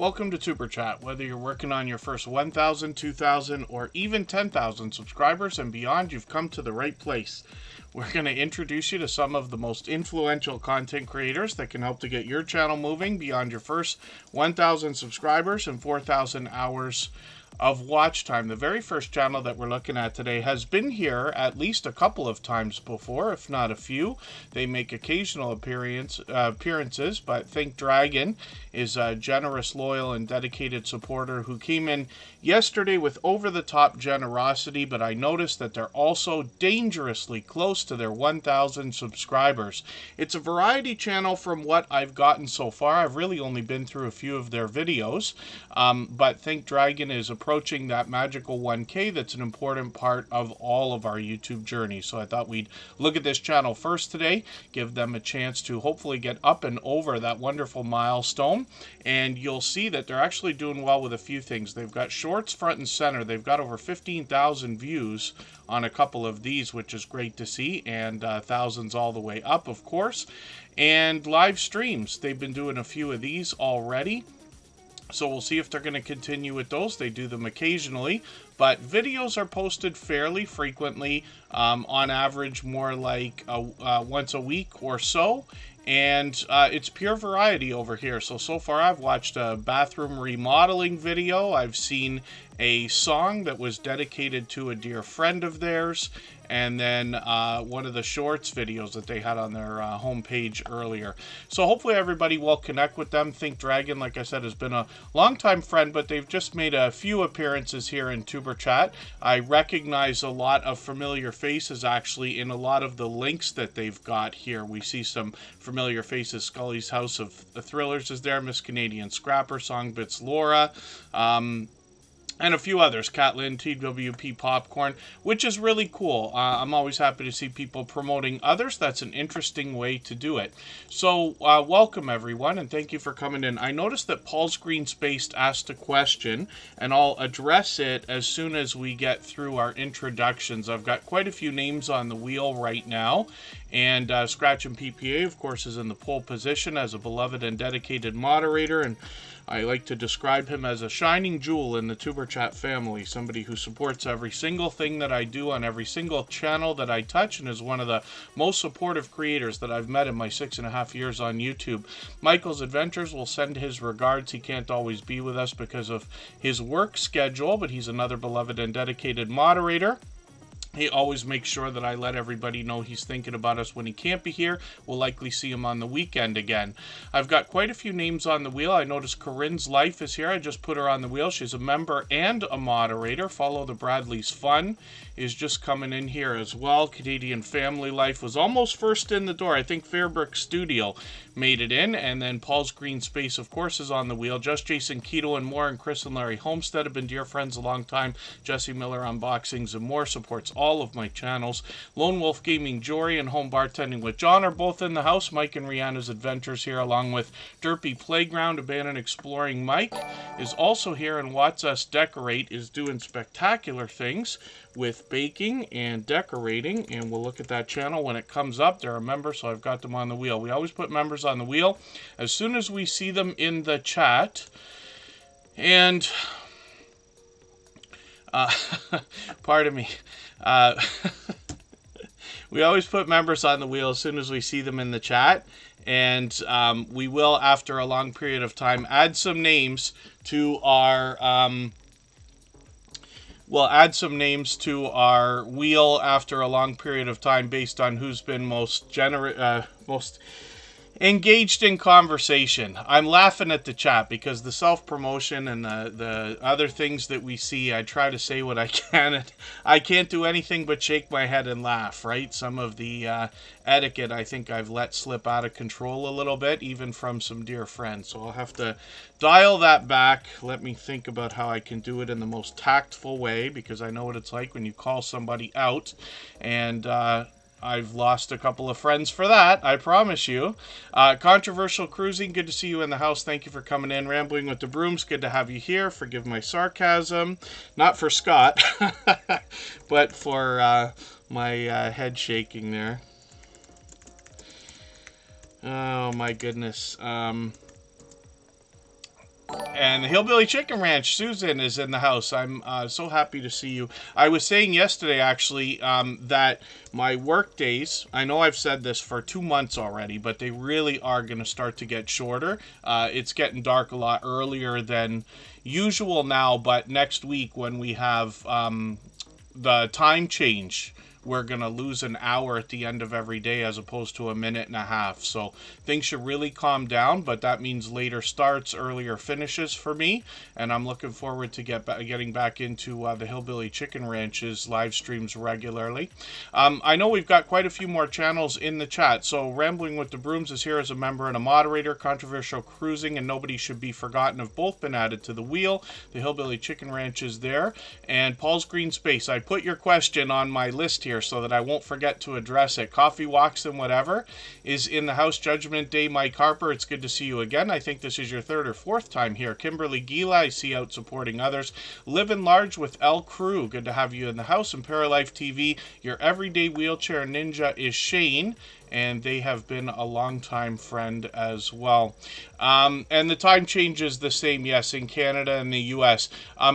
Welcome to Superchat. Whether you're working on your first 1,000, 2,000, or even 10,000 subscribers and beyond, you've come to the right place. We're going to introduce you to some of the most influential content creators that can help to get your channel moving beyond your first 1,000 subscribers and 4,000 hours of watch time. The very first channel that we're looking at today has been here at least a couple of times before, if not a few. They make occasional appearances, but Think Dragon is a generous, loyal, and dedicated supporter who came in yesterday with over-the-top generosity, but I noticed that they're also dangerously close to their 1,000 subscribers. It's a variety channel from what I've gotten so far. I've really only been through a few of their videos, but Think Dragon is approaching that magical 1K. That's an important part of all of our YouTube journey. So I thought we'd look at this channel first today, give them a chance to hopefully get up and over that wonderful milestone. And you'll see that they're actually doing well with a few things. They've got shorts front and center. They've got over 15,000 views on a couple of these, which is great to see, and thousands all the way up, of course. And live streams. They've been doing a few of these already. So we'll see if they're going to continue with those. They do them occasionally, but videos are posted fairly frequently, on average more like once a week or so. And it's pure variety over here. So far I've watched a bathroom remodeling video. I've seen a song that was dedicated to a dear friend of theirs, and then one of the shorts videos that they had on their homepage earlier. So hopefully everybody will connect with them. Think Dragon, like I said, has been a longtime friend, but they've just made a few appearances here in Superchat. I recognize a lot of familiar faces actually in a lot of the links that they've got here. We see some familiar faces. Scully's House of Thrillers is there, Miss Canadian Scrapper, Songbits Laura, and a few others, Catlin, TWP Popcorn, which is really cool. I'm always happy to see people promoting others. That's an interesting way to do it. So welcome everyone, and thank you for coming in. I noticed that Paul's Green Space asked a question, and I'll address it as soon as we get through our introductions. I've got quite a few names on the wheel right now, and Scratch and PPA, of course, is in the pole position as a beloved and dedicated moderator, and I like to describe him as a shining jewel in the Superchat family, somebody who supports every single thing that I do on every single channel that I touch, and is one of the most supportive creators that I've met in my 6.5 years on YouTube. Michael's Adventures will send his regards. He can't always be with us because of his work schedule, but he's another beloved and dedicated moderator. He always makes sure that I let everybody know he's thinking about us when he can't be here. We'll likely see him on the weekend again. I've got quite a few names on the wheel. I noticed Corinne's Life is here. I just put her on the wheel. She's a member and a moderator. Follow the Bradley's Fun is just coming in here as well. Canadian Family Life was almost first in the door. I think Fairbrick Studio made it in. And then Paul's Green Space, of course, is on the wheel. Just Jason Keto and more, and Chris and Larry Homestead have been dear friends a long time. Jesse Miller Unboxings and more supports all of my channels. Lone Wolf Gaming, Jory, and Home Bartending with John are both in the house. Mike and Rihanna's Adventures here, along with Derpy Playground. Abandoned Exploring Mike is also here, and Watch Us Decorate is doing spectacular things with baking and decorating, and we'll look at that channel when it comes up. They're a member, so I've got them on the wheel. We always put members on the wheel as soon as we see them in the chat. And pardon me. We always put members on the wheel as soon as we see them in the chat, and we will, after a long period of time, add some names to our we'll add some names to our wheel after a long period of time based on who's been most engaged in conversation. I'm laughing at the chat because the self-promotion and the other things that we see, I try to say what I can, and I can't do anything but shake my head and laugh, right? Some of the etiquette I think I've let slip out of control a little bit, even from some dear friends. So I'll have to dial that back. Let me think about how I can do it in the most tactful way, because I know what it's like when you call somebody out, and I've lost a couple of friends for that, I promise you. Controversial Cruising, good to see you in the house. Thank you for coming in. Rambling with the Brooms, good to have you here. Forgive my sarcasm. Not for Scott, but for my head shaking there. Oh my goodness. And the Hillbilly Chicken Ranch, Susan, is in the house. I'm so happy to see you. I was saying yesterday, actually, that my work days, I know I've said this for 2 months already, but they really are going to start to get shorter. It's getting dark a lot earlier than usual now, but next week when we have the time change, we're going to lose an hour at the end of every day as opposed to a minute and a half. So things should really calm down, but that means later starts, earlier finishes for me. And I'm looking forward to getting back into the Hillbilly Chicken Ranch's live streams regularly. I know we've got quite a few more channels in the chat. So Rambling with the Brooms is here as a member and a moderator. Controversial Cruising and Nobody Should Be Forgotten have both been added to the wheel. The Hillbilly Chicken Ranch is there. And Paul's Green Space. I put your question on my list here so that I won't forget to address it. Coffee Walks and Whatever is in the house. Judgment Day, Mike Harper, it's good to see you again. I think this is your third or fourth time here. Kimberly Gila, I see out supporting others. Living Large with El Crew, good to have you in the house. And Paralife TV, your everyday wheelchair ninja is Shane, and they have been a long-time friend as well. And the time change is the same, yes, in Canada and the U.S.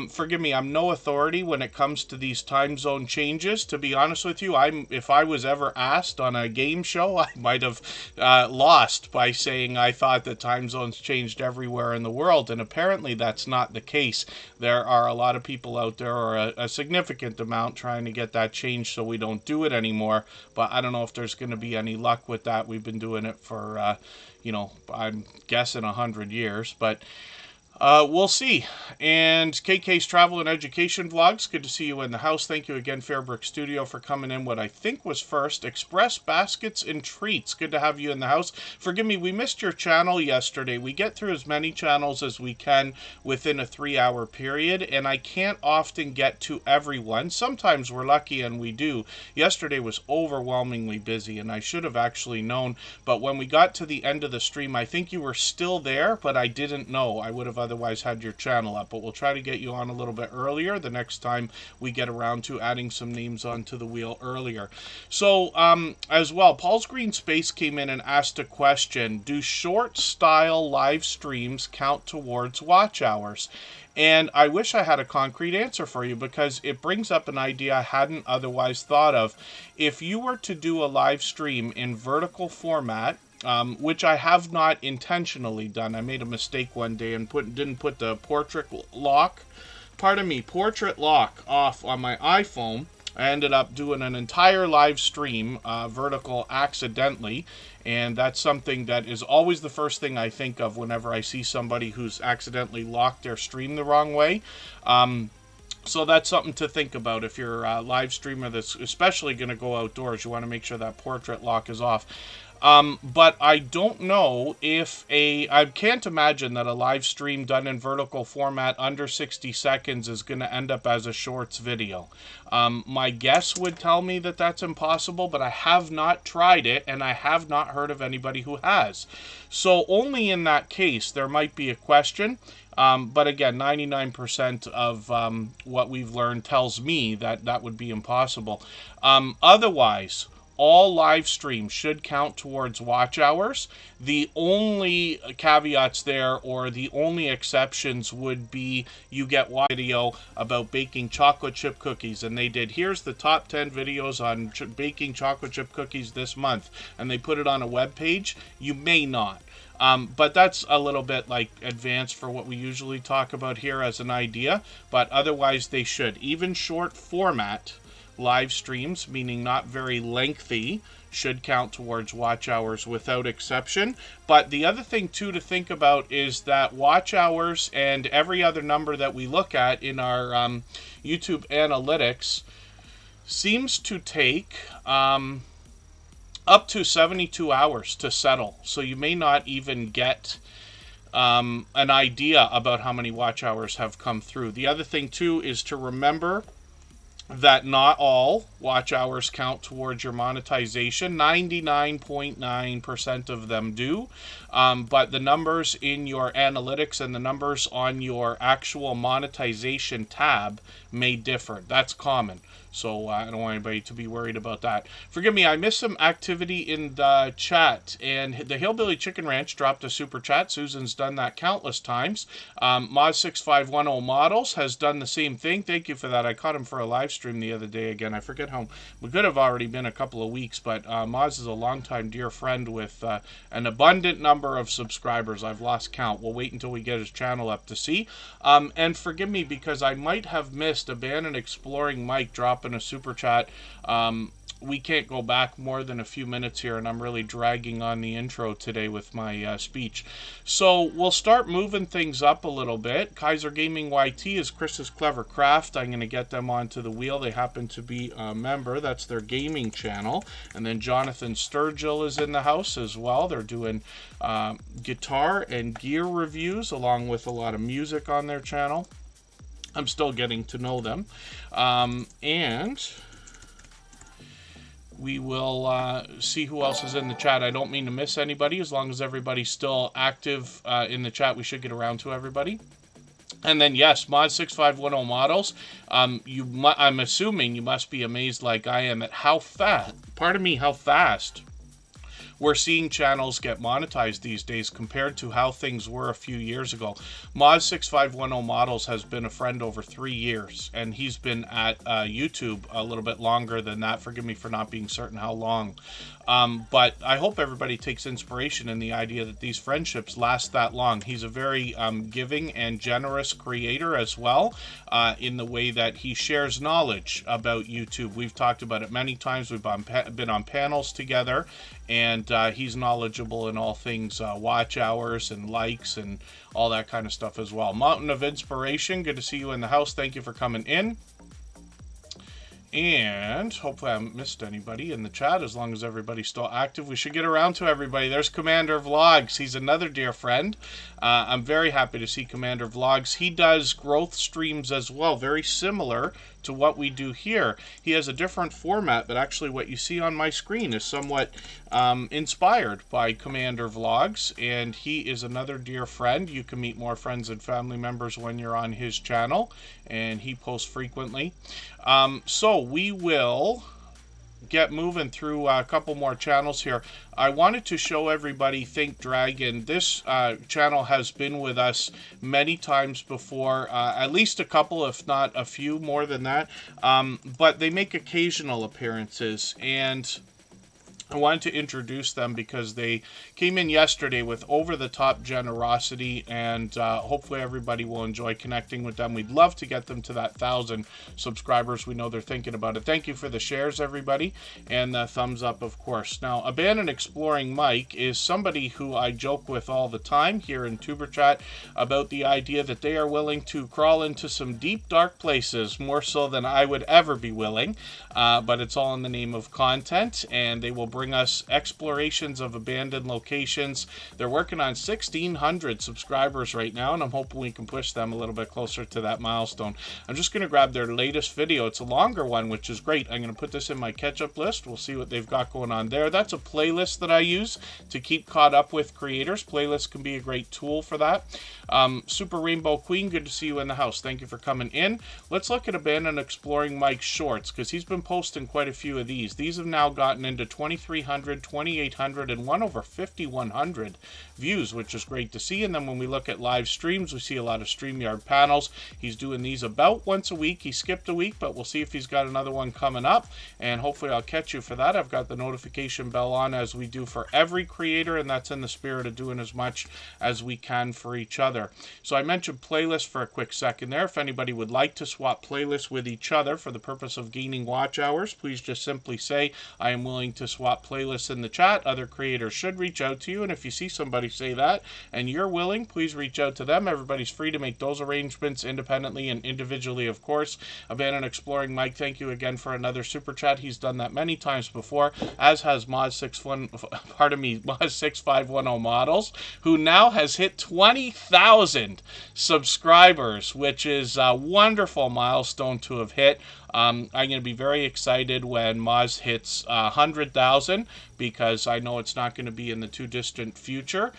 Forgive me, I'm no authority when it comes to these time zone changes. To be honest with you, if I was ever asked on a game show, I might have lost by saying I thought that time zones changed everywhere in the world, and apparently that's not the case. There are a lot of people out there, or a significant amount, trying to get that changed so we don't do it anymore, but I don't know if there's going to be any luck with that. We've been doing it for, I'm guessing 100 years, but we'll see. And KK's Travel and Education Vlogs, good to see you in the house. Thank you again, Fairbrook Studio, for coming in what I think was first. Express Baskets and Treats, good to have you in the house. Forgive me, we missed your channel yesterday. We get through as many channels as we can within a 3-hour period, and I can't often get to everyone. Sometimes we're lucky and we do. Yesterday was overwhelmingly busy, and I should have actually known, but when we got to the end of the stream, I think you were still there, but I didn't know. I would have otherwise had your channel up, but we'll try to get you on a little bit earlier the next time we get around to adding some names onto the wheel earlier. So as well, Paul's Green Space came in and asked a question: do short style live streams count towards watch hours? And I wish I had a concrete answer for you, because it brings up an idea I hadn't otherwise thought of. If you were to do a live stream in vertical format, which I have not intentionally done. I made a mistake one day and didn't put the portrait lock off on my iPhone. I ended up doing an entire live stream vertical accidentally, and that's something that is always the first thing I think of whenever I see somebody who's accidentally locked their stream the wrong way. So that's something to think about if you're a live streamer that's especially going to go outdoors. You want to make sure that portrait lock is off. But I don't know if I can't imagine that a live stream done in vertical format under 60 seconds is going to end up as a shorts video. My guess would tell me that that's impossible, but I have not tried it, and I have not heard of anybody who has. So only in that case, there might be a question. But again, 99% of what we've learned tells me that that would be impossible. Otherwise, all live streams should count towards watch hours. The only caveats there, or the only exceptions, would be you get one video about baking chocolate chip cookies, and they did, here's the top 10 videos on baking chocolate chip cookies this month, and they put it on a web page. You may not. But that's a little bit like advanced for what we usually talk about here as an idea, but otherwise they should. Even short format live streams, meaning not very lengthy, should count towards watch hours without exception. But the other thing too to think about is that watch hours and every other number that we look at in our YouTube analytics seems to take up to 72 hours to settle. So you may not even get an idea about how many watch hours have come through. The other thing too is to remember that not all watch hours count towards your monetization. 99.9% of them do. But the numbers in your analytics and the numbers on your actual monetization tab may differ. That's common. So I don't want anybody to be worried about that. Forgive me, I missed some activity in the chat. And the Hillbilly Chicken Ranch dropped a super chat. Susan's done that countless times. Mod6510 Models has done the same thing. Thank you for that. I caught him for a live stream the other day again. I forget how. We could have already been a couple of weeks, but Moz is a longtime dear friend with an abundant number of subscribers. I've lost count. We'll wait until we get his channel up to see. And forgive me because I might have missed Abandoned Exploring Mike dropping a super chat. We can't go back more than a few minutes here, and I'm really dragging on the intro today with my speech. So we'll start moving things up a little bit. Kaiser Gaming YT is Chris's Clever Craft. I'm going to get them onto the wheel. They happen to be a member. That's their gaming channel. And then Jonathan Sturgill is in the house as well. They're doing guitar and gear reviews along with a lot of music on their channel. I'm still getting to know them. And we will see who else is in the chat. I don't mean to miss anybody. As long as everybody's still active in the chat, we should get around to everybody. And then, yes, Mod6510 Models. I'm assuming you must be amazed like I am at how fast, how fast we're seeing channels get monetized these days compared to how things were a few years ago. Mod6510 Models has been a friend over 3 years, and he's been at YouTube a little bit longer than that. Forgive me for not being certain how long. But I hope everybody takes inspiration in the idea that these friendships last that long. He's a very giving and generous creator as well, in the way that he shares knowledge about YouTube. We've talked about it many times. We've been on panels together, and he's knowledgeable in all things watch hours and likes and all that kind of stuff as well. Mountain of Inspiration, good to see you in the house. Thank you for coming in. And hopefully I haven't missed anybody in the chat. As long as everybody's still active, we should get around to everybody. There's Commander Vlogs. He's another dear friend. I'm very happy to see Commander Vlogs. He does growth streams as well, very similar to what we do here. He has a different format, but actually what you see on my screen is somewhat inspired by Commander Vlogs, and he is another dear friend. You can meet more friends and family members when you're on his channel, and he posts frequently. So we will get moving through a couple more channels here. I wanted to show everybody Think Dragon. This channel has been with us many times before, at least a couple, if not a few more than that. But they make occasional appearances, and I wanted to introduce them because they came in yesterday with over-the-top generosity, and hopefully everybody will enjoy connecting with them. We'd love to get them to that 1,000 subscribers. We know they're thinking about it. Thank you for the shares, everybody, and the thumbs up, of course. Now, Abandoned Exploring Mike is somebody who I joke with all the time here in Tuber Chat about the idea that they are willing to crawl into some deep, dark places, more so than I would ever be willing, but it's all in the name of content, and they will bring us explorations of abandoned locations. They're working on 1,600 subscribers right now, and I'm hoping we can push them a little bit closer to that milestone. I'm just going to grab their latest video. It's a longer one, which is great. I'm going to put this in my catch-up list. We'll see what they've got going on there. That's a playlist that I use to keep caught up with creators. Playlists can be a great tool for that. Super Rainbow Queen, good to see you in the house. Thank you for coming in. Let's look at Abandoned Exploring Mike's shorts, because he's been posting quite a few of these. These have now gotten into 2,300, 2,800, and one over 5,100 views, which is great to see. And then when we look at live streams, we see a lot of StreamYard panels. He's doing these about once a week. He skipped a week, but we'll see if he's got another one coming up, and hopefully I'll catch you for that. I've got the notification bell on, as we do for every creator, and that's in the spirit of doing as much as we can for each other. So I mentioned playlists for a quick second there. If anybody would like to swap playlists with each other for the purpose of gaining watch hours, please just simply say, I am willing to swap playlists in the chat. Other creators should reach out to you, and if you see somebody say that and you're willing, please reach out to them. Everybody's free to make those arrangements independently and individually, of course. Abandoned Exploring Mike, thank you again for another super chat. He's done that many times before, as has Mod6510 Models, who now has hit 20,000 subscribers, which is a wonderful milestone to have hit. I'm going to be very excited when Moz hits 100,000, because I know it's not going to be in the too distant future.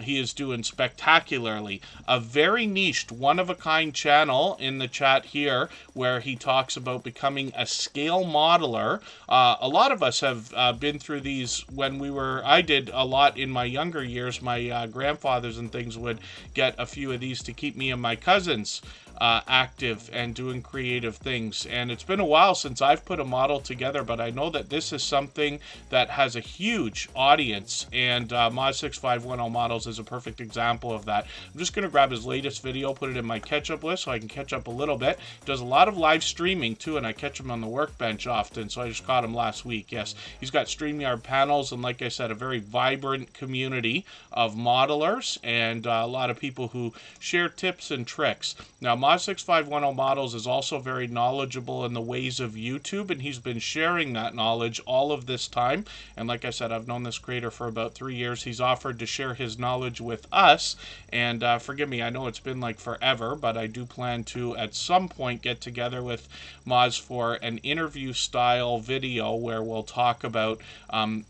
He is doing spectacularly. A very niched, one-of-a-kind channel in the chat here, where he talks about becoming a scale modeler. A lot of us have been through these when I did a lot in my younger years. My grandfathers and things would get a few of these to keep me and my cousins active and doing creative things. And it's been a while since I've put a model together, but I know that this is something that has a huge audience, and Mod6510 Models is a perfect example of that. I'm just going to grab his latest video, put it in my catch-up list so I can catch up a little bit. He does a lot of live streaming too, and I catch him on the workbench often, so I just caught him last week. Yes, he's got StreamYard panels, and like I said, a very vibrant community of modelers and a lot of people who share tips and tricks. Now, Mod6510 Models is also very knowledgeable in the ways of YouTube, and he's been sharing that knowledge all of this time. And like I said, I've known this creator for about 3 years. He's offered to share his knowledge with us, and forgive me, I know it's been like forever, but I do plan to at some point get together with Moz for an interview style video where we'll talk about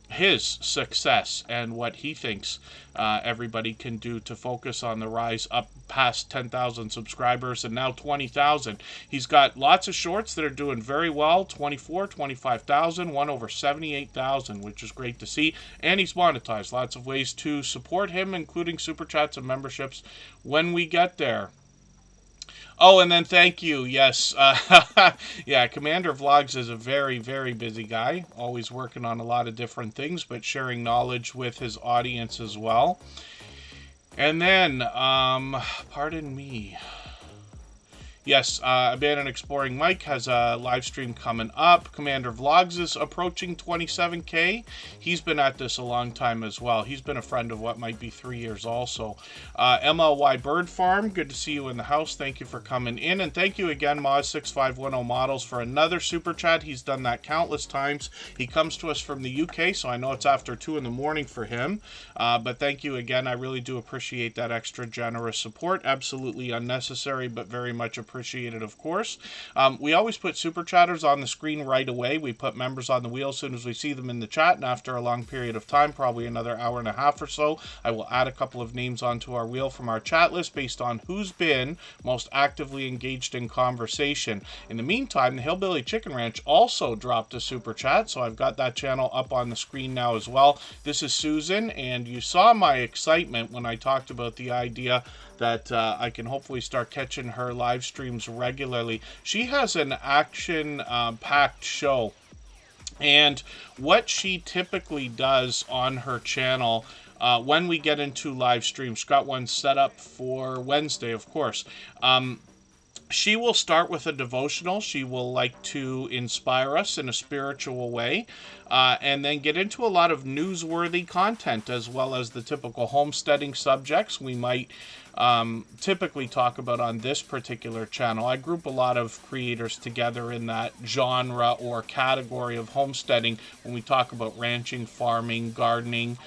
his success and what he thinks everybody can do to focus on the rise up past 10,000 subscribers and now 20,000. He's got lots of shorts that are doing very well, 24, 25,000, one over 78,000, which is great to see. And he's monetized. Lots of ways to support him, including super chats and memberships when we get there. Oh, and then thank you. Yes. Yeah, Commander Vlogs is a very, very busy guy. Always working on a lot of different things, but sharing knowledge with his audience as well. And then, pardon me. Yes, Abandoned Exploring Mike has a live stream coming up. Commander Vlogs is approaching 27K. He's been at this a long time as well. He's been a friend of what might be 3 years also. MLY Bird Farm, good to see you in the house. Thank you for coming in. And thank you again, Moz6510 Models, for another super chat. He's done that countless times. He comes to us from the UK, so I know it's after 2 in the morning for him. But thank you again. I really do appreciate that extra generous support. Absolutely unnecessary, but very much appreciated, of course. We always put super chatters on the screen right away. We put members on the wheel as soon as we see them in the chat, and after a long period of time, probably another hour and a half or so, I will add a couple of names onto our wheel from our chat list based on who's been most actively engaged in conversation. In the meantime, the Hillbilly Chicken Ranch also dropped a super chat, so I've got that channel up on the screen now as well. This is Susan, and you saw my excitement when I talked about the idea that I can hopefully start catching her live streams regularly. She has an action-packed show, and what she typically does on her channel when we get into live streams, got one set up for Wednesday, of course. She will start with a devotional. She will like to inspire us in a spiritual way, and then get into a lot of newsworthy content, as well as the typical homesteading subjects we might typically talk about on this particular channel. I group a lot of creators together in that genre or category of homesteading when we talk about ranching, farming, gardening,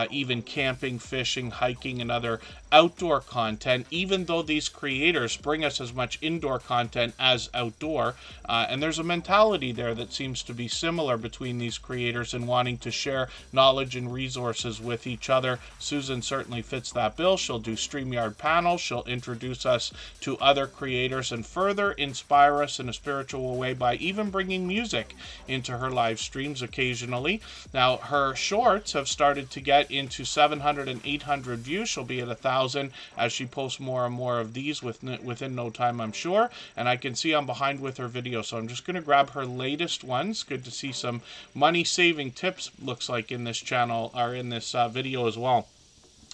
even camping, fishing, hiking, and other outdoor content, even though these creators bring us as much indoor content as outdoor. And there's a mentality there that seems to be similar between these creators in wanting to share knowledge and resources with each other. Susan certainly fits that bill. She'll do StreamYard panels. She'll introduce us to other creators and further inspire us in a spiritual way by even bringing music into her live streams occasionally. Now, her shorts have started to get into 700 and 800 views. She'll be at 1,000 as she posts more and more of these within no time, I'm sure. And I can see I'm behind with her video, so I'm just going to grab her latest ones. Good to see some money-saving tips, looks like, in this channel, or in this video as well.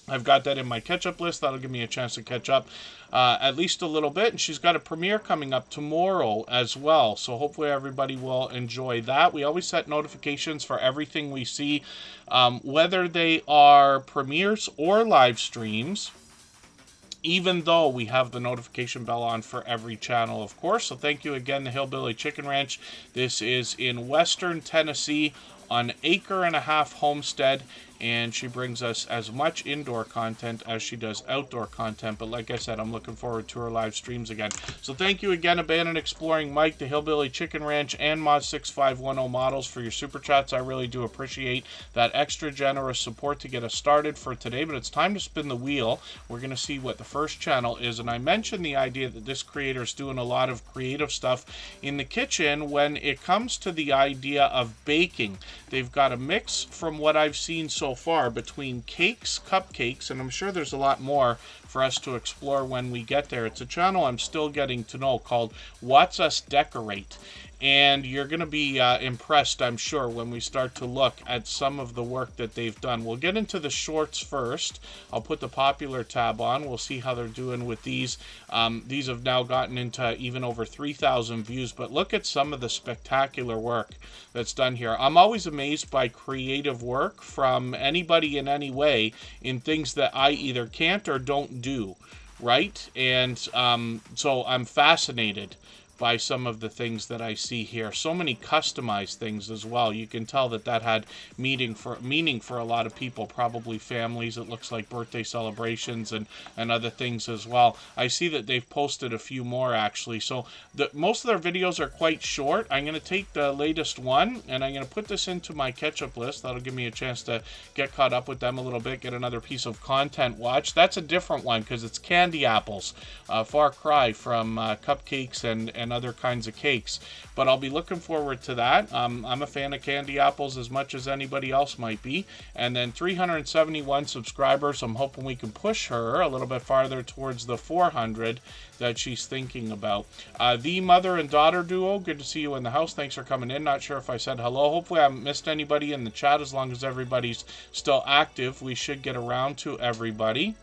I've got that in my catch-up list. That'll give me a chance to catch up at least a little bit. And she's got a premiere coming up tomorrow as well. So hopefully everybody will enjoy that. We always set notifications for everything we see, whether they are premieres or live streams, even though we have the notification bell on for every channel, of course. So thank you again to Hillbilly Chicken Ranch. This is in Western Tennessee on 1.5 acre homestead, and she brings us as much indoor content as she does outdoor content. But like I said, I'm looking forward to her live streams again. So thank you again, Abandoned Exploring Mike, the Hillbilly Chicken Ranch, and Mod6510 Models for your super chats. I really do appreciate that extra generous support to get us started for today. But it's time to spin the wheel. We're going to see what the first channel is. And I mentioned the idea that this creator is doing a lot of creative stuff in the kitchen when it comes to the idea of baking. They've got a mix, from what I've seen so far, between cakes, cupcakes, and I'm sure there's a lot more for us to explore when we get there. It's a channel I'm still getting to know called Watch Us Decorate. And you're going to be impressed, I'm sure, when we start to look at some of the work that they've done. We'll get into the shorts first. I'll put the popular tab on. We'll see how they're doing with these. These have now gotten into even over 3,000 views. But look at some of the spectacular work that's done here. I'm always amazed by creative work from anybody in any way in things that I either can't or don't do, right? And so I'm fascinated by some of the things that I see here. So many customized things as well. You can tell that that had meaning for a lot of people, probably families. It looks like birthday celebrations and other things as well. I see that they've posted a few more actually. So most of their videos are quite short. I'm going to take the latest one and I'm going to put this into my catch-up list. That'll give me a chance to get caught up with them a little bit, get another piece of content watch. That's a different one because it's candy apples. Far cry from cupcakes and other kinds of cakes, but I'll be looking forward to that. I'm a fan of candy apples as much as anybody else might be. And then 371 subscribers. I'm hoping we can push her a little bit farther towards the 400 that she's thinking about. The mother and daughter duo, good to see you in the house. Thanks for coming in. Not sure if I said hello. Hopefully I haven't missed anybody in the chat. As long as everybody's still active, we should get around to everybody.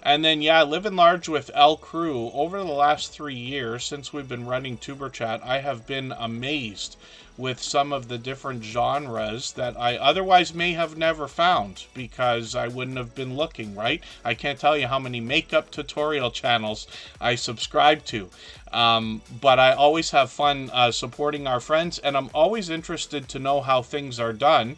And then, yeah, Living Large with El Crew. Over the last 3 years, since we've been running Tuber Chat, I have been amazed with some of the different genres that I otherwise may have never found because I wouldn't have been looking, right? I can't tell you how many makeup tutorial channels I subscribe to. But I always have fun supporting our friends, and I'm always interested to know how things are done,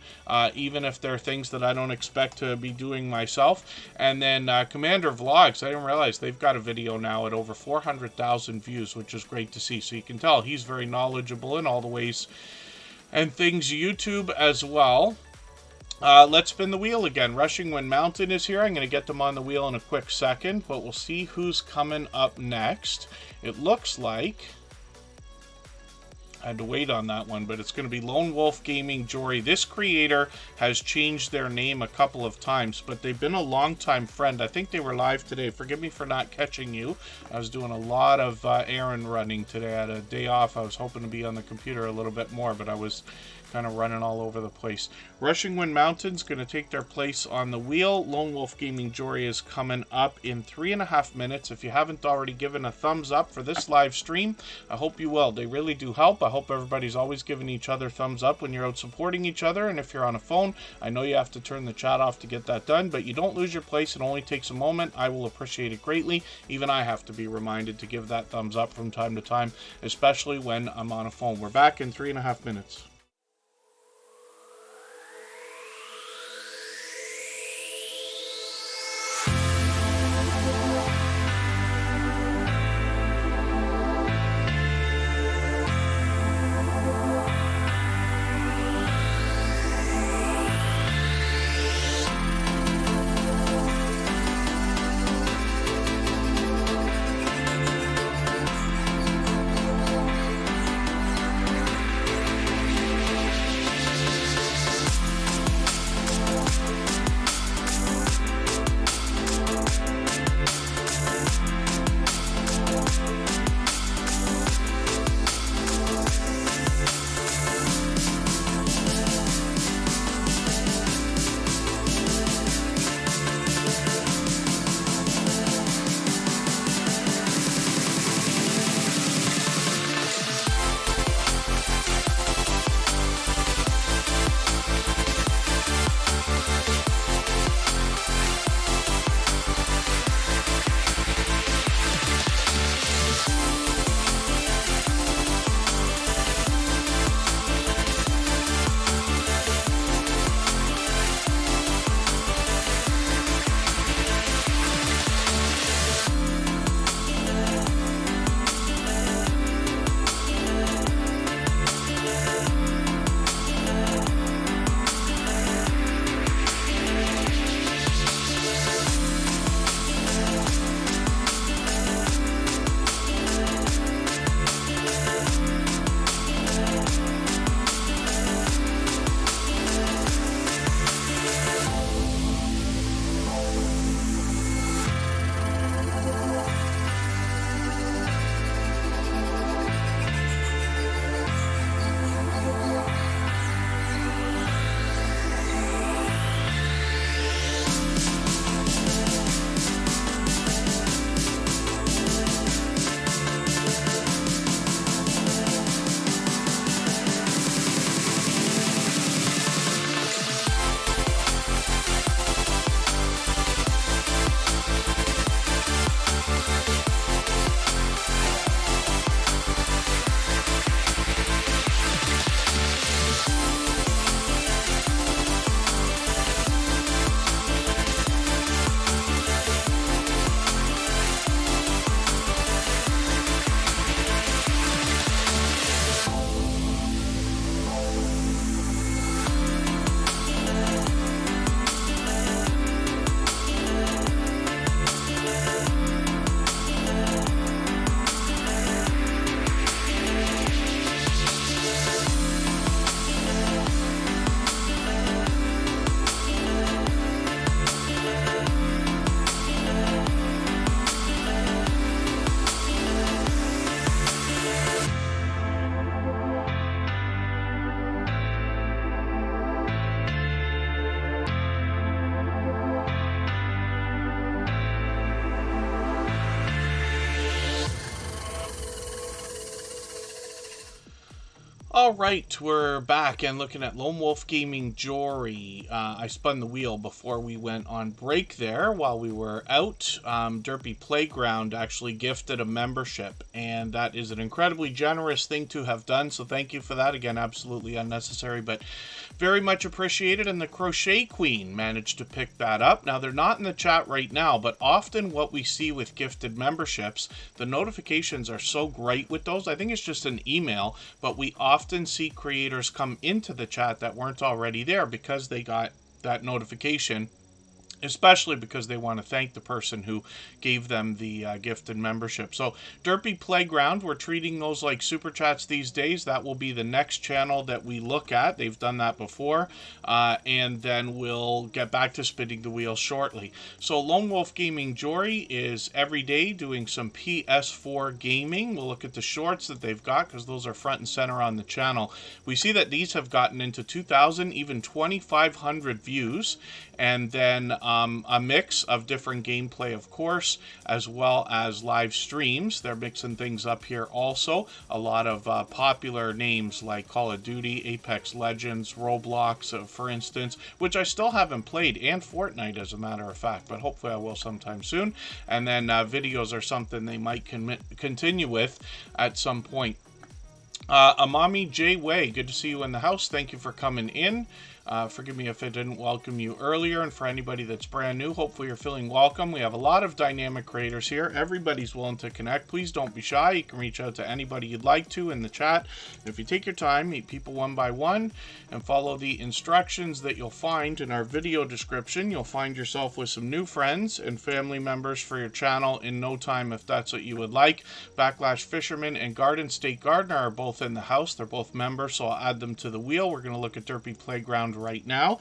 even if they're things that I don't expect to be doing myself. And then Commander Vlogs, I didn't realize they've got a video now at over 400,000 views, which is great to see. So you can tell he's very knowledgeable in all the ways and things YouTube as well. Let's spin the wheel again. Rushing Wind Mountain is here. I'm going to get them on the wheel in a quick second, but we'll see who's coming up next. It looks like I had to wait on that one, but it's going to be Lone Wolf Gaming Jory. This creator has changed their name a couple of times, but they've been a longtime friend. I think they were live today. Forgive me for not catching you. I was doing a lot of errand running today. I had a day off. I was hoping to be on the computer a little bit more, but I was kind of running all over the place. Rushing Wind Mountain's going to take their place on the wheel. Lone Wolf Gaming Jory is coming up in 3.5 minutes. If you haven't already given a thumbs up for this live stream, I hope you will. They really do help. I hope everybody's always giving each other thumbs up when you're out supporting each other. And if you're on a phone, I know you have to turn the chat off to get that done, but you don't lose your place. It only takes a moment. I will appreciate it greatly. Even I have to be reminded to give that thumbs up from time to time, especially when I'm on a phone. We're back in 3.5 minutes. All right, we're back and looking at Lone Wolf Gaming Jory. I spun the wheel before we went on break there while we were out. Derpy Playground actually gifted a membership, and that is an incredibly generous thing to have done, so thank you for that. Again, absolutely unnecessary, but very much appreciated. And the Crochet Queen managed to pick that up. Now, they're not in the chat right now, but often what we see with gifted memberships, the notifications are so great with those. I think it's just an email, but we often see creators come into the chat that weren't already there because they got that notification, especially because they want to thank the person who gave them the gifted membership. So Derpy Playground, we're treating those like super chats these days. That will be the next channel that we look at. They've done that before, and then we'll get back to spinning the wheel shortly. So Lone Wolf Gaming Jory is every day doing some PS4 gaming. We'll look at the shorts that they've got because those are front and center on the channel. We see that these have gotten into 2,000, even 2,500 views, and then a mix of different gameplay, of course, as well as live streams. They're mixing things up here also. A lot of popular names like Call of Duty, Apex Legends, Roblox, for instance, which I still haven't played, and Fortnite, as a matter of fact, but hopefully I will sometime soon. And then videos are something they might continue with at some point. Amami J. Way, good to see you in the house. Thank you for coming in. Forgive me if I didn't welcome you earlier, and for anybody that's brand new, hopefully you're feeling welcome. We have a lot of dynamic creators here. Everybody's willing to connect. Please don't be shy. You can reach out to anybody you'd like to in the chat. If you take your time, meet people one by one, and follow the instructions that you'll find in our video description, you'll find yourself with some new friends and family members for your channel in no time if that's what you would like. Backlash Fisherman and Garden State Gardener are both in the house. They're both members, so I'll add them to the wheel. We're going to look at Derpy Playground right now.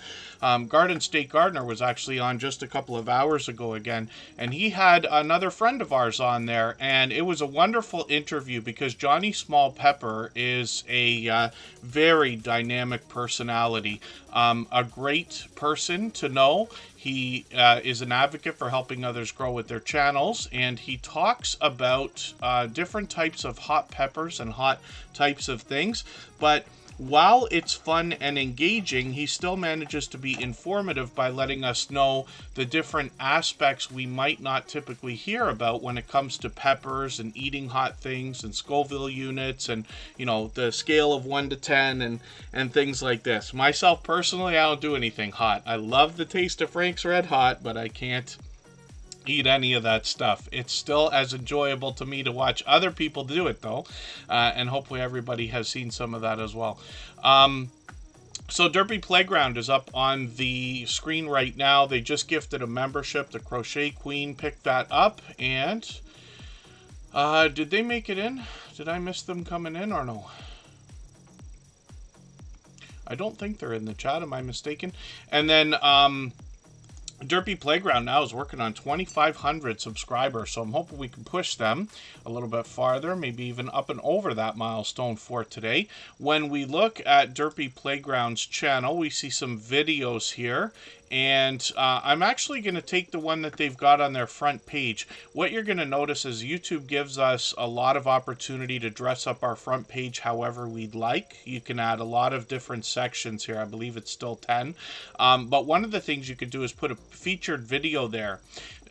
Garden State Gardener was actually on just a couple of hours ago again, and he had another friend of ours on there, and it was a wonderful interview because Johnny Small Pepper is a very dynamic personality, a great person to know. He is an advocate for helping others grow with their channels, and he talks about different types of hot peppers and hot types of things, but while it's fun and engaging, he still manages to be informative by letting us know the different aspects we might not typically hear about when it comes to peppers and eating hot things and Scoville units and, you know, the scale of 1 to 10 and things like this. Myself, personally, I don't do anything hot. I love the taste of Frank's Red Hot, but I can't eat any of that stuff. It's still as enjoyable to me to watch other people do it, though, and hopefully everybody has seen some of that as well. So Derpy Playground is up on the screen right now. They just gifted a membership. The Crochet Queen picked that up, and did they make it in? Did I miss them coming in or no? I don't think they're in the chat. Am I mistaken? And then Derpy Playground now is working on 2,500 subscribers, so I'm hoping we can push them a little bit farther, maybe even up and over that milestone for today. When we look at Derpy Playground's channel, we see some videos here, and I'm actually going to take the one that they've got on their front page. What you're going to notice is YouTube gives us a lot of opportunity to dress up our front page however we'd like. You can add a lot of different sections here. I believe it's still 10. But one of the things you could do is put a featured video there.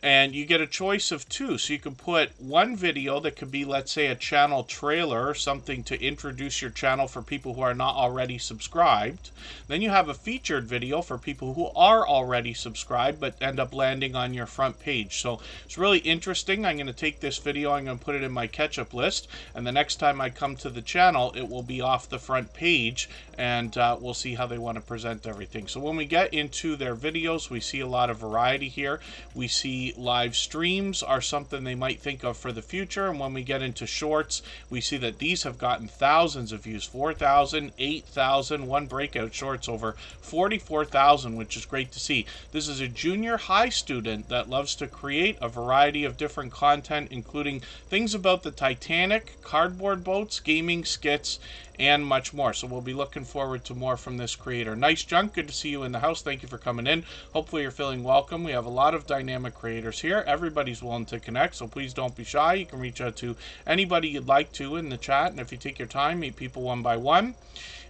And you get a choice of two. So you can put one video that could be, let's say, a channel trailer or something to introduce your channel for people who are not already subscribed. Then you have a featured video for people who are already subscribed but end up landing on your front page. So it's really interesting. I'm going to take this video, I'm going to put it in my catch-up list, and the next time I come to the channel, it will be off the front page, and we'll see how they want to present everything. So when we get into their videos, we see a lot of variety here. We see live streams are something they might think of for the future, and when we get into shorts, we see that these have gotten thousands of views, 4,000, 8,000, one breakout shorts over 44,000, which is great to see. This is a junior high student that loves to create a variety of different content, including things about the Titanic, cardboard boats, gaming, skits, and much more. So we'll be looking forward to more from this creator. Nice Junk, good to see you in the house. Thank you for coming in. Hopefully you're feeling welcome. We have a lot of dynamic creators creators here. Everybody's willing to connect, so please don't be shy. You can reach out to anybody you'd like to in the chat, and if you take your time, meet people one by one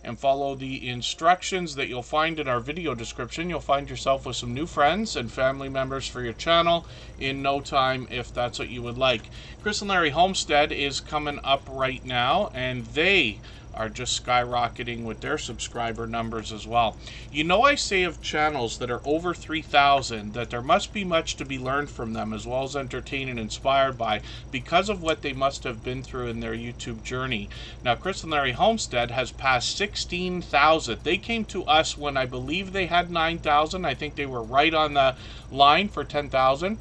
and follow the instructions that you'll find in our video description, you'll find yourself with some new friends and family members for your channel in no time, if that's what you would like. Chris and Larry Homestead is coming up right now, and they are just skyrocketing with their subscriber numbers as well. You know, I say of channels that are over 3,000 that there must be much to be learned from them, as well as entertained and inspired by, because of what they must have been through in their YouTube journey. Now, Chris and Larry Homestead has passed 16,000. They came to us when I believe they had 9,000. I think they were right on the line for 10,000.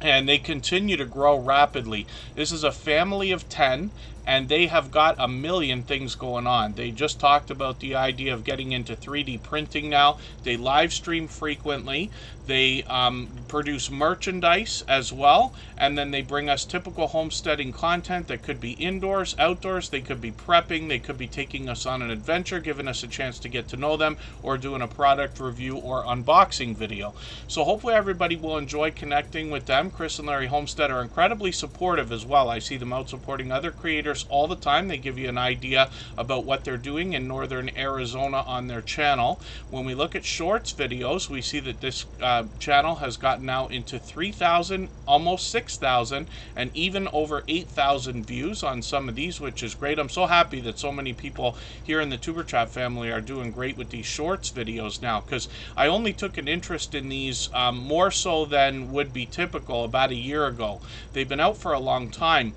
And they continue to grow rapidly. This is a family of 10, and they have got a million things going on. They just talked about the idea of getting into 3D printing now. They live stream frequently. They produce merchandise as well, and then they bring us typical homesteading content that could be indoors, outdoors. They could be prepping. They could be taking us on an adventure, giving us a chance to get to know them, or doing a product review or unboxing video. So hopefully everybody will enjoy connecting with them. Chris and Larry Homestead are incredibly supportive as well. I see them out supporting other creators all the time. They give you an idea about what they're doing in northern Arizona on their channel. When we look at shorts videos, we see that this channel has gotten now into 3,000, almost 6,000, and even over 8,000 views on some of these, which is great. I'm so happy that so many people here in the Superchat family are doing great with these shorts videos now, because I only took an interest in these more so than would be typical about a year ago. They've been out for a long time,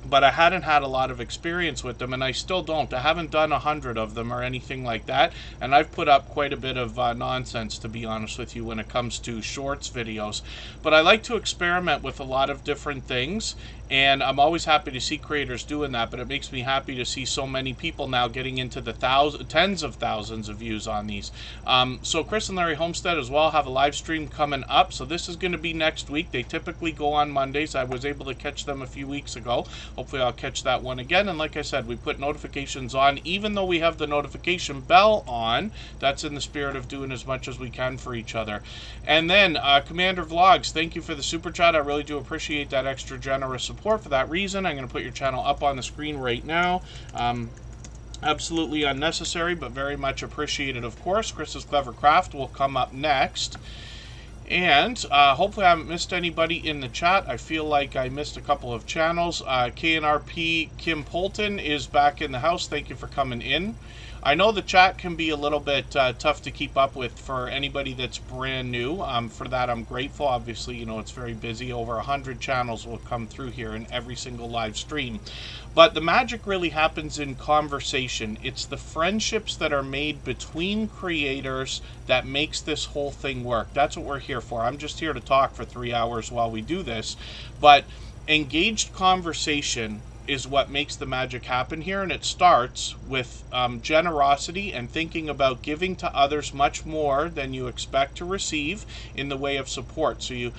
but I hadn't had a lot of experience with them, and I still don't. I haven't done 100 of them or anything like that, and I've put up quite a bit of nonsense, to be honest with you, when it comes to shorts videos. But I like to experiment with a lot of different things, and I'm always happy to see creators doing that, but it makes me happy to see so many people now getting into the tens of thousands of views on these. So Chris and Larry Homestead as well have a live stream coming up, so this is going to be next week. They typically go on Mondays. I was able to catch them a few weeks ago. Hopefully I'll catch that one again, and like I said, we put notifications on, even though we have the notification bell on. That's in the spirit of doing as much as we can for each other. And then Commander Vlogs, thank you for the super chat. I really do appreciate that extra generous support. For that reason, I'm going to put your channel up on the screen right now. Absolutely unnecessary, but very much appreciated, of course. Chris's Clever Craft will come up next. And hopefully I haven't missed anybody in the chat. I feel like I missed a couple of channels. KNRP Kim Polton is back in the house. Thank you for coming in. I know the chat can be a little bit tough to keep up with for anybody that's brand new. For that, I'm grateful. Obviously, you know, it's very busy. Over 100 channels will come through here in every single live stream. But the magic really happens in conversation. It's the friendships that are made between creators that makes this whole thing work. That's what we're here for. I'm just here to talk for 3 hours while we do this. But engaged conversation is what makes the magic happen here, and it starts with generosity and thinking about giving to others much more than you expect to receive in the way of support. So you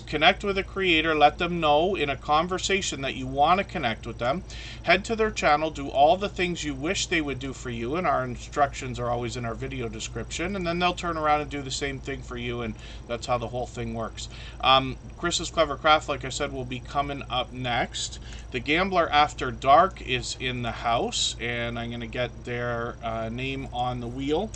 connect with a creator, let them know in a conversation that you want to connect with them, head to their channel, do all the things you wish they would do for you, and our instructions are always in our video description, and then they'll turn around and do the same thing for you, and that's how the whole thing works. Chris's Clever Craft, like I said, will be coming up next. The Gambler After Dark is in the house, and I'm going to get their name on the wheel.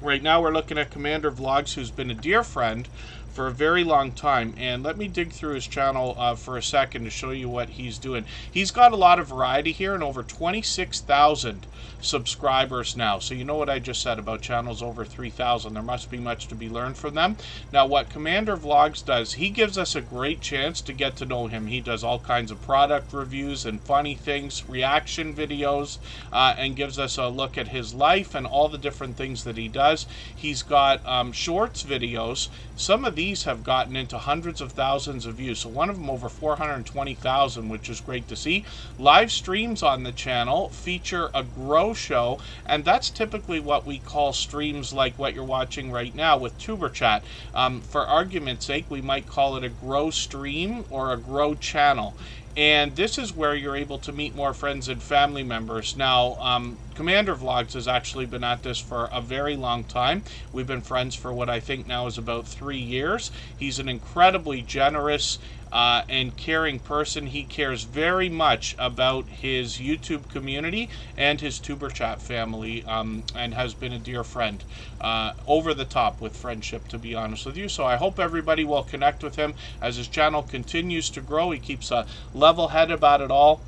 Right now we're looking at Commander Vlogs, who's been a dear friend for a very long time, and let me dig through his channel for a second to show you what he's doing. He's got a lot of variety here, and over 26,000 subscribers now. So you know what I just said about channels over 3,000. There must be much to be learned from them. Now what Commander Vlogs does, he gives us a great chance to get to know him. He does all kinds of product reviews and funny things, reaction videos, and gives us a look at his life and all the different things that he does. He's got shorts videos. Some of these have gotten into hundreds of thousands of views. So one of them over 420,000, which is great to see. Live streams on the channel feature a grow show, and that's typically what we call streams like what you're watching right now with Superchat. For argument's sake, we might call it a grow stream or a grow channel. And this is where you're able to meet more friends and family members. Now, Commander Vlogs has actually been at this for a very long time. We've been friends for what I think now is about 3 years. He's an incredibly generous and caring person. He cares very much about his YouTube community and his Superchat family, and has been a dear friend. Over the top with friendship, to be honest with you. So I hope everybody will connect with him as his channel continues to grow. He keeps a level head about it all.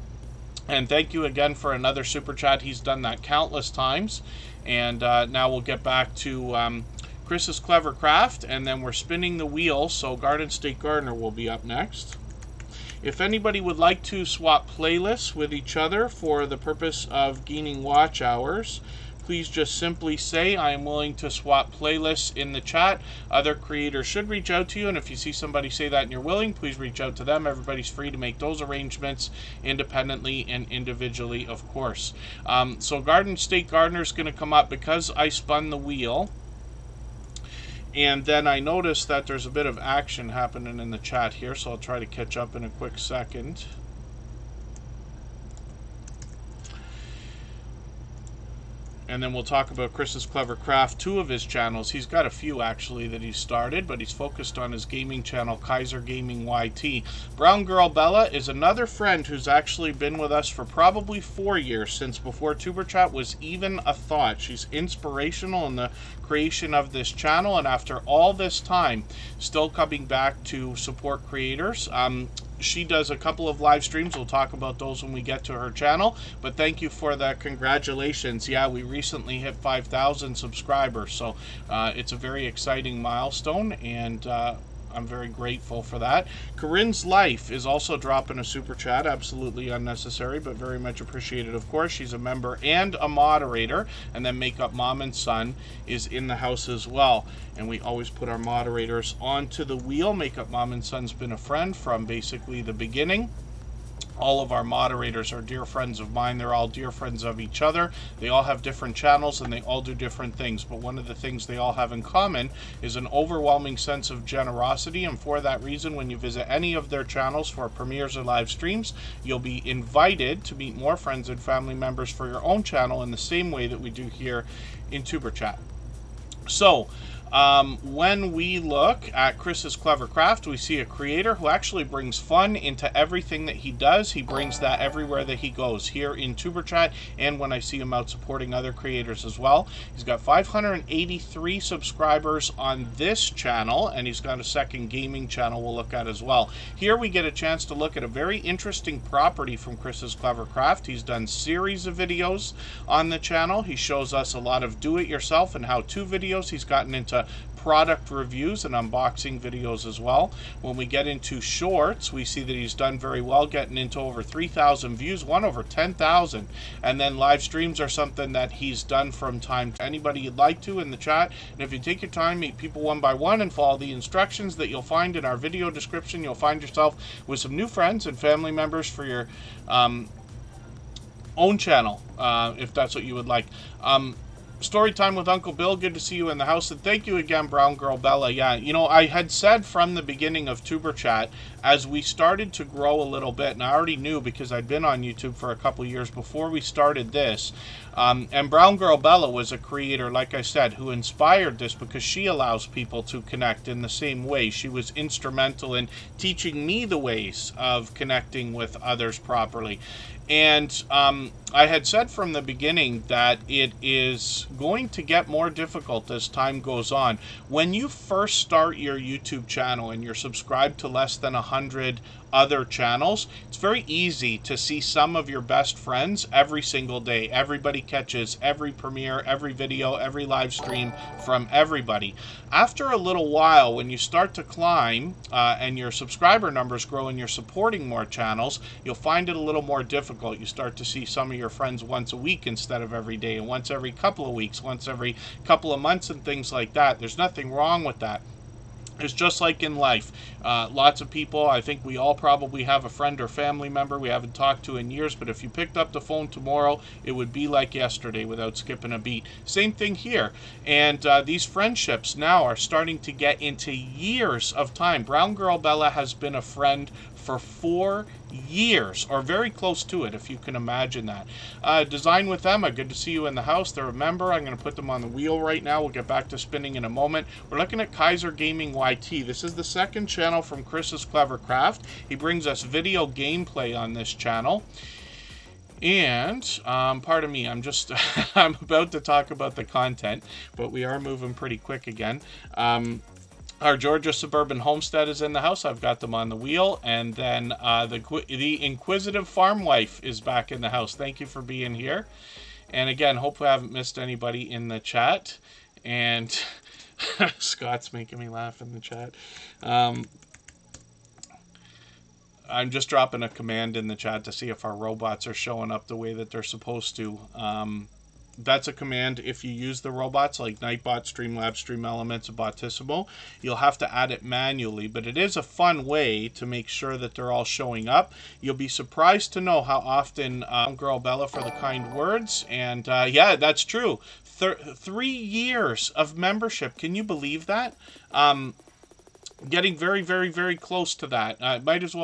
And thank you again for another super chat. He's done that countless times. And now we'll get back to Chris's Clever Craft, and then we're spinning the wheel, so Garden State Gardener will be up next. If anybody would like to swap playlists with each other for the purpose of gaining watch hours, please just simply say, I am willing to swap playlists in the chat. Other creators should reach out to you, and if you see somebody say that and you're willing, please reach out to them. Everybody's free to make those arrangements independently and individually, of course. So Garden State Gardener is going to come up because I spun the wheel. And then I noticed that there's a bit of action happening in the chat here, so I'll try to catch up in a quick second. And then we'll talk about Chris's Clever Craft, 2 of his channels. He's got a few, actually, that he's started, but he's focused on his gaming channel, Kaiser Gaming YT. Brown Girl Bella is another friend who's actually been with us for probably 4 years, since before TuberChat was even a thought. She's inspirational in the creation of this channel, and after all this time, still coming back to support creators. She does a couple of live streams. We'll talk about those when we get to her channel. But thank you for the congratulations. Yeah, we recently hit 5,000 subscribers. So it's a very exciting milestone, and I'm very grateful for that. Corinne's Life is also dropping a super chat. Absolutely unnecessary, but very much appreciated, of course. She's a member and a moderator. And then Makeup Mom and Son is in the house as well. And we always put our moderators onto the wheel. Makeup Mom and Son's been a friend from basically the beginning. All of our moderators are dear friends of mine. They're all dear friends of each other. They all have different channels and they all do different things. But one of the things they all have in common is an overwhelming sense of generosity. And for that reason, when you visit any of their channels for premieres or live streams, you'll be invited to meet more friends and family members for your own channel in the same way that we do here in TuberChat. So, when we look at Chris's Clever Craft, we see a creator who actually brings fun into everything that he does. He brings that everywhere that he goes, here in TuberChat, and when I see him out supporting other creators as well. He's got 583 subscribers on this channel, and he's got a second gaming channel we'll look at as well. Here we get a chance to look at a very interesting property from Chris's Clever Craft. He's done series of videos on the channel. He shows us a lot of do-it-yourself and how-to videos. He's gotten into product reviews and unboxing videos as well. When we get into shorts, we see that he's done very well, getting into over 3,000 views, one over 10,000. And then live streams are something that he's done from time to anybody you'd like to in the chat. And if you take your time, meet people one by one and follow the instructions that you'll find in our video description, you'll find yourself with some new friends and family members for your own channel, if that's what you would like. Story time with Uncle Bill. Good to see you in the house. And thank you again, Brown Girl Bella. Yeah, you know, I had said from the beginning of TuberChat, as we started to grow a little bit, and I already knew because I'd been on YouTube for a couple years before we started this, and Brown Girl Bella was a creator, like I said, who inspired this because she allows people to connect in the same way. She was instrumental in teaching me the ways of connecting with others properly. And I had said from the beginning that it is going to get more difficult as time goes on. When you first start your YouTube channel and you're subscribed to less than 100 other channels, it's very easy to see some of your best friends every single day. Everybody catches every premiere, every video, every live stream from everybody. After a little while, when you start to climb and your subscriber numbers grow and you're supporting more channels, you'll find it a little more difficult. You start to see some of your friends once a week instead of every day, and once every couple of weeks, once every couple of months, and things like that. There's nothing wrong with that. It's just like in life. Lots of people, I think we all probably have a friend or family member we haven't talked to in years, but if you picked up the phone tomorrow, it would be like yesterday without skipping a beat. Same thing here. And these friendships now are starting to get into years of time. Brown Girl Bella has been a friend for 4 years, or very close to it, if you can imagine that. Design with Emma, good to see you in the house. They're a member. I'm going to put them on the wheel right now. We'll get back to spinning in a moment. We're looking at Kaiser Gaming YT. This is the second channel from Chris's Clever Craft. He brings us video gameplay on this channel. And, pardon me, I'm just, I'm about to talk about the content, but we are moving pretty quick again. Our Georgia Suburban Homestead is in the house. I've got them on the wheel. And then the Inquisitive Farm Wife is back in the house. Thank you for being here. And again, hope I haven't missed anybody in the chat. And Scott's making me laugh in the chat. I'm just dropping a command in the chat to see if our robots are showing up the way that they're supposed to. That's a command if you use the robots like Nightbot, Streamlabs, StreamElements, and Botissimo. You'll have to add it manually, but it is a fun way to make sure that they're all showing up. You'll be surprised to know how often Girl Bella for the kind words. And yeah, that's true. 3 years of membership. Can you believe that? Getting very, very, very close to that. Might as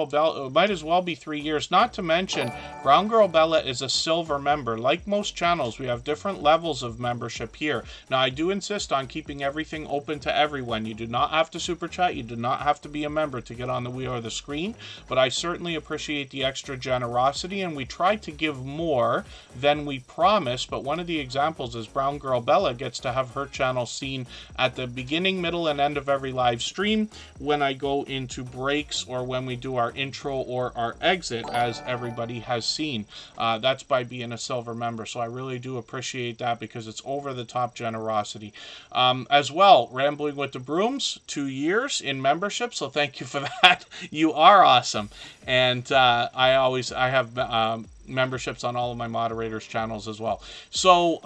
well be 3 years. Not to mention, Brown Girl Bella is a silver member. Like most channels, we have different levels of membership here. Now, I do insist on keeping everything open to everyone. You do not have to super chat. You do not have to be a member to get on the wheel or the screen. But I certainly appreciate the extra generosity, and we try to give more than we promise. But one of the examples is Brown Girl Bella gets to have her channel seen at the beginning, middle, and end of every live stream, when I go into breaks or when we do our intro or our exit, as everybody has seen. That's by being a silver member. So I really do appreciate that, because it's over the top generosity. As well, Rambling with the Brooms, 2 years in membership. So thank you for that. You are awesome. And I have memberships on all of my moderators' channels as well. So,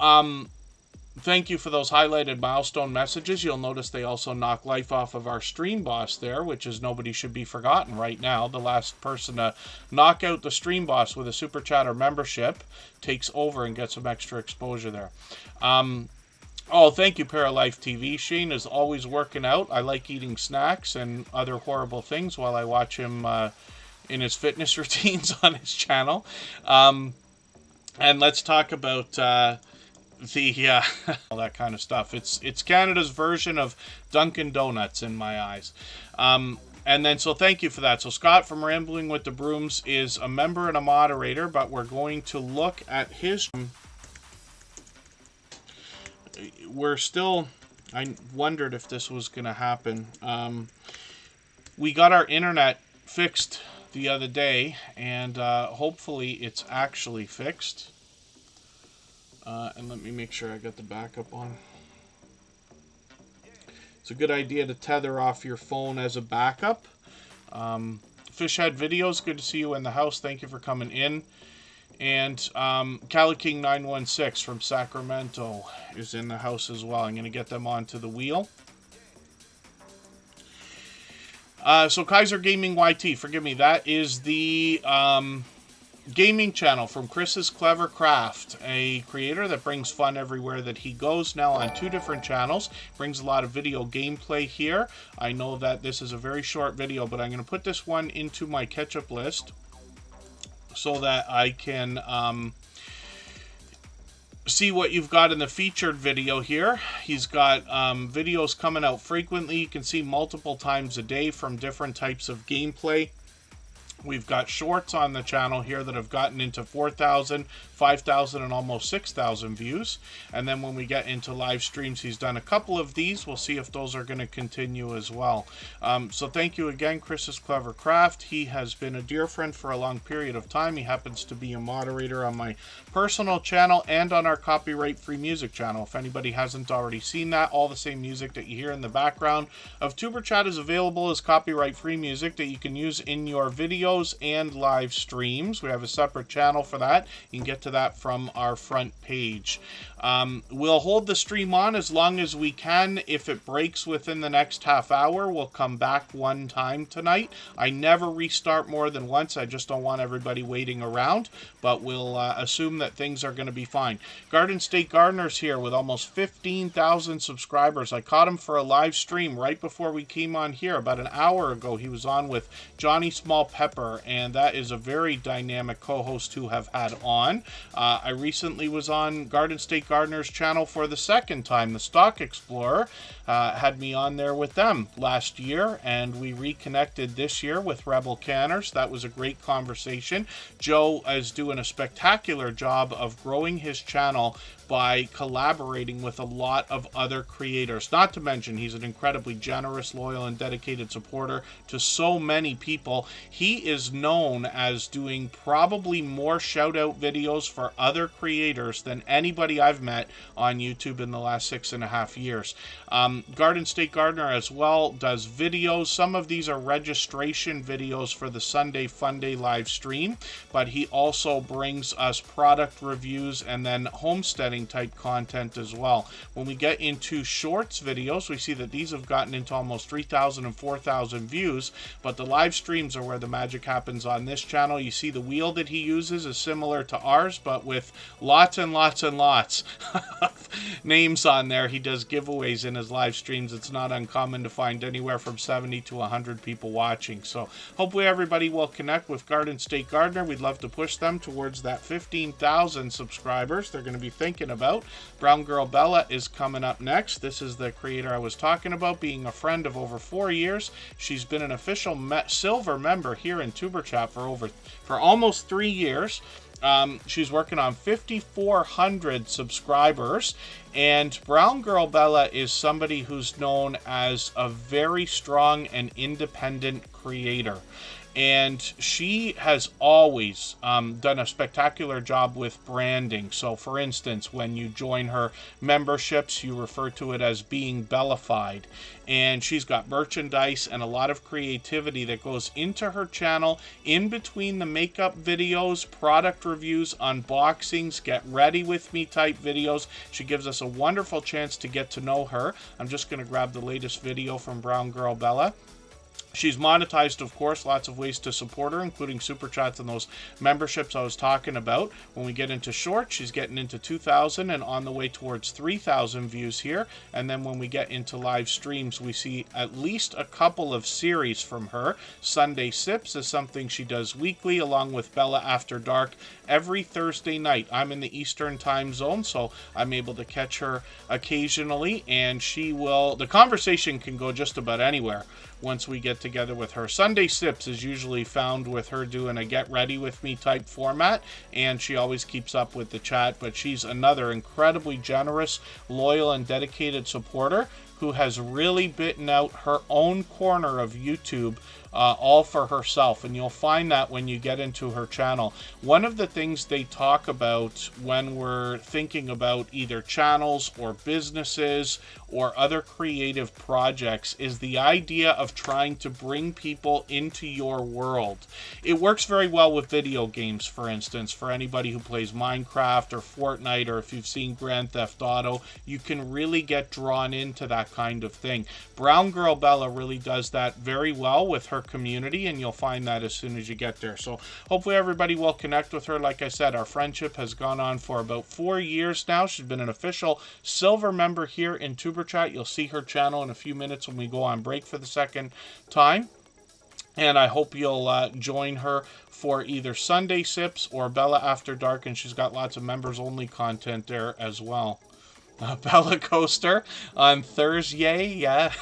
thank you for those highlighted milestone messages. You'll notice they also knock life off of our stream boss there, which is Nobody Should Be Forgotten right now. The last person to knock out the stream boss with a Super Chatter membership takes over and gets some extra exposure there. Oh, thank you, Paralife TV. Shane is always working out. I like eating snacks and other horrible things while I watch him in his fitness routines on his channel. And let's talk about all that kind of stuff. It's Canada's version of Dunkin' Donuts in my eyes. And then, so thank you for that. So Scott from Rambling with the Brooms is a member and a moderator, but we're going to look at his... I wondered if this was going to happen. We got our internet fixed the other day, and hopefully it's actually fixed. And let me make sure I got the backup on. It's a good idea to tether off your phone as a backup. Fishhead Videos, good to see you in the house. Thank you for coming in. And Cali King 916 from Sacramento is in the house as well. I'm going to get them onto the wheel. So Kaiser Gaming YT, forgive me, that is the... gaming channel from Chris's Clever Craft, a creator that brings fun everywhere that he goes, now on 2 different channels. Brings a lot of video gameplay here. I know that this is a very short video, but I'm going to put this one into my catch-up list so that I can see what you've got in the featured video here. He's got videos coming out frequently. You can see multiple times a day from different types of gameplay. We've got shorts on the channel here that have gotten into 4,000, 5,000, and almost 6,000 views. And then when we get into live streams, he's done a couple of these. We'll see if those are going to continue as well. So thank you again, Chris's Clever Craft. He has been a dear friend for a long period of time. He happens to be a moderator on my personal channel and on our copyright-free music channel. If anybody hasn't already seen that, all the same music that you hear in the background of Superchat is available as copyright-free music that you can use in your videos and live streams. We have a separate channel for that. You can get to that from our front page. We'll hold the stream on as long as we can. If it breaks within the next half hour, we'll come back one time tonight. I never restart more than once. I just don't want everybody waiting around, but we'll assume that things are going to be fine. Garden State Gardener's here with almost 15,000 subscribers. I caught him for a live stream right before we came on here about an hour ago. He was on with Johnny Small Pepper her, and that is a very dynamic co-host who have had on. I recently was on Garden State Gardener's channel for the second time. The Stock Explorer had me on there with them last year, and we reconnected this year with Rebel Canners. That was a great conversation. Joe is doing a spectacular job of growing his channel by collaborating with a lot of other creators. Not to mention, he's an incredibly generous, loyal, and dedicated supporter to so many people. He is known as doing probably more shout-out videos for other creators than anybody I've met on YouTube in the last 6.5 years. Garden State Gardener as well does videos. Some of these are registration videos for the Sunday Fun Day live stream, but he also brings us product reviews and then homesteading type content as well. When we get into shorts videos, we see that these have gotten into almost 3,000 and 4,000 views, but the live streams are where the magic happens on this channel. You see the wheel that he uses is similar to ours, but with lots and lots and lots of names on there. He does giveaways in his live streams. It's not uncommon to find anywhere from 70 to 100 people watching. So hopefully everybody will connect with Garden State Gardener. We'd love to push them towards that 15,000 subscribers they're going to be thinking about. Brown Girl Bella is coming up next. This is the creator I was talking about, being a friend of over 4 years. She's been an official silver member here in Superchat for almost 3 years. She's working on 5,400 subscribers, and Brown Girl Bella is somebody who's known as a very strong and independent creator. And she has always done a spectacular job with branding. So, for instance, when you join her memberships, you refer to it as being Bellafied. And she's got merchandise and a lot of creativity that goes into her channel in between the makeup videos, product reviews, unboxings, get ready with me type videos. She gives us a wonderful chance to get to know her. I'm just going to grab the latest video from Brown Girl Bella. She's monetized, of course, lots of ways to support her, including Super Chats and those memberships I was talking about. When we get into shorts, she's getting into 2,000 and on the way towards 3,000 views here. And then when we get into live streams, we see at least a couple of series from her. Sunday Sips is something she does weekly, along with Bella After Dark every Thursday night. I'm in the Eastern time zone, so I'm able to catch her occasionally, and the conversation can go just about anywhere once we get together with her. Sunday Sips is usually found with her doing a get ready with me type format, and she always keeps up with the chat, but she's another incredibly generous, loyal, and dedicated supporter who has really bitten out her own corner of YouTube all for herself, and you'll find that when you get into her channel. One of the things they talk about when we're thinking about either channels or businesses or other creative projects is the idea of trying to bring people into your world. It works very well with video games, for instance. For anybody who plays Minecraft or Fortnite, or if you've seen Grand Theft Auto, you can really get drawn into that kind of thing. Brown Girl Bella really does that very well with her community, and you'll find that as soon as you get there. So hopefully everybody will connect with her. Like I said, our friendship has gone on for about 4 years now. She's been an official silver member here in Superchat. You'll see her channel in a few minutes when we go on break for the second time. And I hope you'll join her for either Sunday Sips or Bella After Dark, and she's got lots of members-only content there as well. Bella Coaster on Thursday, yeah.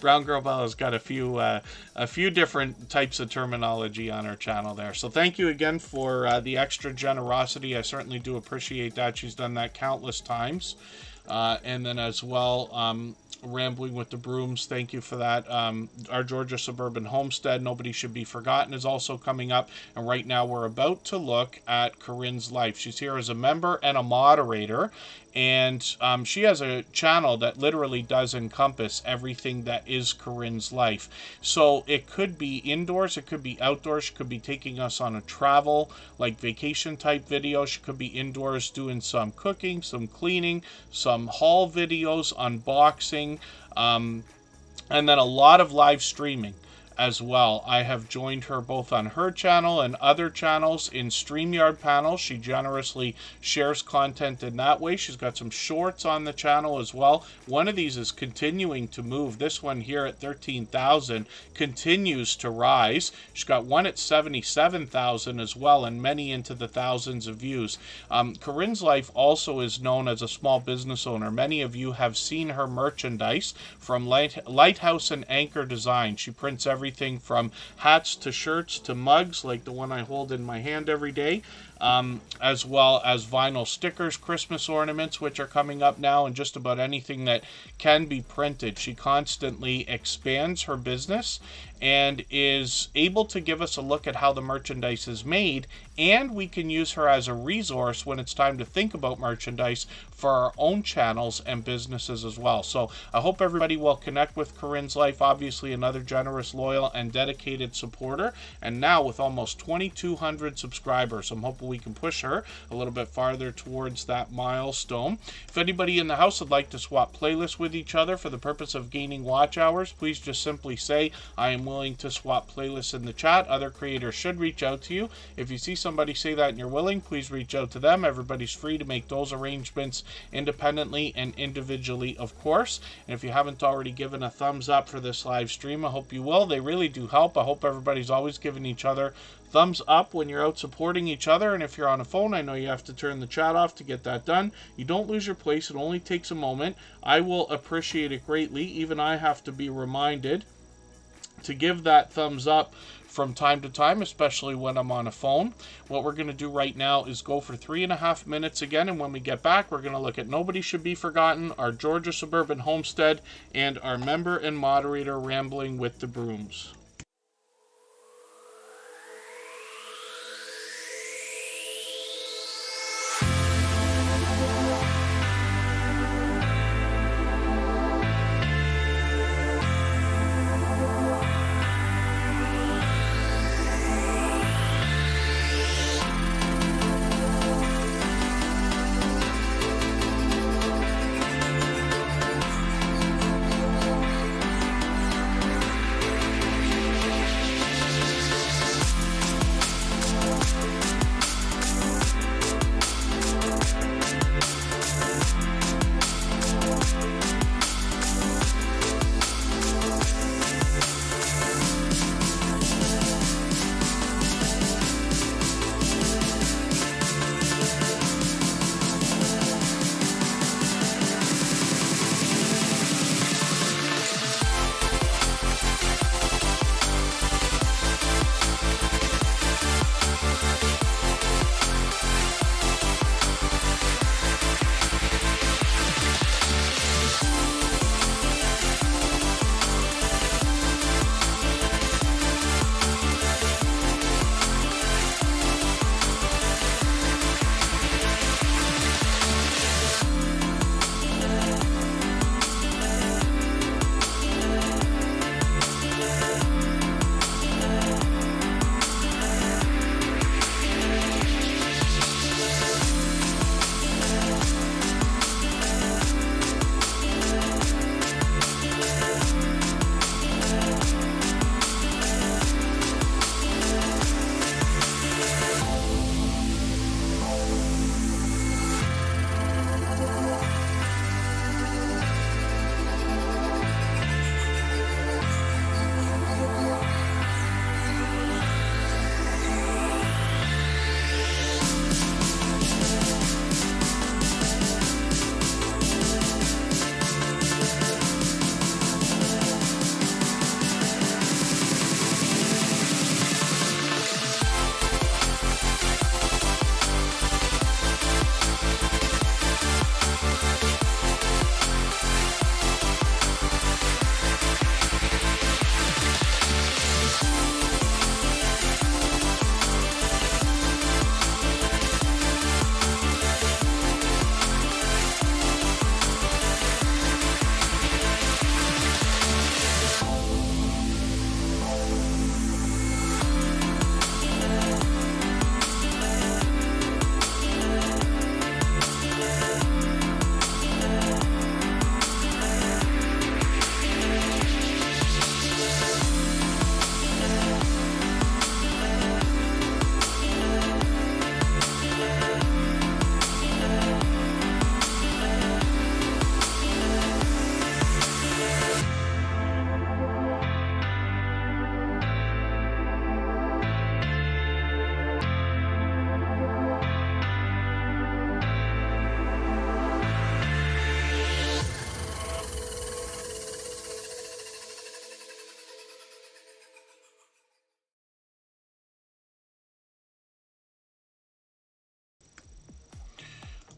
Brown Girl Bella's got a few different types of terminology on her channel there. So thank you again for the extra generosity. I certainly do appreciate that. She's done that countless times. And then as well, Rambling with the Brooms, thank you for that. Our Georgia Suburban Homestead, Nobody Should Be Forgotten, is also coming up. And right now we're about to look at Corinne's life. She's here as a member and a moderator. And she has a channel that literally does encompass everything that is Corinne's life. So it could be indoors, it could be outdoors. She could be taking us on a travel, like vacation type video. She could be indoors doing some cooking, some cleaning, some haul videos, unboxing, and then a lot of live streaming as well. I have joined her both on her channel and other channels in StreamYard panels. She generously shares content in that way. She's got some shorts on the channel as well. One of these is continuing to move. This one here at 13,000 continues to rise. She's got one at 77,000 as well, and many into the thousands of views. Corinne's Life also is known as a small business owner. Many of you have seen her merchandise from Lighthouse and Anchor Design. She prints everything from hats to shirts to mugs, like the one I hold in my hand every day, as well as vinyl stickers, Christmas ornaments, which are coming up now, and just about anything that can be printed. She constantly expands her business and is able to give us a look at how the merchandise is made, and we can use her as a resource when it's time to think about merchandise for our own channels and businesses as well. So I hope everybody will connect with Corinne's Life. Obviously another generous, loyal, and dedicated supporter, and now with almost 2,200 subscribers, I'm hoping we can push her a little bit farther towards that milestone. If anybody in the house would like to swap playlists with each other for the purpose of gaining watch hours, please just simply say, I am willing to swap playlists in the chat. Other creators should reach out to you. If you see somebody say that and you're willing, please reach out to them. Everybody's free to make those arrangements independently and individually, of course. And if you haven't already given a thumbs up for this live stream, I hope you will. They really do help. I hope everybody's always giving each other thumbs up when you're out supporting each other. And if you're on a phone, I know you have to turn the chat off to get that done. You don't lose your place. It only takes a moment. I will appreciate it greatly. Even I have to be reminded to give that thumbs up from time to time, especially when I'm on a phone. What we're going to do right now is go for 3.5 minutes again, and when we get back, we're going to look at Nobody Should Be Forgotten, our Georgia Suburban Homestead, and our member and moderator Rambling with the Brooms.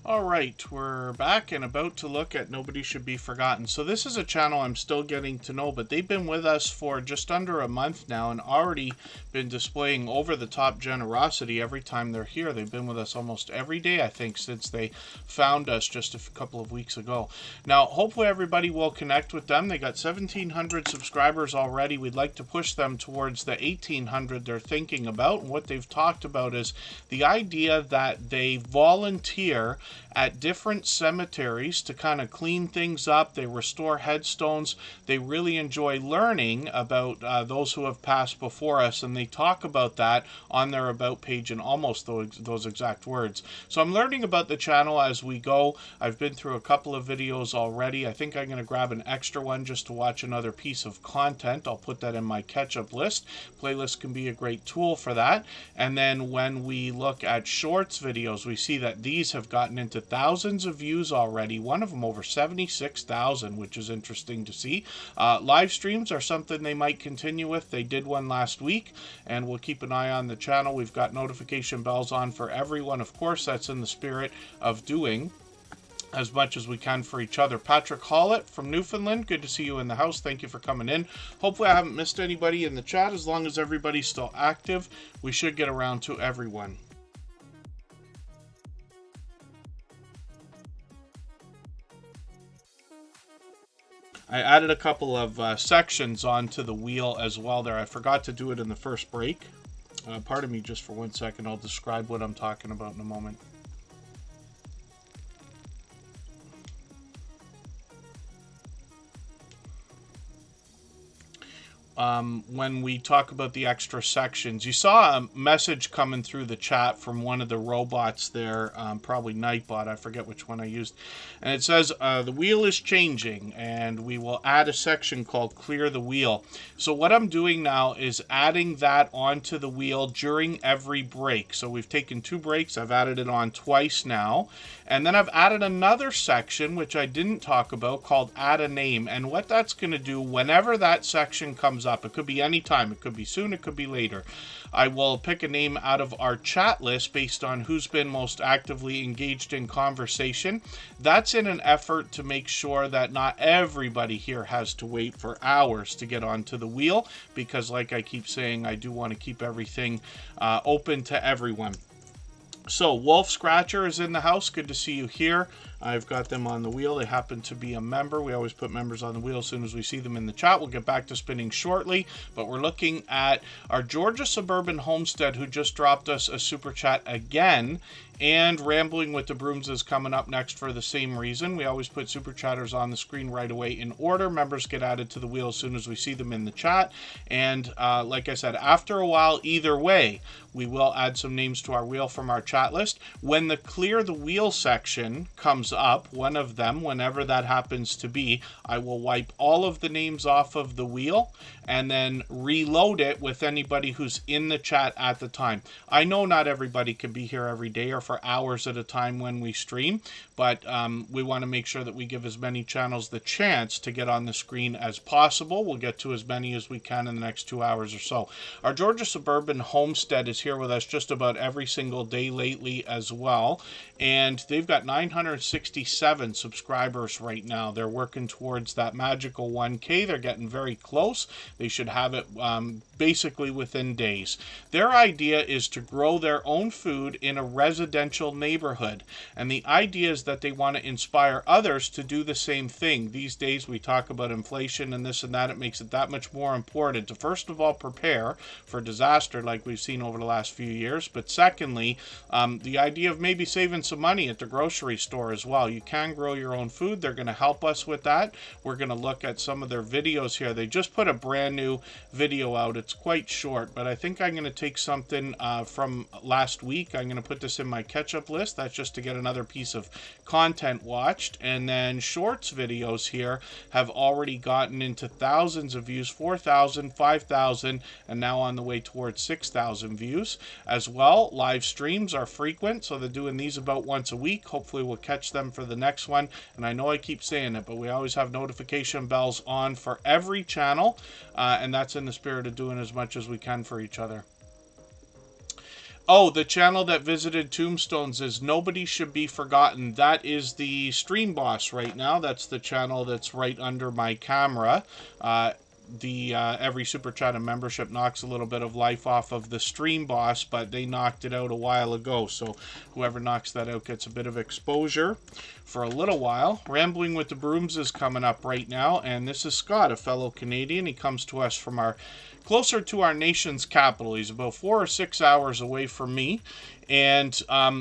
All right, we're back and about to look at Nobody Should Be Forgotten. So this is a channel I'm still getting to know, but they've been with us for just under a month now and already been displaying over-the-top generosity every time they're here. They've been with us almost every day, I think, since they found us just a couple of weeks ago. Now, hopefully everybody will connect with them. They got 1,700 subscribers already. We'd like to push them towards the 1,800 they're thinking about. And what they've talked about is the idea that they volunteer at different cemeteries to kind of clean things up. They restore headstones. They really enjoy learning about those who have passed before us, and they talk about that on their About page in almost those exact words. So I'm learning about the channel as we go. I've been through a couple of videos already. I think I'm going to grab an extra one just to watch another piece of content. I'll put that in my catch-up list. Playlist can be a great tool for that. And then when we look at shorts videos, we see that these have gotten into thousands of views already. One of them over 76,000, which is interesting to see. Live streams are something they might continue with. They did one last week, and we'll keep an eye on the channel. We've got notification bells on for everyone. Of course, that's in the spirit of doing as much as we can for each other. Patrick Hollett from Newfoundland, good to see you in the house. Thank you for coming in. Hopefully I haven't missed anybody in the chat. As long as everybody's still active, we should get around to everyone. I added a couple of sections onto the wheel as well there. I forgot to do it in the first break. Pardon me just for 1 second. I'll describe what I'm talking about in a moment. When we talk about the extra sections, you saw a message coming through the chat from one of the robots there, probably Nightbot, I forget which one I used, and it says the wheel is changing and we will add a section called Clear the Wheel. So what I'm doing now is adding that onto the wheel during every break. So we've taken 2 breaks, I've added it on twice now, and then I've added another section which I didn't talk about called Add a Name, and what that's going to do whenever that section comes up, it could be any time, it could be soon, it could be later, I will pick a name out of our chat list based on who's been most actively engaged in conversation. That's in an effort to make sure that not everybody here has to wait for hours to get onto the wheel, because like I keep saying, I do want to keep everything open to everyone. So Wolf Scratcher is in the house. Good to see you here. I've got them on the wheel. They happen to be a member. We always put members on the wheel as soon as we see them in the chat. We'll get back to spinning shortly, but we're looking at our Georgia Suburban Homestead, who just dropped us a super chat again, and Rambling with the Brooms is coming up next for the same reason. We always put super chatters on the screen right away in order. Members get added to the wheel as soon as we see them in the chat, and like I said, after a while, either way, we will add some names to our wheel from our chat list. When the Clear the Wheel section comes up, one of them, whenever that happens to be, I will wipe all of the names off of the wheel and then reload it with anybody who's in the chat at the time. I know not everybody can be here every day or for hours at a time when we stream, but we want to make sure that we give as many channels the chance to get on the screen as possible. We'll get to as many as we can in the next 2 hours or so. Our Georgia Suburban Homestead is here with us just about every single day lately as well, and they've got 967 subscribers right now. They're working towards that magical 1K. They're getting very close. They should have it basically within days. Their idea is to grow their own food in a residential neighborhood, and the idea is that they want to inspire others to do the same thing. These days we talk about inflation and this and that. It makes it that much more important to first of all prepare for disaster like we've seen over the last few years, but secondly, the idea of maybe saving some money at the grocery store as well. You can grow your own food. They're going to help us with that. We're going to look at some of their videos here. They just put a brand new video out. It's quite short, but I think I'm going to take something from last week. I'm going to put this in my catch-up list. That's just to get another piece of content watched. And then shorts videos here have already gotten into thousands of views, 4,000, 5,000, and now on the way towards 6,000 views as well. Live streams are frequent, so they're doing these about once a week. Hopefully we'll catch them for the next one. And I know I keep saying it, but we always have notification bells on for every channel, and that's in the spirit of doing as much as we can for each other. Oh, the channel that visited Tombstones is Nobody Should Be Forgotten. That is the stream boss right now. That's the channel that's right under my camera. Every Super Chat and membership knocks a little bit of life off of the stream boss, but they knocked it out a while ago. So whoever knocks that out gets a bit of exposure for a little while. Rambling with the Brooms is coming up right now, and this is Scott, a fellow Canadian. He comes to us from closer to our nation's capital. He's about 4 or 6 hours away from me. And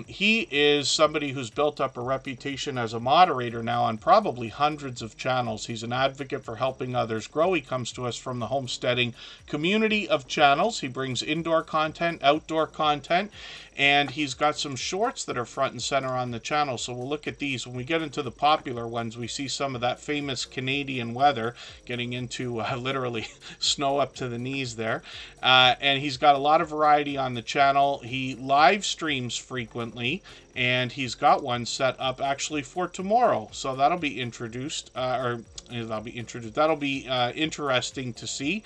he is somebody who's built up a reputation as a moderator now on probably hundreds of channels. He's an advocate for helping others grow. He comes to us from the homesteading community of channels. He brings indoor content, outdoor content, and he's got some shorts that are front and center on the channel. So we'll look at these. When we get into the popular ones, we see some of that famous Canadian weather, getting into literally snow up to the knees there. And he's got a lot of variety on the channel. He live streams frequently, and he's got one set up actually for tomorrow. So that'll be That'll be interesting to see.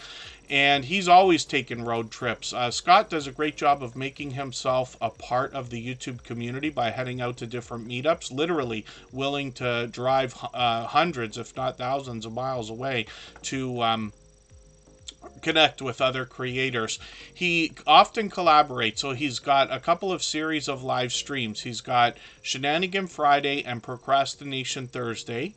And he's always taken road trips. Scott does a great job of making himself a part of the YouTube community by heading out to different meetups, literally willing to drive hundreds, if not thousands of miles away to connect with other creators. He often collaborates, so he's got a couple of series of live streams. He's got Shenanigan Friday and Procrastination Thursday.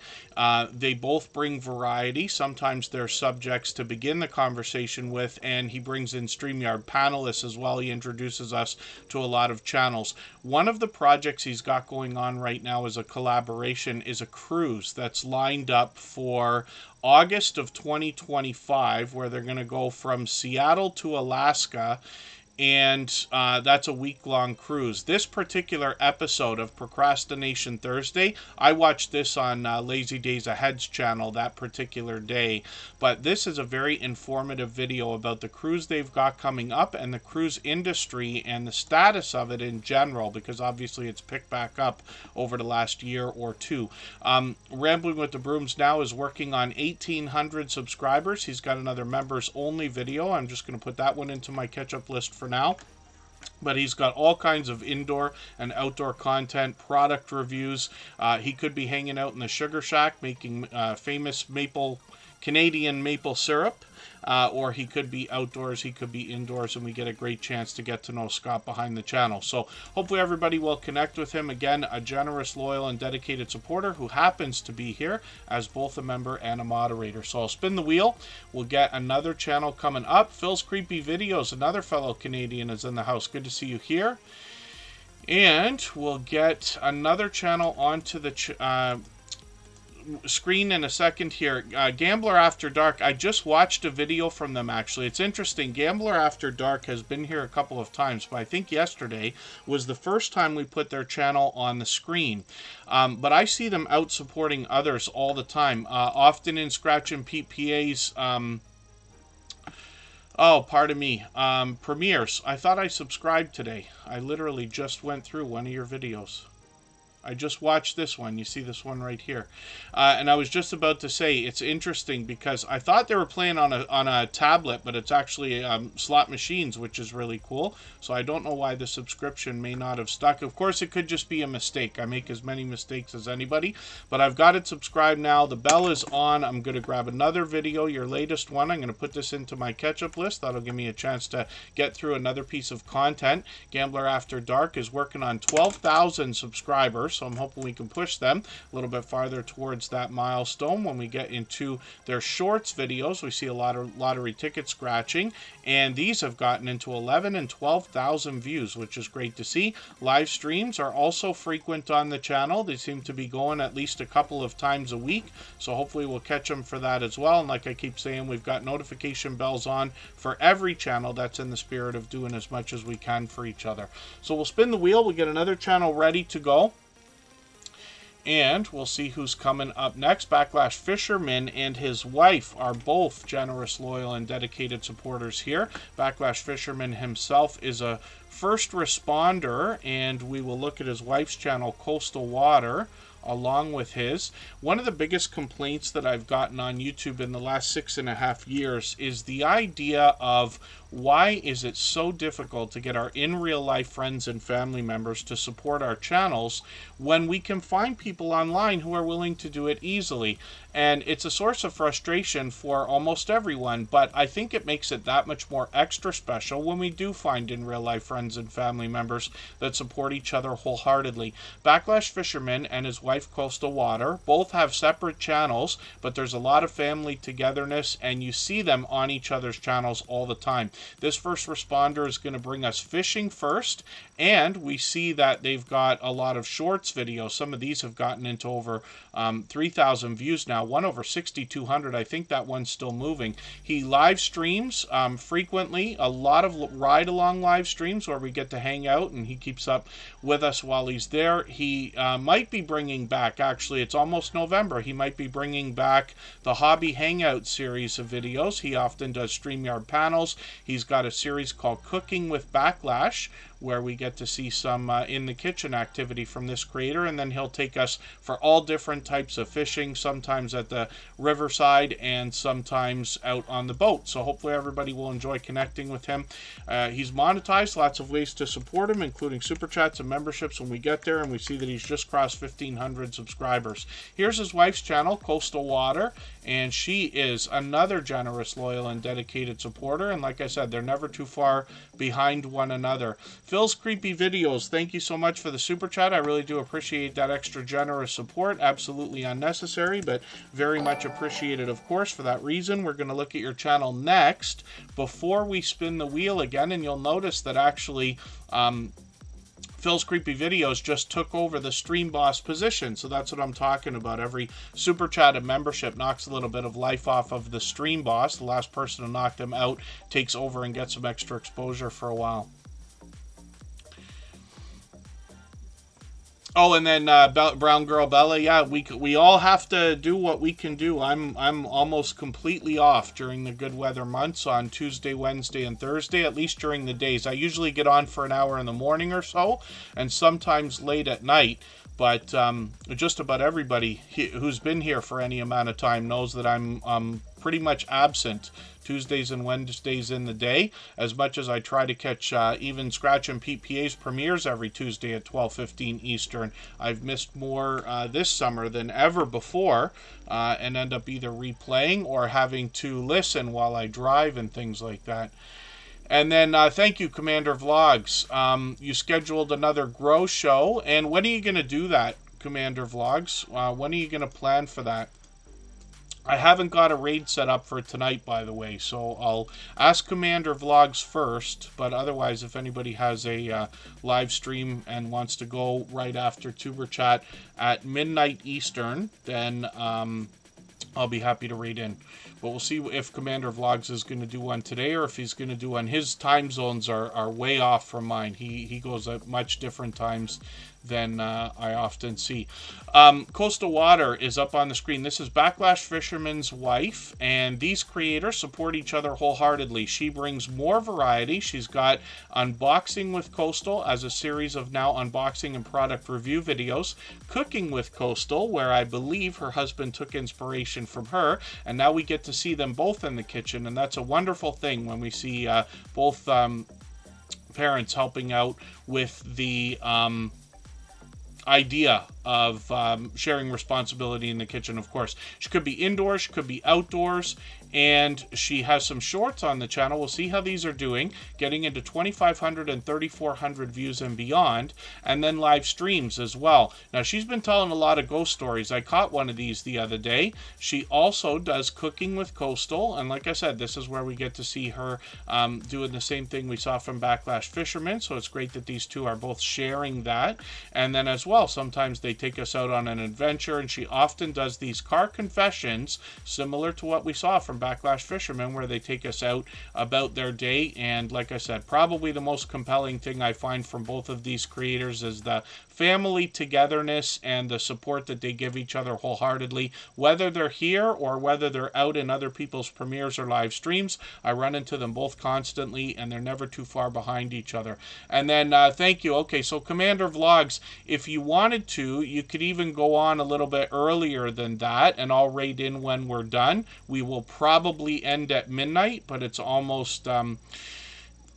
They both bring variety. Sometimes they're subjects to begin the conversation with, and he brings in StreamYard panelists as well. He introduces us to a lot of channels. One of the projects he's got going on right now as a collaboration is a cruise that's lined up for August of 2025, where they're going to go from Seattle to Alaska, and that's a week-long cruise. This particular episode of Procrastination Thursday, I watched this on Lazy Days Ahead's channel that particular day, but this is a very informative video about the cruise they've got coming up and the cruise industry and the status of it in general, because obviously it's picked back up over the last year or two. Rambling with the Brooms now is working on 1,800 subscribers. He's got another members-only video. I'm just going to put that one into my catch-up list for now. But he's got all kinds of indoor and outdoor content, product reviews. He could be hanging out in the Sugar Shack making famous Canadian maple syrup, or he could be outdoors, he could be indoors, and we get a great chance to get to know Scott behind the channel. So hopefully everybody will connect with him. Again, a generous, loyal, and dedicated supporter who happens to be here as both a member and a moderator. So I'll spin the wheel. We'll get another channel coming up. Phil's Creepy Videos, another fellow Canadian, is in the house. Good to see you here. And we'll get another channel onto the screen in a second here. Gambler After Dark, I just watched a video from them actually. It's interesting. Gambler After Dark has been here a couple of times, but I think yesterday was the first time we put their channel on the screen. But I see them out supporting others all the time, often in Scratch and PPA's premieres. I thought I subscribed today. I literally just went through one of your videos. I just watched this one. You see this one right here. And I was just about to say, it's interesting because I thought they were playing on a tablet, but it's actually slot machines, which is really cool. So I don't know why the subscription may not have stuck. Of course, it could just be a mistake. I make as many mistakes as anybody, but I've got it subscribed now. The bell is on. I'm going to grab another video, your latest one. I'm going to put this into my catch-up list. That'll give me a chance to get through another piece of content. Gambler After Dark is working on 12,000 subscribers. So I'm hoping we can push them a little bit farther towards that milestone. When we get into their shorts videos, we see a lot of lottery ticket scratching, and these have gotten into 11 and 12,000 views, which is great to see. Live streams are also frequent on the channel. They seem to be going at least a couple of times a week, so hopefully we'll catch them for that as well. And like I keep saying, we've got notification bells on for every channel. That's in the spirit of doing as much as we can for each other. So we'll spin the wheel. We'll get another channel ready to go, and we'll see who's coming up next. Backlash Fisherman and his wife are both generous, loyal, and dedicated supporters here. Backlash Fisherman himself is a first responder, and we will look at his wife's channel, Coastal Water, along with his. One of the biggest complaints that I've gotten on YouTube in the last 6.5 years is the idea of why is it so difficult to get our in real life friends and family members to support our channels when we can find people online who are willing to do it easily? And it's a source of frustration for almost everyone, but I think it makes it that much more extra special when we do find in real life friends and family members that support each other wholeheartedly. Backlash Fisherman and his wife Coastal Water both have separate channels, but there's a lot of family togetherness, and you see them on each other's channels all the time. This first responder is going to bring us fishing first, and we see that they've got a lot of shorts videos. Some of these have gotten into over 3,000 views now, one over 6,200. I think that one's still moving. He live streams frequently, a lot of ride-along live streams where we get to hang out, and he keeps up with us while he's there. He might be bringing back, actually, it's almost November, he might be bringing back the Hobby Hangout series of videos. He often does StreamYard panels. He's got a series called Cooking with Backlash, where we get to see some in the kitchen activity from this creator, and then he'll take us for all different types of fishing, sometimes at the riverside and sometimes out on the boat. So hopefully everybody will enjoy connecting with him. He's monetized, lots of ways to support him, including super chats and memberships when we get there, and we see that he's just crossed 1,500 subscribers. Here's his wife's channel, Coastal Water, and she is another generous, loyal, and dedicated supporter, and like I said, they're never too far behind one another. Phil's Creepy Videos, thank you so much for the super chat. I really do appreciate that extra generous support. Absolutely unnecessary, but very much appreciated, of course. For that reason, we're going to look at your channel next before we spin the wheel again, and you'll notice that actually Phil's Creepy Videos just took over the Stream Boss position. So that's what I'm talking about. Every super chat and membership knocks a little bit of life off of the Stream Boss. The last person to knock them out takes over and gets some extra exposure for a while. Oh, and then Brown Girl Bella, yeah, we all have to do what we can do. I'm almost completely off during the good weather months on Tuesday, Wednesday, and Thursday, at least during the days. I usually get on for an hour in the morning or so, and sometimes late at night. But just about everybody who's been here for any amount of time knows that I'm pretty much absent Tuesdays and Wednesdays in the day, as much as I try to catch even Scratch and Pete PA's premieres every Tuesday at 12:15 Eastern. I've missed more this summer than ever before, and end up either replaying or having to listen while I drive and things like that. And then thank you, Commander Vlogs. You scheduled another Grow show, and when are you going to do that, Commander Vlogs? When are you going to plan for that? I haven't got a raid set up for tonight, by the way, so I'll ask Commander Vlogs first, but otherwise, if anybody has a live stream and wants to go right after Tuber Chat at midnight Eastern, then I'll be happy to raid in. But we'll see if Commander Vlogs is going to do one today, or if he's going to do one. His time zones are way off from mine. He goes at much different times than I often see. Coastal Water is up on the screen. This is Backlash Fisherman's wife, and these creators support each other wholeheartedly. She brings more variety. She's got Unboxing with Coastal as a series of now unboxing and product review videos. Cooking with Coastal, where I believe her husband took inspiration from her, and now we get to see them both in the kitchen, and that's a wonderful thing when we see both parents helping out with the idea of sharing responsibility in the kitchen, of course. She could be indoors, she could be outdoors, and she has some shorts on the channel. We'll see how these are doing, getting into 2,500 and 3,400 views and beyond, and then live streams as well. Now, she's been telling a lot of ghost stories. I caught one of these the other day. She also does Cooking with Coastal, and like I said, this is where we get to see her doing the same thing we saw from Backlash Fisherman, so it's great that these two are both sharing that. And then as well, sometimes they take us out on an adventure, and she often does these car confessions, similar to what we saw from Backlash Fisherman, where they take us out about their day. And like I said, probably the most compelling thing I find from both of these creators is the family togetherness and the support that they give each other wholeheartedly, whether they're here or whether they're out in other people's premieres or live streams. I run into them both constantly, and they're never too far behind each other. And then thank you. Okay, so Commander Vlogs, if you wanted to, you could even go on a little bit earlier than that, and I'll raid in when we're done. We will probably end at midnight, but it's almost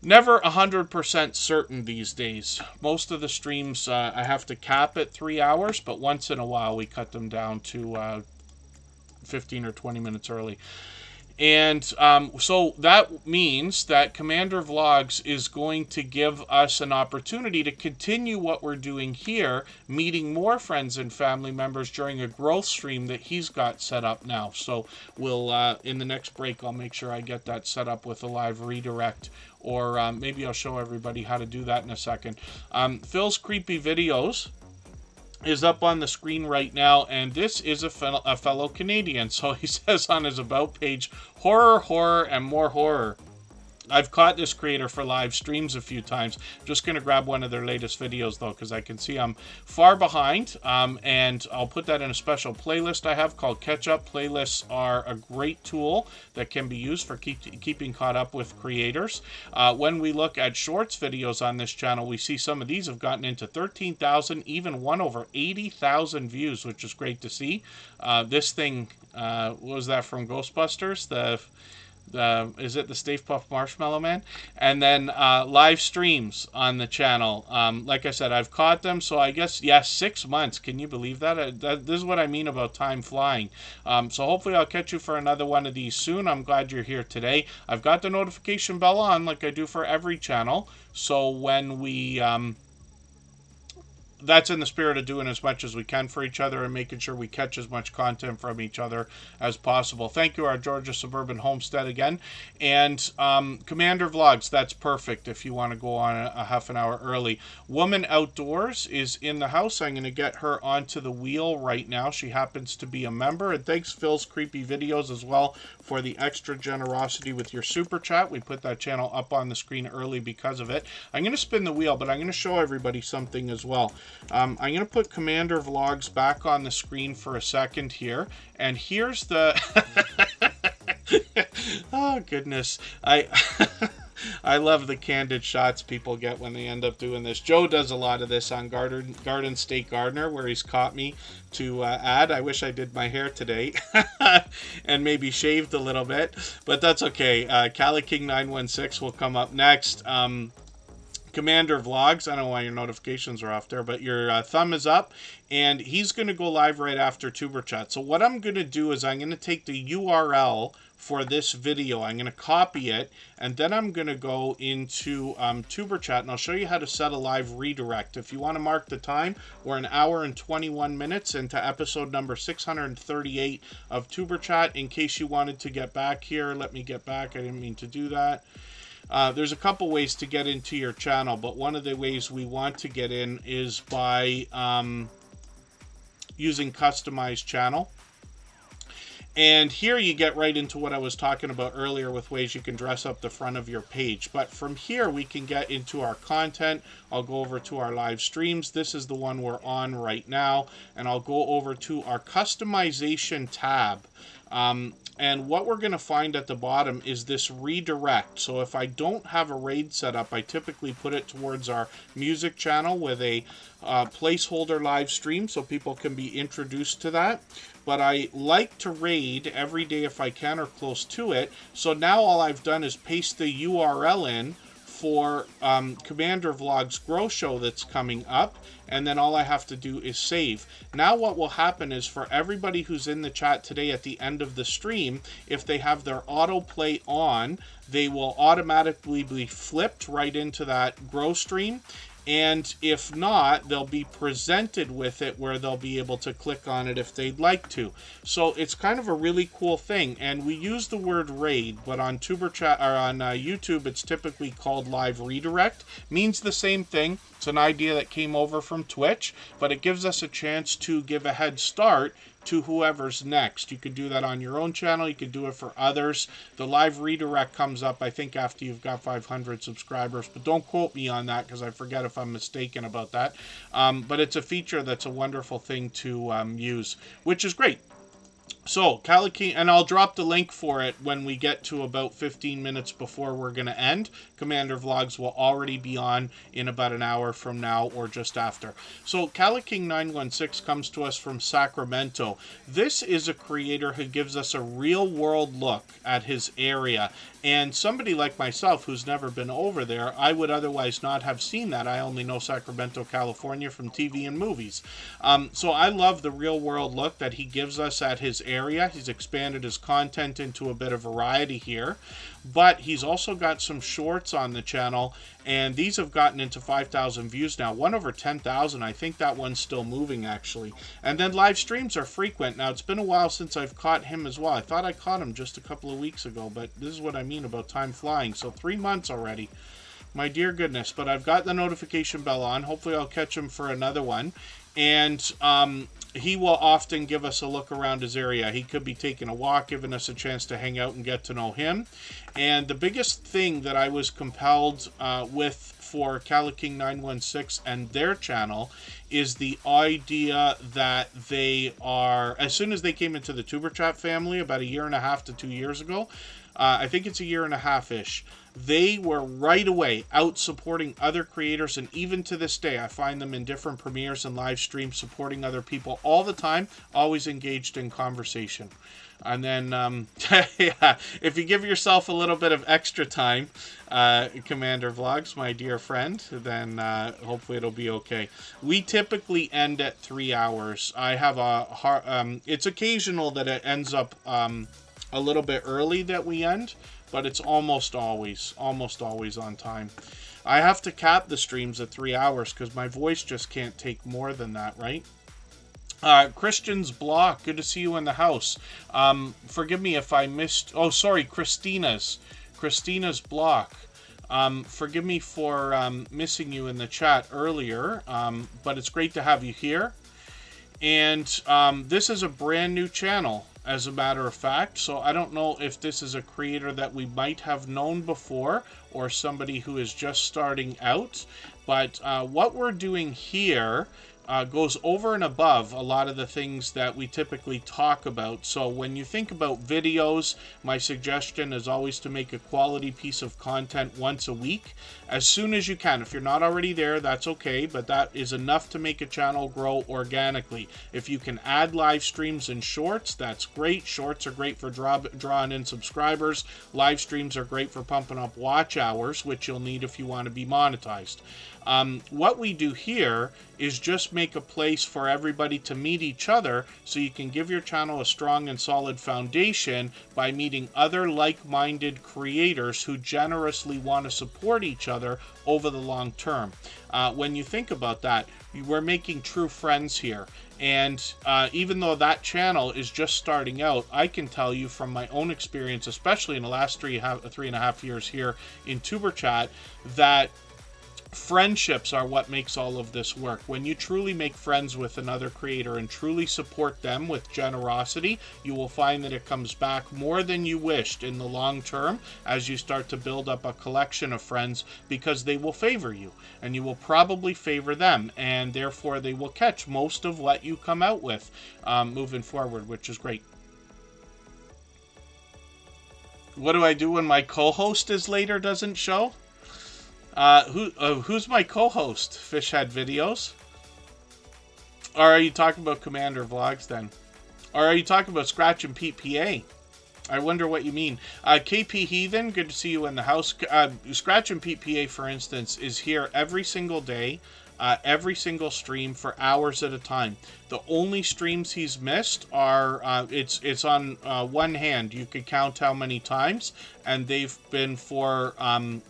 never 100% certain these days. Most of the streams I have to cap at 3 hours, but once in a while we cut them down to 15 or 20 minutes early. And so that means that Commander Vlogs is going to give us an opportunity to continue what we're doing here, meeting more friends and family members during a growth stream that he's got set up now. So we'll, in the next break, I'll make sure I get that set up with a live redirect, or maybe I'll show everybody how to do that in a second. Phil's Creepy Videos is up on the screen right now, and this is a fellow Canadian. So he says on his about page, horror, horror, and more horror. I've caught this creator for live streams a few times. Just going to grab one of their latest videos, though, because I can see I'm far behind. And I'll put that in a special playlist I have called Catch Up. Playlists are a great tool that can be used for keeping caught up with creators. When we look at shorts videos on this channel, we see some of these have gotten into 13,000, even one over 80,000 views, which is great to see. This thing, what was that from Ghostbusters? Is it the Stay Puft Marshmallow Man? And then live streams on the channel. Like I said, I've caught them, so I guess, yes, 6 months. Can you believe that? This is what I mean about time flying. So hopefully I'll catch you for another one of these soon. I'm glad you're here today. I've got the notification bell on like I do for every channel. So when we... that's in the spirit of doing as much as we can for each other and making sure we catch as much content from each other as possible. Thank you, our Georgia Suburban Homestead again. And Commander Vlogs, that's perfect if you want to go on a half an hour early. Woman Outdoors is in the house. I'm going to get her onto the wheel right now. She happens to be a member. And thanks, Phil's Creepy Videos, as well, for the extra generosity with your super chat. We put that channel up on the screen early because of it. I'm going to spin the wheel, but I'm going to show everybody something as well. I'm going to put Commander Vlogs back on the screen for a second here. And here's the... oh, goodness. I love the candid shots people get when they end up doing this. Joe does a lot of this on Garden State Gardener, where he's caught me to add. I wish I did my hair today and maybe shaved a little bit, but that's okay. Cali King 916 will come up next. Commander Vlogs, I don't know why your notifications are off there, but your thumb is up, and he's going to go live right after Tuber Chat. So what I'm going to do is I'm going to take the URL for this video. I'm going to copy it, and then I'm going to go into Tuber Chat, and I'll show you how to set a live redirect. If you want to mark the time, we're an hour and 21 minutes into episode number 638 of Tuber Chat. In case you wanted to get back here, let me get back. I didn't mean to do that. There's a couple ways to get into your channel, but one of the ways we want to get in is by using Customized Channel. And here you get right into what I was talking about earlier with ways you can dress up the front of your page. But from here, we can get into our content. I'll go over to our live streams. This is the one we're on right now. And I'll go over to our customization tab. And what we're going to find at the bottom is this redirect. So if I don't have a raid set up, I typically put it towards our music channel with a placeholder live stream so people can be introduced to that. But I like to raid every day if I can or close to it. So now all I've done is paste the URL in for Commander Vlogs Grow Show that's coming up, and then all I have to do is save. Now what will happen is for everybody who's in the chat today at the end of the stream, if they have their autoplay on, they will automatically be flipped right into that Grow stream. And if not, they'll be presented with it where they'll be able to click on it if they'd like to. So it's kind of a really cool thing. And we use the word raid, but on Superchat or on YouTube, it's typically called live redirect. Means the same thing. It's an idea that came over from Twitch, but it gives us a chance to give a head start to whoever's next. You could do that on your own channel. You could do it for others. The live redirect comes up, I think, after you've got 500 subscribers, but don't quote me on that because I forget if I'm mistaken about that. But it's a feature that's a wonderful thing to use, which is great. So, Caliking, and I'll drop the link for it when we get to about 15 minutes before we're going to end. Commander Vlogs will already be on in about an hour from now or just after. So, Caliking916 comes to us from Sacramento. This is a creator who gives us a real-world look at his area. And somebody like myself who's never been over there, I would otherwise not have seen that. I only know Sacramento, California from TV and movies. So I love the real-world look that he gives us at his area. He's expanded his content into a bit of variety here. But he's also got some shorts on the channel, and these have gotten into 5,000 views now. One over 10,000. I think that one's still moving, actually. And then live streams are frequent. Now, it's been a while since I've caught him as well. I thought I caught him just a couple of weeks ago, but this is what I mean about time flying. So 3 months already. My dear goodness. But I've got the notification bell on. Hopefully I'll catch him for another one. And he will often give us a look around his area. He could be taking a walk, giving us a chance to hang out and get to know him. And the biggest thing that I was compelled with for Caliking916 and their channel is the idea that they are, as soon as they came into the Superchat family about 1.5 to 2 years ago, I think it's 1.5-ish, they were right away out supporting other creators, and even to this day I find them in different premieres and live streams supporting other people all the time, always engaged in conversation. And then yeah, if you give yourself a little bit of extra time, Commander Vlogs, my dear friend, then hopefully it'll be okay. We typically end at 3 hours. I have it's occasional that it ends up a little bit early that we end, but it's almost always on time. I have to cap the streams at 3 hours because my voice just can't take more than that, right? Christian's Block, good to see you in the house. Forgive me if I missed, oh sorry, Christina's Block. Forgive me for missing you in the chat earlier, but it's great to have you here. And this is a brand new channel, as a matter of fact, so I don't know if this is a creator that we might have known before or somebody who is just starting out, but what we're doing here goes over and above a lot of the things that we typically talk about. So when you think about videos, my suggestion is always to make a quality piece of content once a week, as soon as you can. If you're not already there, that's okay, but that is enough to make a channel grow organically. If you can add live streams and shorts, that's great. Shorts are great for drawing in subscribers. Live streams are great for pumping up watch hours, which you'll need if you want to be monetized. What we do here is just make a place for everybody to meet each other, so you can give your channel a strong and solid foundation by meeting other like-minded creators who generously want to support each other over the long term. When you think about that, we're making true friends here. And even though that channel is just starting out, I can tell you from my own experience, especially in the last 3.5 years here in Superchat, that friendships are what makes all of this work. When you truly make friends with another creator and truly support them with generosity, you will find that it comes back more than you wished in the long term as you start to build up a collection of friends, because they will favor you and you will probably favor them, and therefore they will catch most of what you come out with moving forward, which is great. What do I do when my co-host is late or doesn't show? Who's my co-host? Fishhead Videos? Or are you talking about Commander Vlogs then? Or are you talking about Scratch and Pete PA? I wonder what you mean. KP Heathen, good to see you in the house. Scratch and Pete PA, for instance, is here every single day, every single stream for hours at a time. The only streams he's missed are, it's on one hand. You could count how many times, and they've been for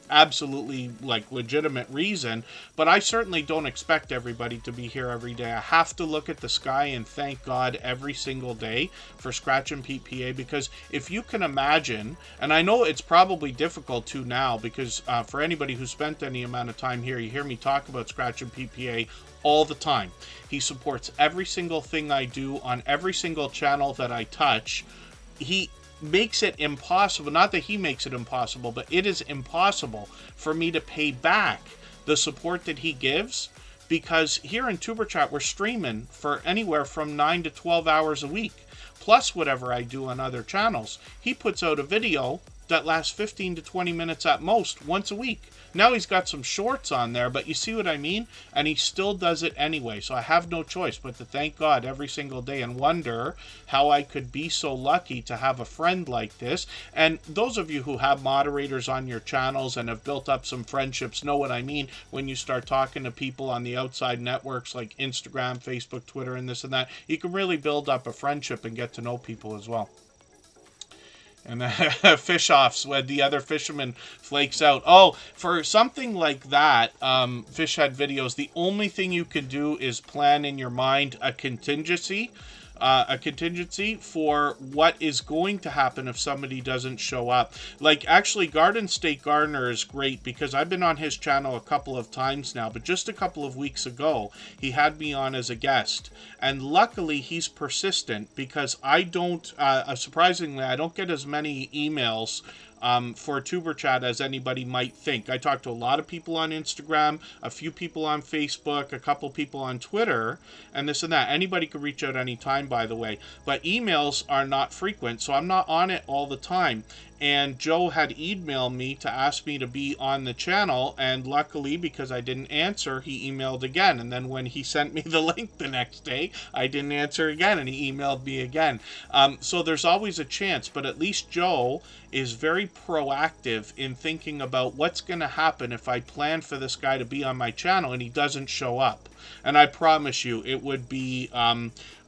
absolutely like legitimate reason. But I certainly don't expect everybody to be here every day. I have to look at the sky and thank God every single day for Scratch and Pete PA, because if you can imagine, and I know it's probably difficult to now, because for anybody who spent any amount of time here, you hear me talk about Scratch and Pete PA all the time. He supports every single thing I do on every single channel that I touch. He makes it impossible, not that he makes it impossible, but it is impossible for me to pay back the support that he gives, because here in Tuber Chat, we're streaming for anywhere from 9 to 12 hours a week, plus whatever I do on other channels. He puts out a video that lasts 15 to 20 minutes at most once a week. Now he's got some shorts on there, but you see what I mean? And he still does it anyway, so I have no choice but to thank God every single day and wonder how I could be so lucky to have a friend like this. And those of you who have moderators on your channels and have built up some friendships know what I mean when you start talking to people on the outside networks like Instagram, Facebook, Twitter, and this and that. You can really build up a friendship and get to know people as well. And the fish offs when the other fisherman flakes out. Oh, for something like that, fish head videos, the only thing you can do is plan in your mind a contingency for what is going to happen if somebody doesn't show up. Like, actually, Garden State Gardener is great because I've been on his channel a couple of times now, but just a couple of weeks ago, he had me on as a guest. And luckily, he's persistent because I don't, surprisingly, I don't get as many emails for Tuber Chat as anybody might think. I talk to a lot of people on Instagram, a few people on Facebook, a couple people on Twitter, and this and that. Anybody can reach out anytime, by the way. But emails are not frequent, so I'm not on it all the time. And Joe had emailed me to ask me to be on the channel, and luckily, because I didn't answer, he emailed again. And then when he sent me the link the next day, I didn't answer again, and he emailed me again. So there's always a chance, but at least Joe is very proactive in thinking about what's going to happen if I plan for this guy to be on my channel and he doesn't show up. And I promise you, it would be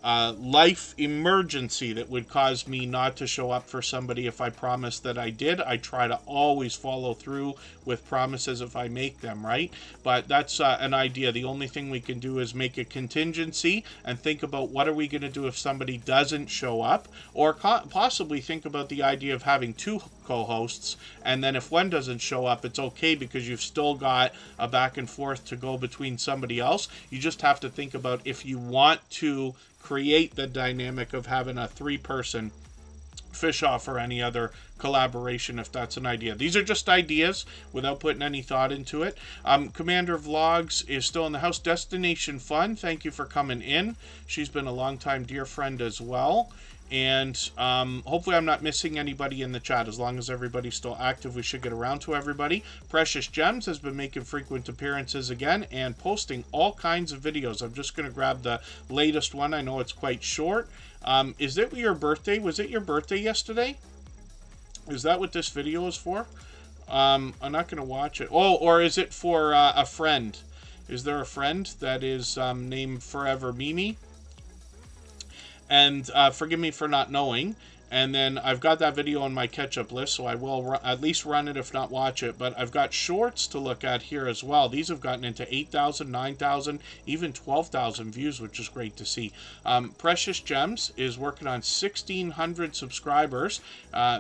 life emergency that would cause me not to show up for somebody if I promised that I did. I try to always follow through with promises if I make them, right? But that's an idea. The only thing we can do is make a contingency and think about what are we going to do if somebody doesn't show up, or possibly think about the idea of having two co-hosts, and then if one doesn't show up, it's okay because you've still got a back and forth to go between somebody else. You just have to think about if you want to create the dynamic of having a three-person fish off or any other collaboration, if that's an idea. These are just ideas without putting any thought into it. Commander Vlogs is still in the house. Destination Fun, thank you for coming in. She's been a long-time dear friend as well. And hopefully I'm not missing anybody in the chat. As long as everybody's still active, we should get around to everybody. Precious Gems has been making frequent appearances again and posting all kinds of videos. I'm just going to grab the latest one. I know it's quite short. Is it your birthday? Was it your birthday yesterday? Is that what this video is for? I'm not going to watch it. Oh, or is it for a friend? Is there a friend that is named Forever Mimi? And forgive me for not knowing. And then I've got that video on my catch-up list, so I will at least run it, if not watch it. But I've got shorts to look at here as well. These have gotten into 8,000, 9,000, even 12,000 views, which is great to see. Precious Gems is working on 1,600 subscribers.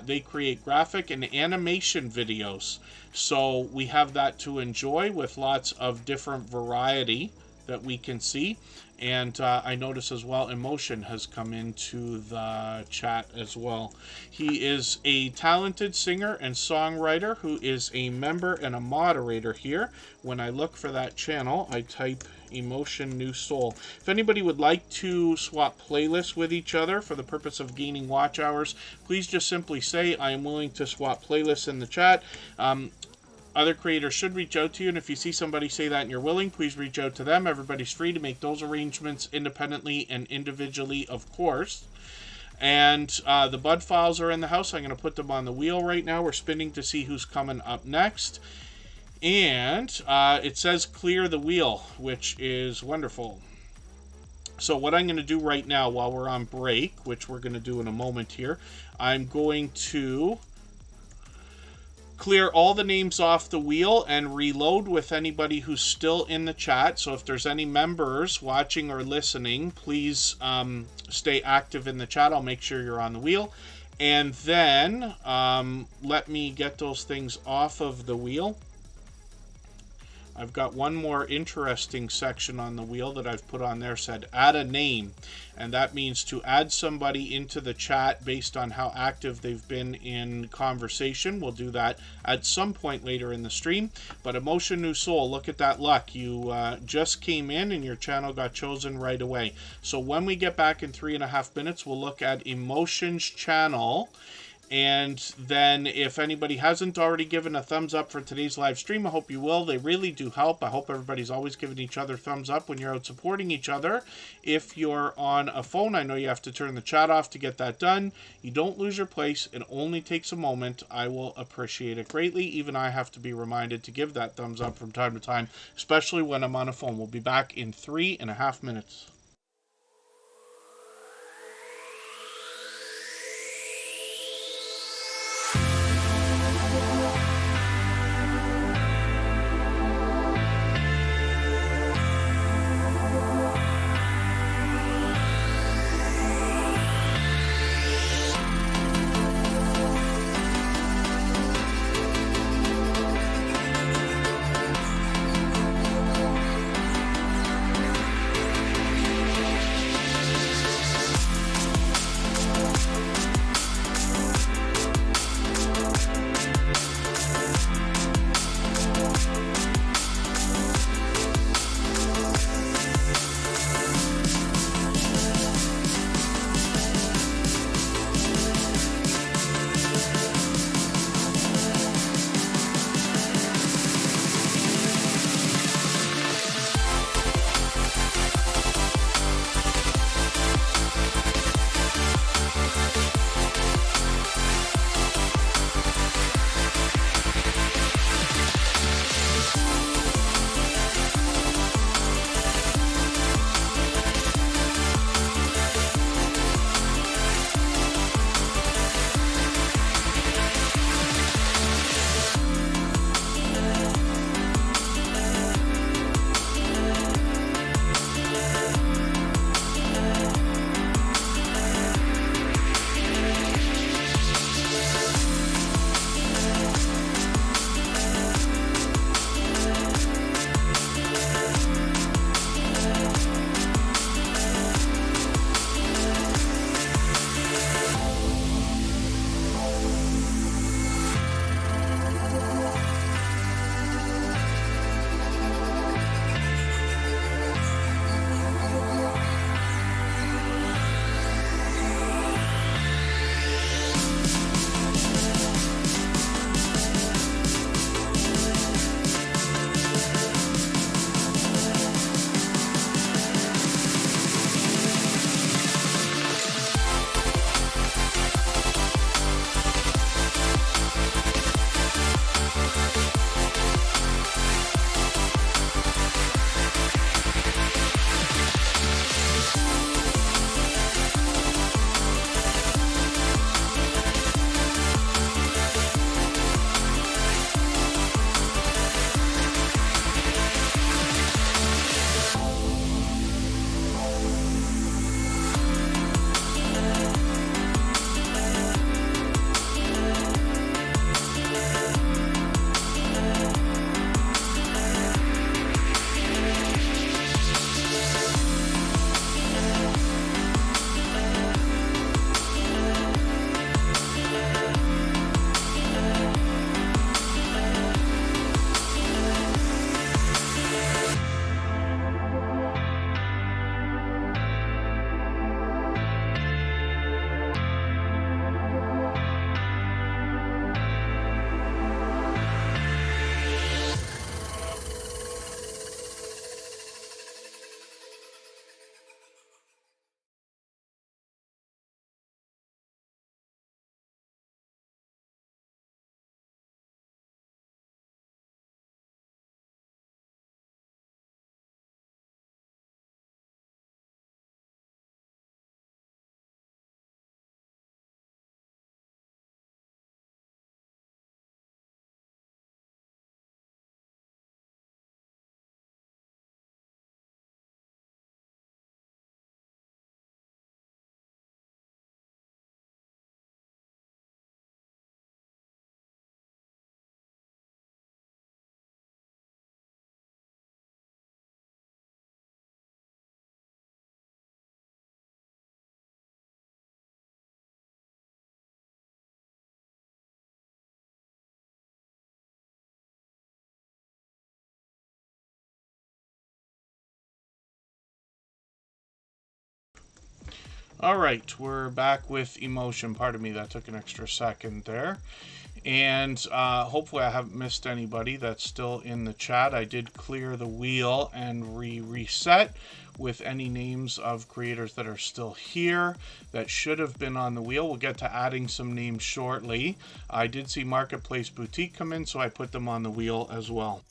They create graphic and animation videos. So we have that to enjoy with lots of different variety that we can see. And I notice as well, Emotion has come into the chat as well. He is a talented singer and songwriter who is a member and a moderator here. When I look for that channel, I type Emotion New Soul. If anybody would like to swap playlists with each other for the purpose of gaining watch hours, please just simply say, I am willing to swap playlists in the chat. Other creators should reach out to you, and if you see somebody say that and you're willing, please reach out to them. Everybody's free to make those arrangements independently and individually, of course. And the Bud files are in the house. I'm going to put them on the wheel right now. We're spinning to see who's coming up next. And it says clear the wheel, which is wonderful. So what I'm going to do right now while we're on break, which we're going to do in a moment here, I'm going to clear all the names off the wheel and reload with anybody who's still in the chat. So if there's any members watching or listening, please stay active in the chat. I'll make sure you're on the wheel. And then let me get those things off of the wheel. I've got one more interesting section on the wheel that I've put on there, said add a name. And that means to add somebody into the chat based on how active they've been in conversation. We'll do that at some point later in the stream. But Emotion New Soul, look at that luck. You just came in and your channel got chosen right away. So when we get back in 3.5 minutes, we'll look at Emotion's channel. And then if anybody hasn't already given a thumbs up for today's live stream, I hope you will. They really do help. I hope everybody's always giving each other thumbs up when you're out supporting each other. If you're on a phone, I know you have to turn the chat off to get that done. You don't lose your place. It only takes a moment. I will appreciate it greatly. Even I have to be reminded to give that thumbs up from time to time, especially when I'm on a phone. We'll be back in 3.5 minutes. All right, we're back with emotion. Pardon me, that took an extra second there. And hopefully I haven't missed anybody that's still in the chat. I did clear the wheel and reset with any names of creators that are still here that should have been on the wheel. We'll get to adding some names shortly. I did see Marketplace Boutique come in, so I put them on the wheel as well.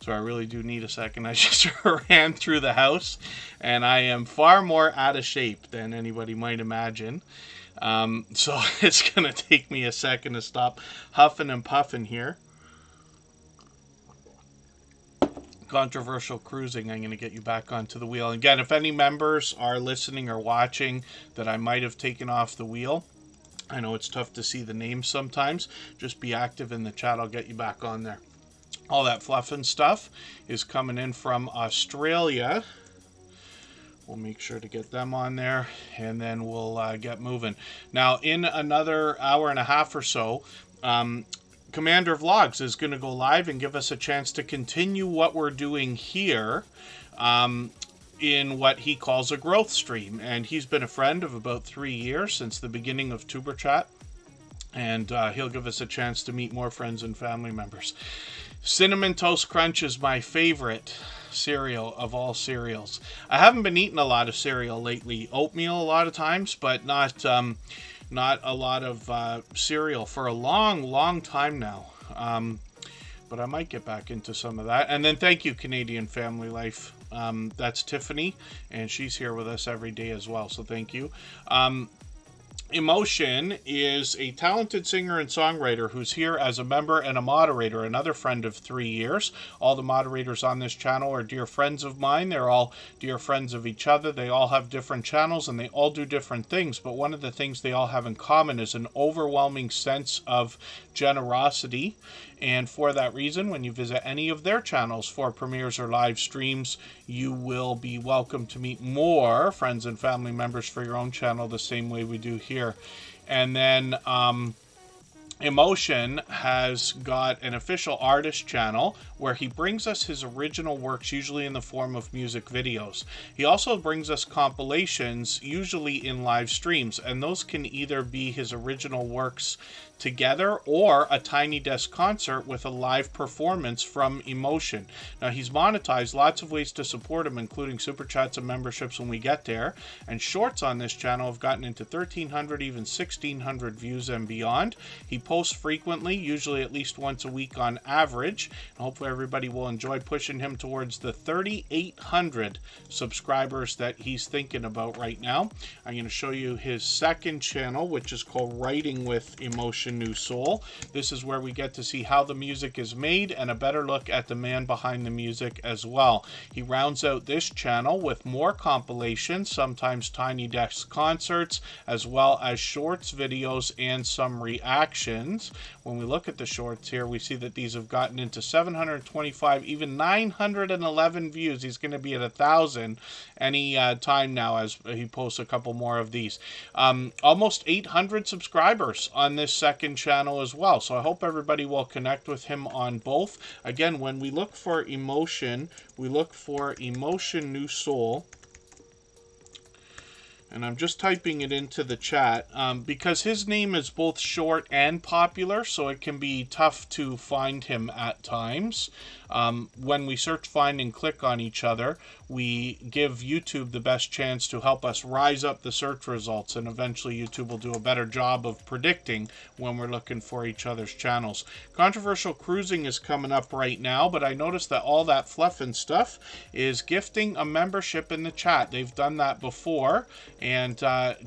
So I really do need a second. I just ran through the house and I am far more out of shape than anybody might imagine. So it's going to take me a second to stop huffing and puffing here. Controversial cruising. I'm going to get you back onto the wheel. Again, if any members are listening or watching that I might have taken off the wheel, I know it's tough to see the names sometimes. Just be active in the chat. I'll get you back on there. All that fluff and stuff is coming in from Australia. We'll make sure to get them on there, and then we'll get moving. Now, in another hour and a half or so, Commander Vlogs is going to go live and give us a chance to continue what we're doing here in what he calls a growth stream. And he's been a friend of about 3 years, since the beginning of Superchat. And he'll give us a chance to meet more friends and family members. Cinnamon Toast Crunch is my favorite cereal of all cereals. I haven't been eating a lot of cereal lately. Oatmeal a lot of times, but not a lot of cereal for a long time now. But I might get back into some of that. And then thank you, Canadian Family Life. That's Tiffany, and she's here with us every day as well, so thank you. Emotion is a talented singer and songwriter who's here as a member and a moderator, another friend of 3 years. All the moderators on this channel are dear friends of mine. They're all dear friends of each other. They all have different channels and they all do different things, but one of the things they all have in common is an overwhelming sense of generosity. And for that reason, when you visit any of their channels for premieres or live streams, you will be welcome to meet more friends and family members for your own channel the same way we do here. And then Emotion has got an official artist channel where he brings us his original works, usually in the form of music videos. He also brings us compilations, usually in live streams, and those can either be his original works together or a Tiny Desk concert with a live performance from Emotion. Now, he's monetized lots of ways to support him, including super chats and memberships when we get there, and shorts on this channel have gotten into 1,300, even 1,600 views and beyond. He posts frequently, usually at least once a week on average, and hopefully everybody will enjoy pushing him towards the 3,800 subscribers that he's thinking about right now. I'm going to show you his second channel, which is called Writing with Emotion New Soul. This is where we get to see how the music is made and a better look at the man behind the music as well. He rounds out this channel with more compilations, sometimes Tiny Desk concerts, as well as shorts, videos, and some reactions. When we look at the shorts here, we see that these have gotten into 725, even 911 views. He's going to be at 1,000 any time now as he posts a couple more of these. Almost 800 subscribers on this second channel as well. So I hope everybody will connect with him on both. Again, when we look for Emotion, we look for Emotion New Soul. And I'm just typing it into the chat because his name is both short and popular, so it can be tough to find him at times. When we search, find, and click on each other, we give YouTube the best chance to help us rise up the search results, and eventually YouTube will do a better job of predicting when we're looking for each other's channels. Controversial Cruising is coming up right now, but I noticed that all that fluff and stuff is gifting a membership in the chat. They've done that before, and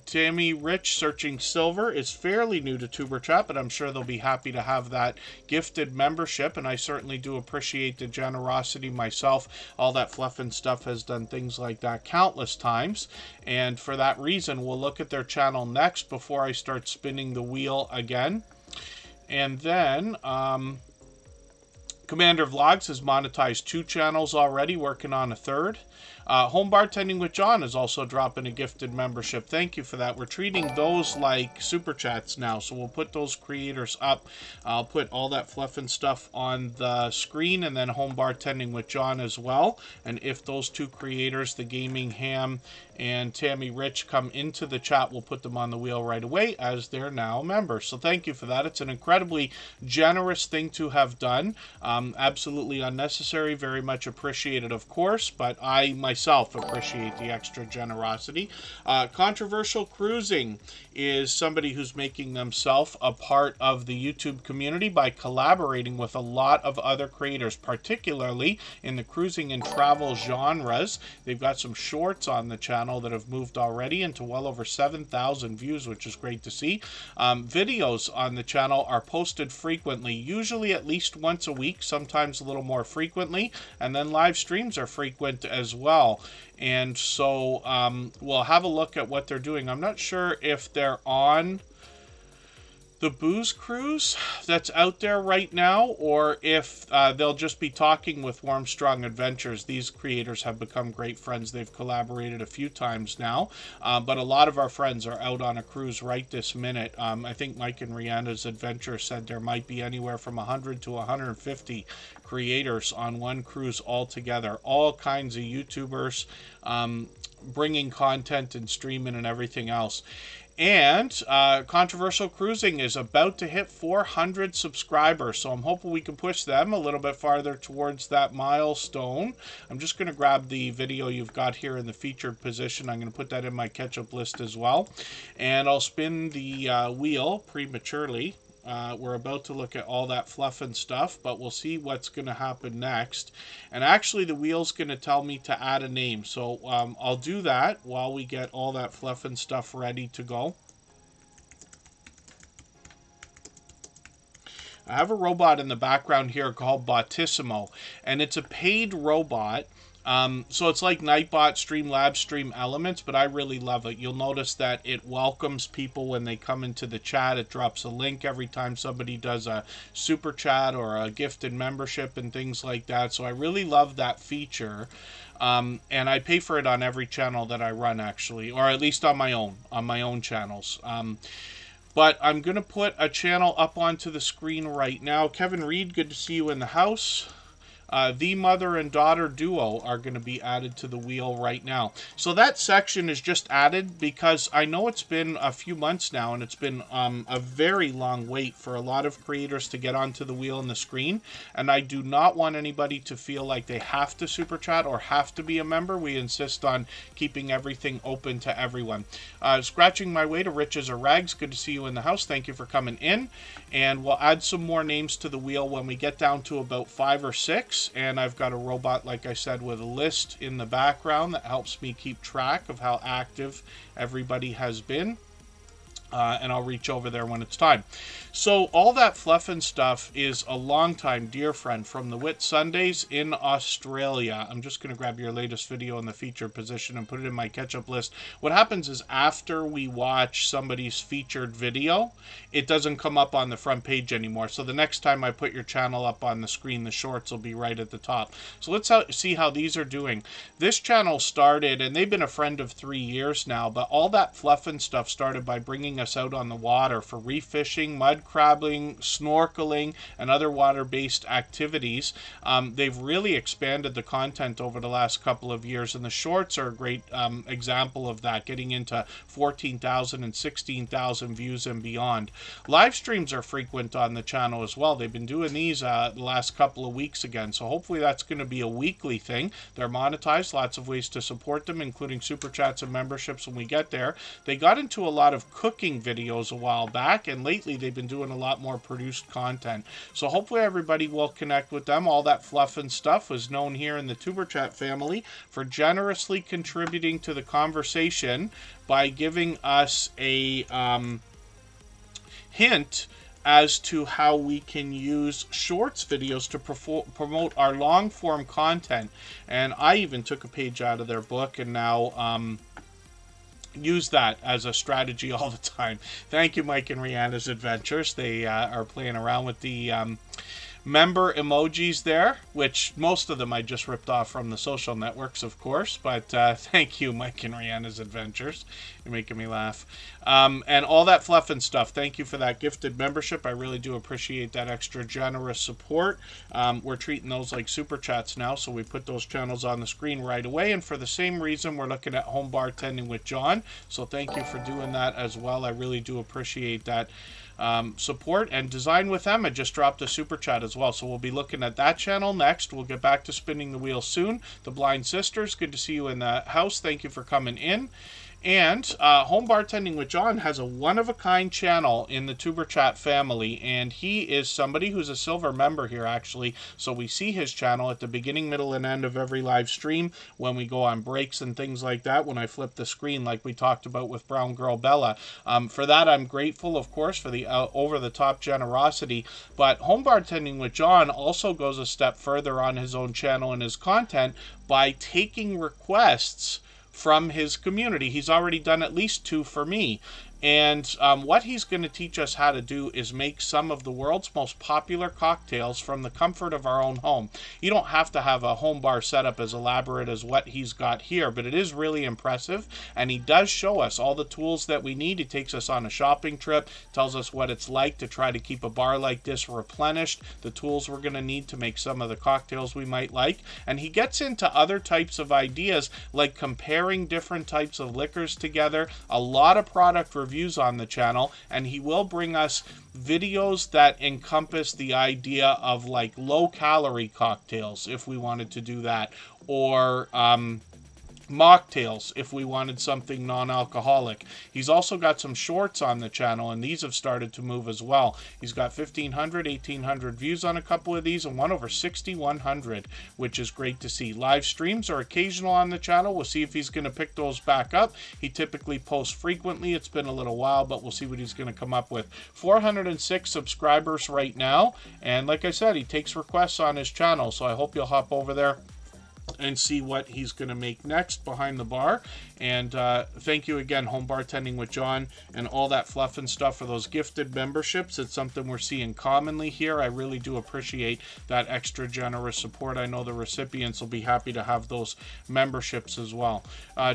Tammy Rich Searching Silver is fairly new to Tuber Chat, but I'm sure they'll be happy to have that gifted membership, and I certainly do appreciate the generosity myself. All that fluff and stuff has done things like that countless times, and for that reason we'll look at their channel next before I start spinning the wheel again. And then Commander Vlogs has monetized 2 channels already, working on a third. Home Bartending with John is also dropping a gifted membership. Thank you for that. We're treating those like super chats now, so we'll put those creators up. I'll put all that fluff and stuff on the screen, and then Home Bartending with John as well. And if those two creators, the Gaming Ham and Tammy Rich, come into the chat, we'll put them on the wheel right away as they're now members. So thank you for that. It's an incredibly generous thing to have done. Absolutely unnecessary, very much appreciated, of course, but I myself appreciate the extra generosity. Controversial Cruising is somebody who's making themselves a part of the YouTube community by collaborating with a lot of other creators, particularly in the cruising and travel genres. They've got some shorts on the channel that have moved already into well over 7,000 views, which is great to see. Videos on the channel are posted frequently, usually at least once a week, sometimes a little more frequently, and then live streams are frequent as well. And so we'll have a look at what they're doing. I'm not sure if they're on the booze cruise that's out there right now, or if they'll just be talking with Warmstrong Adventures. These creators have become great friends. They've collaborated a few times now, but a lot of our friends are out on a cruise right this minute. I think Mike and Rihanna's Adventure said there might be anywhere from 100 to 150 creators on one cruise altogether. All kinds of YouTubers bringing content and streaming and everything else. And Controversial Cruising is about to hit 400 subscribers, so I'm hoping we can push them a little bit farther towards that milestone. I'm just going to grab the video you've got here in the featured position. I'm going to put that in my catch-up list as well. And I'll spin the wheel prematurely. We're about to look at all that fluff and stuff, but we'll see what's going to happen next. And actually, the wheel's going to tell me to add a name. So I'll do that while we get all that fluff and stuff ready to go. I have a robot in the background here called Botissimo, and it's a paid robot. So it's like Nightbot, Streamlabs, Stream Elements, but I really love it. You'll notice that it welcomes people when they come into the chat. It drops a link every time somebody does a super chat or a gifted membership and things like that. So I really love that feature. And I pay for it on every channel that I run, actually, or at least on my own channels. But I'm going to put a channel up onto the screen right now. Kevin Reed, good to see you in the house. The mother and daughter duo are going to be added to the wheel right now. So that section is just added because I know it's been a few months now, and it's been a very long wait for a lot of creators to get onto the wheel and the screen. And I do not want anybody to feel like they have to super chat or have to be a member. We insist on keeping everything open to everyone. Scratching my way to Riches or Rags. Good to see you in the house. Thank you for coming in. And we'll add some more names to the wheel when we get down to about 5 or 6. And I've got a robot, like I said, with a list in the background that helps me keep track of how active everybody has been. And I'll reach over there when it's time. So all that fluff and stuff is a longtime dear friend from the Whit Sundays in Australia. I'm just going to grab your latest video in the featured position and put it in my catch-up list. What happens is after we watch somebody's featured video, it doesn't come up on the front page anymore. So the next time I put your channel up on the screen, the shorts will be right at the top. So let's see how these are doing. This channel started, and they've been a friend of 3 years now, but all that fluff and stuff started by bringing us out on the water for reef fishing, mud crabbing, snorkeling, and other water-based activities. They've really expanded the content over the last couple of years, and the shorts are a great example of that, getting into 14,000 and 16,000 views and beyond. Live streams are frequent on the channel as well. They've been doing these the last couple of weeks again, so hopefully that's going to be a weekly thing. They're monetized, lots of ways to support them, including super chats and memberships when we get there. They got into a lot of cooking videos a while back, and lately they've been doing a lot more produced content. So hopefully everybody will connect with them. All that fluff and stuff was known here in the Tuber Chat family for generously contributing to the conversation by giving us a hint as to how we can use shorts videos to promote our long form content. And I even took a page out of their book and now use that as a strategy all the time. Thank you, Mike and Rihanna's Adventures. They are playing around with the member emojis there, which most of them I just ripped off from the social networks, of course, but thank you, Mike and Rihanna's Adventures. You're making me laugh. And all that fluff and stuff, thank you for that gifted membership. I really do appreciate that extra generous support. We're treating those like super chats now, so we put those channels on the screen right away, and for the same reason, we're looking at Home Bartending with John, so thank you for doing that as well. I really do appreciate that support. And Design with Emma just dropped a super chat as well, so we'll be looking at that channel next. We'll get back to spinning the wheel soon. The Blind Sisters, good to see you in the house. Thank you for coming in. And Home Bartending with John has a one-of-a-kind channel in the Tuber Chat family, and he is somebody who's a silver member here, actually. So we see his channel at the beginning, middle, and end of every live stream when we go on breaks and things like that, when I flip the screen like we talked about with Brown Girl Bella. For that, I'm grateful, of course, for the over-the-top generosity. But Home Bartending with John also goes a step further on his own channel and his content by taking requests from his community. He's already done at least 2 for me. And what he's going to teach us how to do is make some of the world's most popular cocktails from the comfort of our own home. You don't have to have a home bar setup as elaborate as what he's got here, but it is really impressive. And he does show us all the tools that we need. He takes us on a shopping trip, tells us what it's like to try to keep a bar like this replenished, the tools we're going to need to make some of the cocktails we might like. And he gets into other types of ideas, like comparing different types of liquors together, a lot of product reviews on the channel, and he will bring us videos that encompass the idea of like low-calorie cocktails if we wanted to do that, or mocktails if we wanted something non-alcoholic. He's also got some shorts on the channel, and these have started to move as well. He's got 1,500, 1,800 views on a couple of these, and one over 6,100, which is great to see. Live streams are occasional on the channel. We'll see if he's going to pick those back up. He typically posts frequently. It's been a little while, but we'll see what he's going to come up with. 406 subscribers right now, and like I said, he takes requests on his channel, so I hope you'll hop over there and see what he's going to make next behind the bar. And thank you again, Home Bartending with John, and all that fluff and stuff for those gifted memberships. It's something we're seeing commonly here. I really do appreciate that extra generous support. I know the recipients will be happy to have those memberships as well.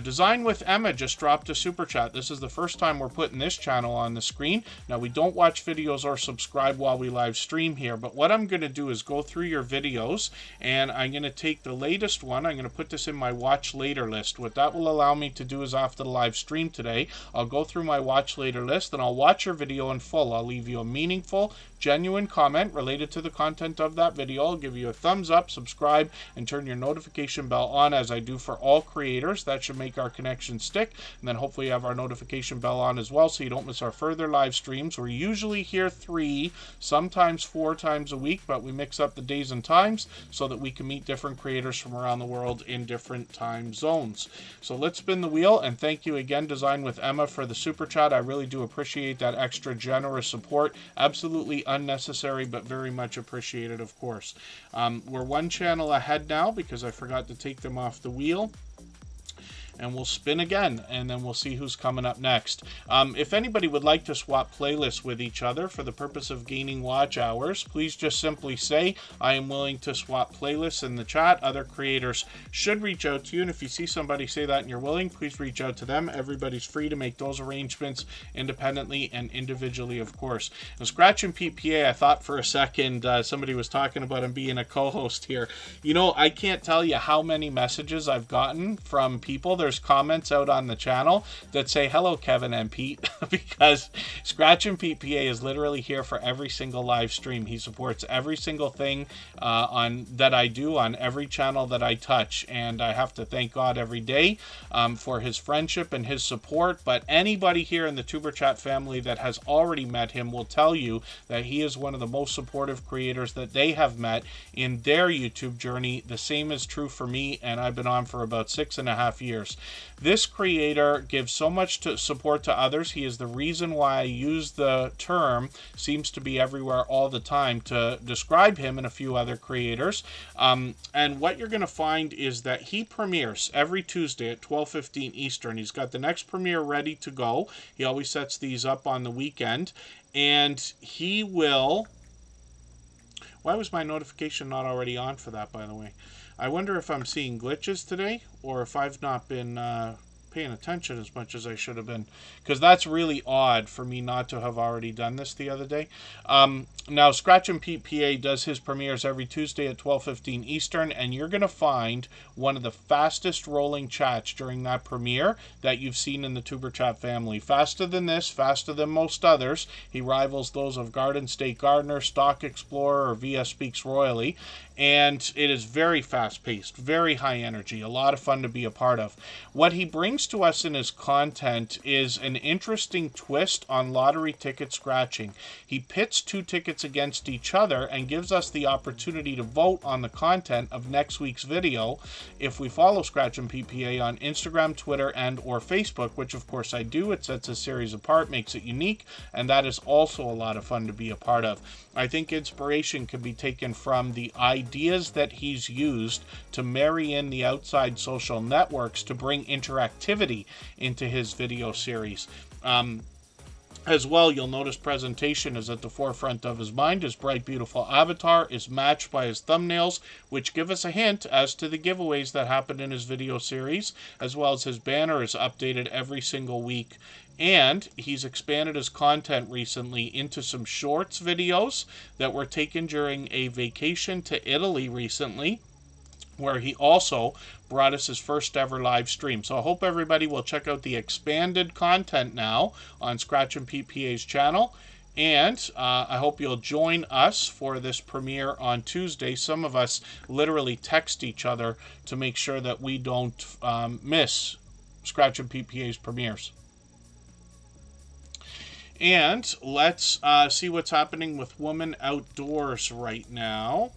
Design with Emma just dropped a super chat. This is the first time we're putting this channel on the screen. Now, we don't watch videos or subscribe while we live stream here, but what I'm going to do is go through your videos, and I'm going to take the latest one. I'm going to put this in my watch later list. What that will allow me to do is, after the live stream today, I'll go through my watch later list and I'll watch your video in full. I'll leave you a meaningful, genuine comment related to the content of that video. I'll give you a thumbs up, subscribe, and turn your notification bell on, as I do for all creators. That should make our connection stick. And then hopefully you have our notification bell on as well, so you don't miss our further live streams. We're usually here 3, sometimes 4 times a week, but we mix up the days and times so that we can meet different creators from around the world in different time zones. So let's spin the wheel, and thank you again, Design with Emma, for the super chat. I really do appreciate that extra generous support. Absolutely unnecessary, but very much appreciated, of course. We're one channel ahead now because I forgot to take them off the wheel. And we'll spin again, and then we'll see who's coming up next. If anybody would like to swap playlists with each other for the purpose of gaining watch hours, please just simply say, I am willing to swap playlists in the chat. Other creators should reach out to you, and if you see somebody say that and you're willing, please reach out to them. Everybody's free to make those arrangements independently and individually, of course. And Scratch and Pete PA, I thought for a second somebody was talking about him being a co-host here. You know, I can't tell you how many messages I've gotten from people. There's comments out on the channel that say, hello, Kevin and Pete, because Scratch and Pete PA is literally here for every single live stream. He supports every single thing that I do on every channel that I touch, and I have to thank God every day for his friendship and his support. But anybody here in the Tuber Chat family that has already met him will tell you that he is one of the most supportive creators that they have met in their YouTube journey. The same is true for me, and I've been on for about 6.5 years. This creator gives so much support to others. He is the reason why I use the term seems to be everywhere all the time to describe him and a few other creators. And what you're going to find is that he premieres every Tuesday at 12:15 Eastern. He's got the next premiere ready to go. He always sets these up on the weekend, and he will Why was my notification not already on for that, by the way? I wonder if I'm seeing glitches today, or if I've not been paying attention as much as I should have been, because that's really odd for me not to have already done this the other day. Now, Scratch and Pete PA does his premieres every Tuesday at 12:15 Eastern, and you're going to find one of the fastest rolling chats during that premiere that you've seen in the Tuber Chat family. Faster than this, faster than most others. He rivals those of Garden State Gardener, Stock Explorer, or VS Speaks Royally, and it is very fast-paced, very high energy, a lot of fun to be a part of. What he brings to us in his content is an interesting twist on lottery ticket scratching. He pits two tickets against each other and gives us the opportunity to vote on the content of next week's video if we follow Scratch and PPA on Instagram, Twitter, and or Facebook, which of course I do. It sets a series apart, makes it unique, and that is also a lot of fun to be a part of. I think inspiration can be taken from the ideas that he's used to marry in the outside social networks to bring interactivity into his video series. As well, you'll notice presentation is at the forefront of his mind. His bright, beautiful avatar is matched by his thumbnails, which give us a hint as to the giveaways that happen in his video series, as well as his banner is updated every single week. And he's expanded his content recently into some shorts videos that were taken during a vacation to Italy recently, where he also brought us his first ever live stream. So I hope everybody will check out the expanded content now on Scratch and PPA's channel. And I hope you'll join us for this premiere on Tuesday. Some of us literally text each other to make sure that we don't miss Scratch and PPA's premieres. And let's see what's happening with Woman Outdoors right now.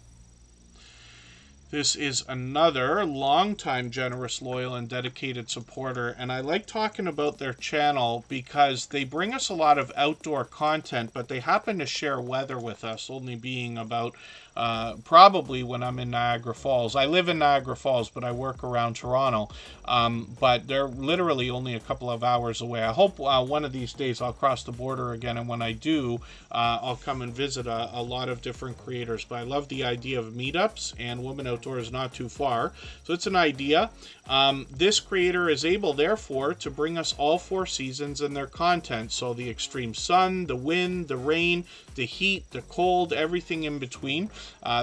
This is another longtime generous, loyal, and dedicated supporter, and I like talking about their channel because they bring us a lot of outdoor content, but they happen to share weather with us, only being about probably when I'm in Niagara Falls. I live in Niagara Falls, but I work around Toronto, but they're literally only a couple of hours away. I hope one of these days I'll cross the border again, and when I do, I'll come and visit a lot of different creators. But I love the idea of meetups, and Woman Outdoors is not too far, so it's an idea. This creator is able, therefore, to bring us all 4 seasons in their content. So the extreme sun, the wind, the rain, the heat, the cold, everything in between.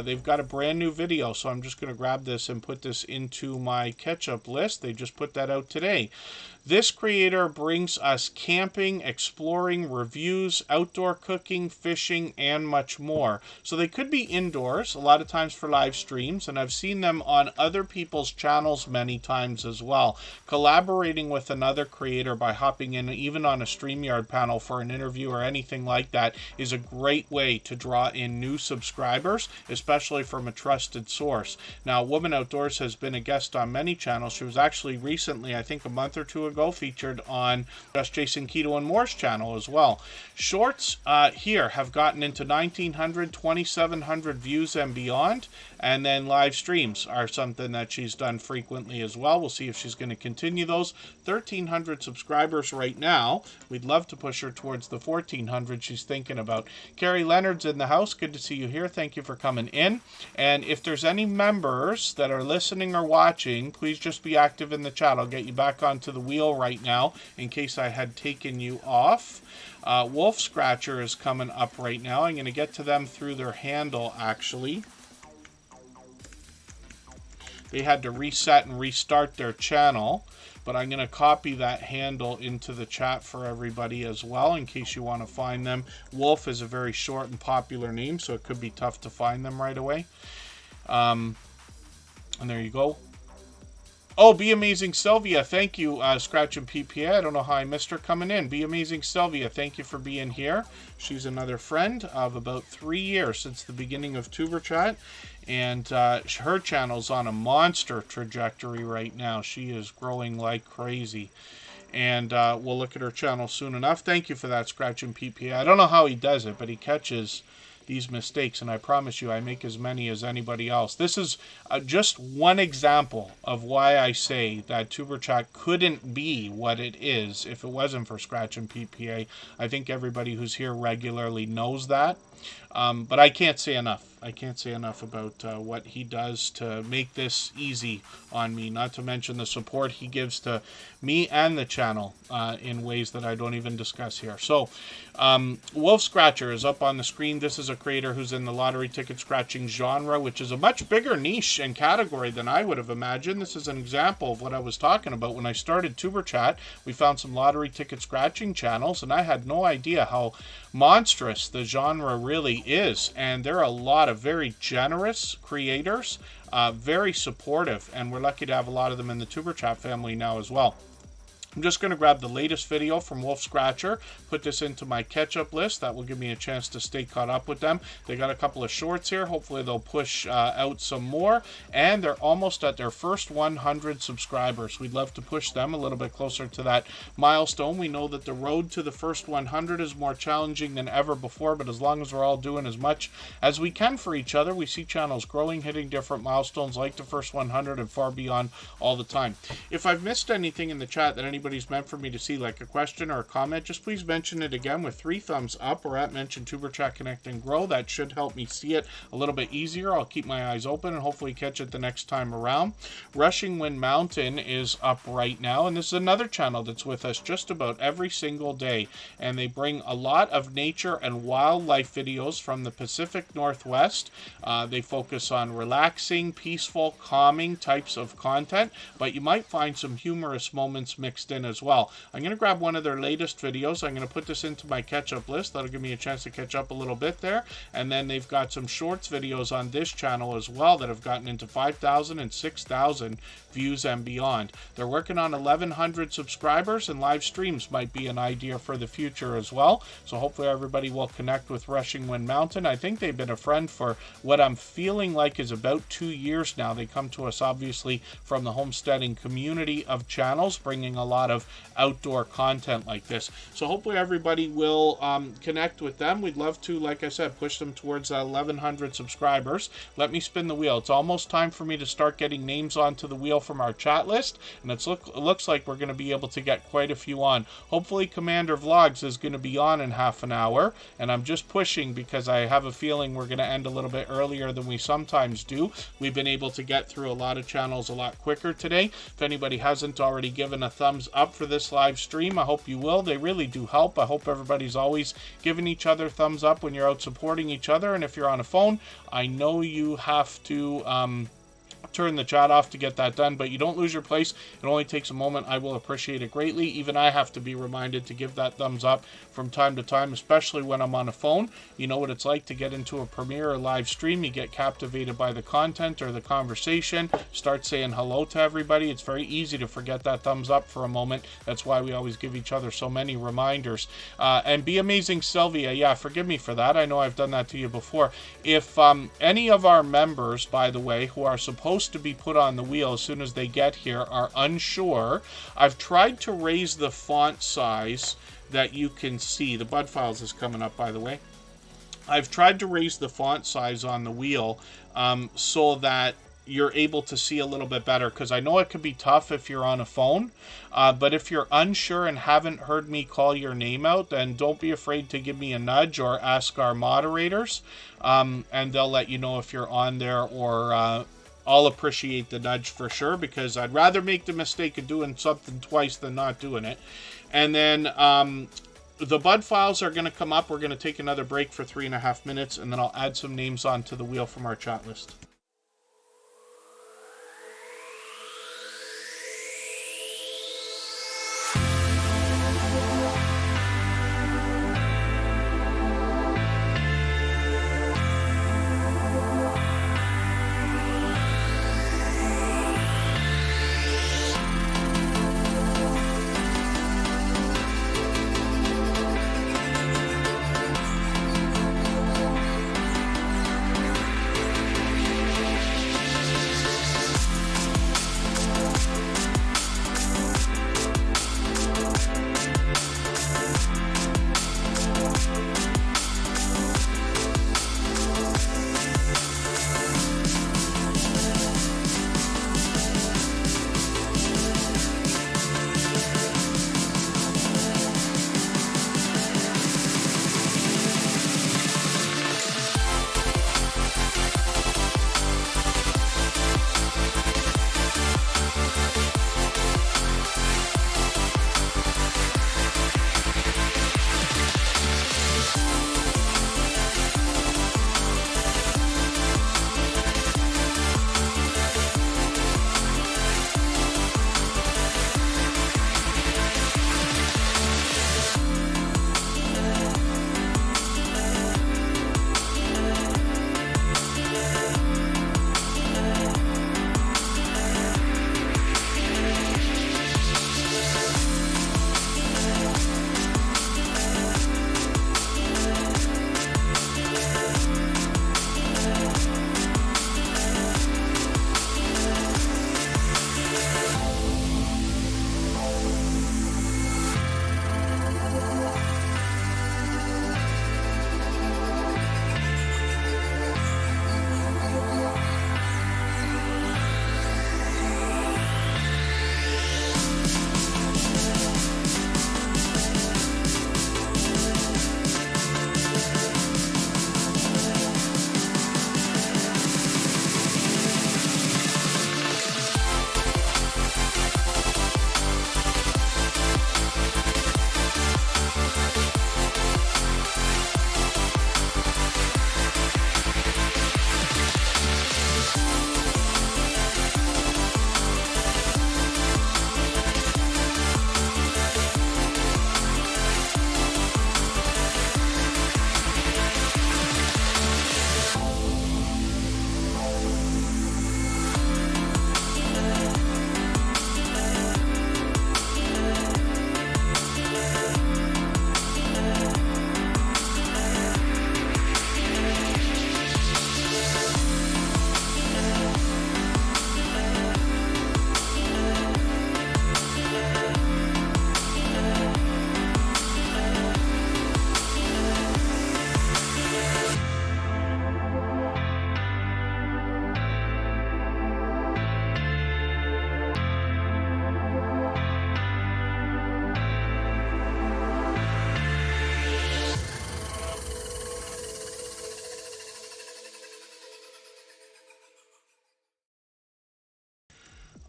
They've got a brand new video, so I'm just going to grab this and put this into my catch-up list. They just put that out today. This creator brings us camping, exploring, reviews, outdoor cooking, fishing, and much more. So they could be indoors, a lot of times for live streams, and I've seen them on other people's channels many times as well. Collaborating with another creator by hopping in even on a StreamYard panel for an interview or anything like that is a great way to draw in new subscribers, especially from a trusted source. Now, Woman Outdoors has been a guest on many channels. She was actually recently, I think a month or two ago, featured on Just Jason Keto and Moore's channel as well. Shorts here have gotten into 1,900, 2,700 views and beyond, and then live streams are something that she's done frequently as well. We'll see if she's going to continue those. 1,300 subscribers right now. We'd love to push her towards the 1,400 she's thinking about. Carrie Leonard's in the house. Good to see you here. Thank you for coming in. And if there's any members that are listening or watching, please just be active in the chat. I'll get you back onto the wheel right now in case I had taken you off. Wolf Scratcher is coming up right now. I'm going to get to them through their handle, actually. They had to reset and restart their channel, but I'm going to copy that handle into the chat for everybody as well in case you want to find them. Wolf is a very short and popular name, so it could be tough to find them right away. And there you go. Oh, Be Amazing Sylvia, thank you, Scratch and PPA. I don't know how I missed her coming in. Be Amazing Sylvia, thank you for being here. She's another friend of about 3 years since the beginning of Tuber Chat, and her channel's on a monster trajectory right now. She is growing like crazy, and we'll look at her channel soon enough. Thank you for that, Scratch and PPA. I don't know how he does it, but he catches these mistakes, and I promise you I make as many as anybody else. This is just one example of why I say that Tuber Chat couldn't be what it is if it wasn't for Scratch and PPA. I think everybody who's here regularly knows that, but I can't say enough. I can't say enough about what he does to make this easy on me, not to mention the support he gives to me and the channel in ways that I don't even discuss here. So Wolf Scratcher is up on the screen. This is a creator who's in the lottery ticket scratching genre, which is a much bigger niche and category than I would have imagined. This is an example of what I was talking about. When I started Superchat, we found some lottery ticket scratching channels, and I had no idea how monstrous the genre really is. And there are a lot of very generous creators, very supportive, and we're lucky to have a lot of them in the Superchat family now as well. I'm just going to grab the latest video from Wolf Scratcher, put this into my catch-up list. That will give me a chance to stay caught up with them. They got a couple of shorts here. Hopefully they'll push out some more. And they're almost at their first 100 subscribers. We'd love to push them a little bit closer to that milestone. We know that the road to the first 100 is more challenging than ever before, but as long as we're all doing as much as we can for each other, we see channels growing, hitting different milestones like the first 100 and far beyond all the time. If I've missed anything in the chat that anybody's meant for me to see, like a question or a comment, just please mention it again with 3 thumbs up or at mention Superchat Connect and Grow. That should help me see it a little bit easier. I'll keep my eyes open and hopefully catch it the next time around. Rushing Wind Mountain is up right now, and this is another channel that's with us just about every single day, and they bring a lot of nature and wildlife videos from the Pacific Northwest. They focus on relaxing, peaceful, calming types of content, but you might find some humorous moments mixed in as well. I'm going to grab one of their latest videos. I'm going to put this into my catch-up list. That'll give me a chance to catch up a little bit there. And then they've got some shorts videos on this channel as well that have gotten into 5,000 and 6,000 views and beyond. They're working on 1,100 subscribers, and live streams might be an idea for the future as well. So hopefully everybody will connect with Rushing Wind Mountain. I think they've been a friend for what I'm feeling like is about 2 years now. They come to us obviously from the homesteading community of channels, bringing a lot of outdoor content like this. So hopefully everybody will connect with them. We'd love to, like I said, push them towards 1,100 subscribers. Let me spin the wheel. It's almost time for me to start getting names onto the wheel from our chat list, and it looks like we're going to be able to get quite a few on. Hopefully Commander Vlogs is going to be on in half an hour, and I'm just pushing because I have a feeling we're going to end a little bit earlier than we sometimes do. We've been able to get through a lot of channels a lot quicker today. If anybody hasn't already given a thumbs up for this live stream, I hope you will. They really do help. I hope everybody's always giving each other thumbs up when you're out supporting each other. And if you're on a phone, I know you have to turn the chat off to get that done, but you don't lose your place. It only takes a moment. I will appreciate it greatly. Even I have to be reminded to give that thumbs up from time to time, especially when I'm on a phone. You know what it's like to get into a premiere or live stream. You get captivated by the content or the conversation, start saying hello to everybody. It's very easy to forget that thumbs up for a moment. That's why we always give each other so many reminders. And Be Amazing Sylvia, yeah, forgive me for that. I know I've done that to you before. If any of our members, by the way, who are supposed to be put on the wheel as soon as they get here are unsure, I've tried to raise the font size that you can see. The Bud Files is coming up, by the way. I've tried to raise the font size on the wheel so that you're able to see a little bit better, because I know it can be tough if you're on a phone, but if you're unsure and haven't heard me call your name out, then don't be afraid to give me a nudge or ask our moderators, and they'll let you know if you're on there, or I'll appreciate the nudge for sure, because I'd rather make the mistake of doing something twice than not doing it. And then the Bud Files are going to come up. We're going to take another break for 3.5 minutes, and then I'll add some names onto the wheel from our chat list.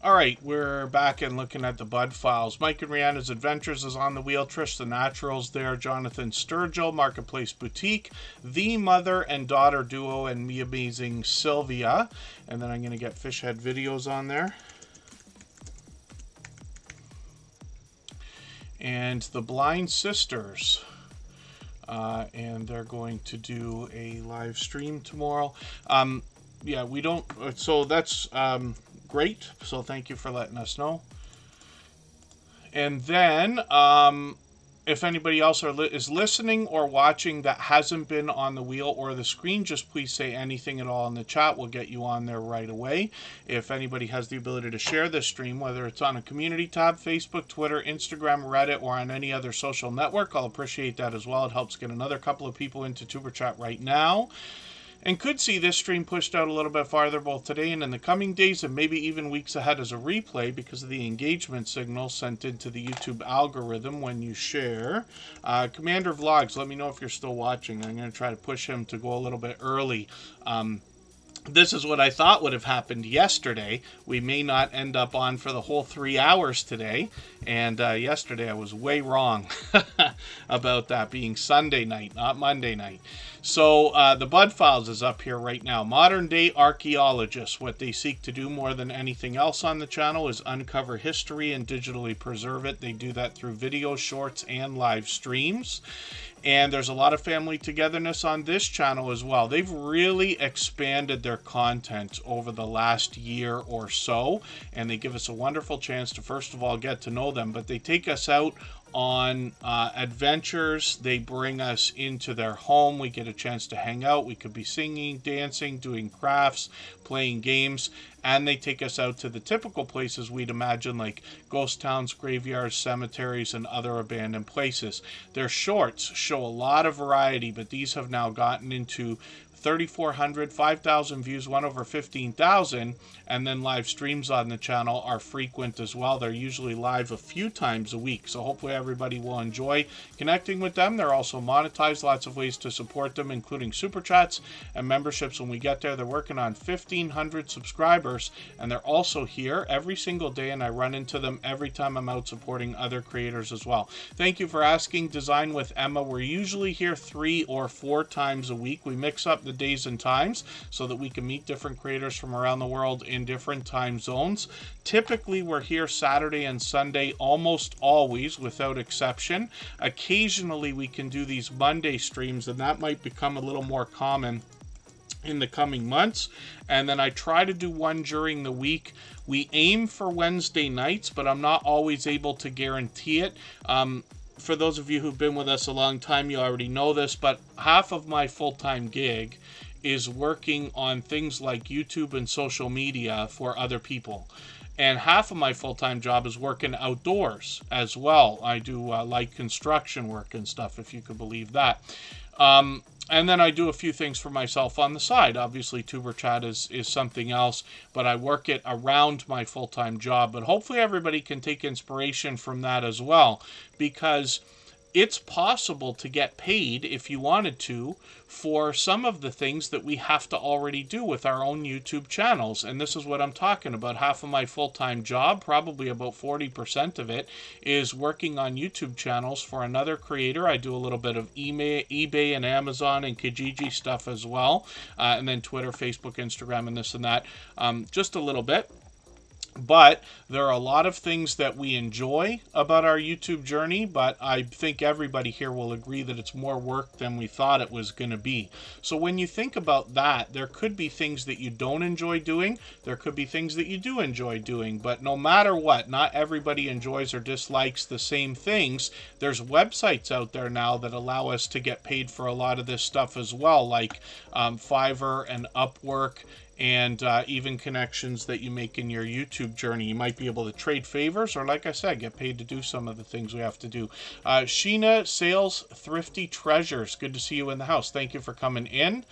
All right, we're back and looking at the Bud files. Mike and Rihanna's Adventures is on the wheel. Trish the Naturals there. Jonathan Sturgill, Marketplace Boutique. The Mother and Daughter Duo and Me Amazing Sylvia. And then I'm going to get Fishhead Videos on there. And the Blind Sisters. And they're going to do a live stream tomorrow. Yeah, we don't... So that's... great, so thank you for letting us know. And then, if anybody else is listening or watching that hasn't been on the wheel or the screen, just please say anything at all in the chat. We'll get you on there right away. If anybody has the ability to share this stream, whether it's on a community tab, Facebook, Twitter, Instagram, Reddit, or on any other social network, I'll appreciate that as well. It helps get another couple of people into Tuber Chat right now. And could see this stream pushed out a little bit farther both today and in the coming days, and maybe even weeks ahead as a replay because of the engagement signal sent into the YouTube algorithm when you share. Commander Vlogs, let me know if you're still watching. I'm going to try to push him to go a little bit early. This is what I thought would have happened yesterday. We may not end up on for the whole 3 hours today. And yesterday I was way wrong about that being Sunday night, not Monday night. So the Bud Files is up here right now. Modern day archaeologists. What they seek to do more than anything else on the channel is uncover history and digitally preserve it. They do that through video, shorts, and live streams. And there's a lot of family togetherness on this channel as well. They've really expanded their content over the last year or so. And they give us a wonderful chance to, first of all, get to know them. But they take us out on adventures. They bring us into their home. We get a chance to hang out. We could be singing, dancing, doing crafts, playing games. And they take us out to the typical places we'd imagine, like ghost towns, graveyards, cemeteries, and other abandoned places. Their shorts show a lot of variety, but these have now gotten into 3,400, 5,000 views, one over 15,000, and then live streams on the channel are frequent as well. They're usually live a few times a week, so hopefully everybody will enjoy connecting with them. They're also monetized, lots of ways to support them, including super chats and memberships when we get there. They're working on 1,500 subscribers, and they're also here every single day, and I run into them every time I'm out supporting other creators as well. Thank you for asking. Design with Emma. We're usually here 3 or 4 times a week. We mix up the days and times so that we can meet different creators from around the world in different time zones. Typically, we're here Saturday and Sunday almost always, without exception. Occasionally, we can do these Monday streams, and that might become a little more common in the coming months. And then I try to do one during the week. We aim for Wednesday nights, but I'm not always able to guarantee it. For those of you who've been with us a long time, you already know this, but half of my full-time gig is working on things like YouTube and social media for other people. And half of my full-time job is working outdoors as well. I do light construction work and stuff, if you could believe that. And then I do a few things for myself on the side. Obviously, Tuber Chat is something else, but I work it around my full-time job. But hopefully everybody can take inspiration from that as well, because it's possible to get paid, if you wanted to, for some of the things that we have to already do with our own YouTube channels. And this is what I'm talking about. Half of my full-time job, probably about 40% of it, is working on YouTube channels for another creator. I do a little bit of eBay and Amazon and Kijiji stuff as well. And then Twitter, Facebook, Instagram, and this and that. Just a little bit. But there are a lot of things that we enjoy about our YouTube journey, but I think everybody here will agree that it's more work than we thought it was going to be. So when you think about that, there could be things that you don't enjoy doing. There could be things that you do enjoy doing. But no matter what, not everybody enjoys or dislikes the same things. There's websites out there now that allow us to get paid for a lot of this stuff as well, like Fiverr and Upwork, and even connections that you make in your YouTube journey. You might be able to trade favors, or like I said, get paid to do some of the things we have to do. Sheena Sales Thrifty Treasures, good to see you in the house. Thank you for coming in.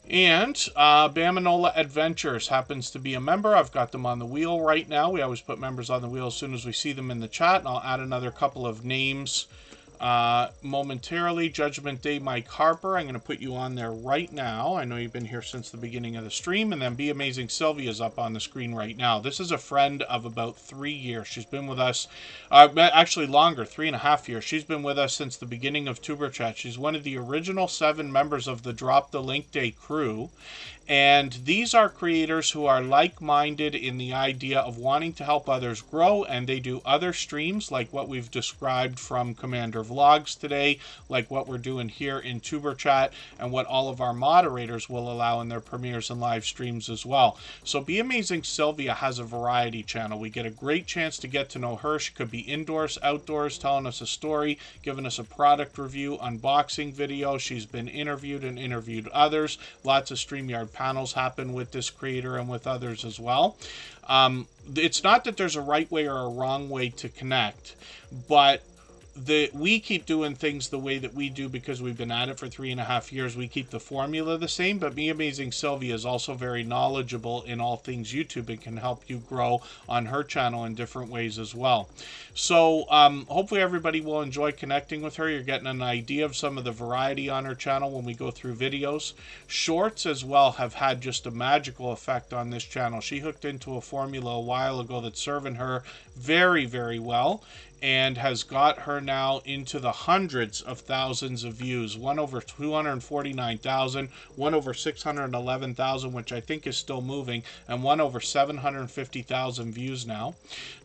And Bamanola Adventures happens to be a member. I've got them on the wheel right now. We always put members on the wheel as soon as we see them in the chat, and I'll add another couple of names momentarily. Judgment Day Mike Harper, I'm going to put you on there right now. I know you've been here since the beginning of the stream. And then Be Amazing Sylvia is up on the screen right now. This is a friend of about 3 years. She's been with us, actually longer, 3.5 years. She's been with us since the beginning of Superchat. She's one of the original 7 members of the Drop the Link Day crew. And these are creators who are like-minded in the idea of wanting to help others grow, and they do other streams like what we've described from Commander Vlogs today, like what we're doing here in Tuber Chat, and what all of our moderators will allow in their premieres and live streams as well. So Be Amazing Sylvia has a variety channel. We get a great chance to get to know her. She could be indoors, outdoors, telling us a story, giving us a product review, unboxing video. She's been interviewed and interviewed others. Lots of StreamYard panels happen with this creator and with others as well. It's not that there's a right way or a wrong way to connect, but we keep doing things the way that we do because we've been at it for 3.5 years. We keep the formula the same, but Be Amazing Sylvia is also very knowledgeable in all things YouTube and can help you grow on her channel in different ways as well. So hopefully everybody will enjoy connecting with her. You're getting an idea of some of the variety on her channel when we go through videos. Shorts as well have had just a magical effect on this channel. She hooked into a formula a while ago that's serving her very, very well, and has got her now into the hundreds of thousands of views. One over 249,000, one over 611,000, which I think is still moving, and one over 750,000 views now.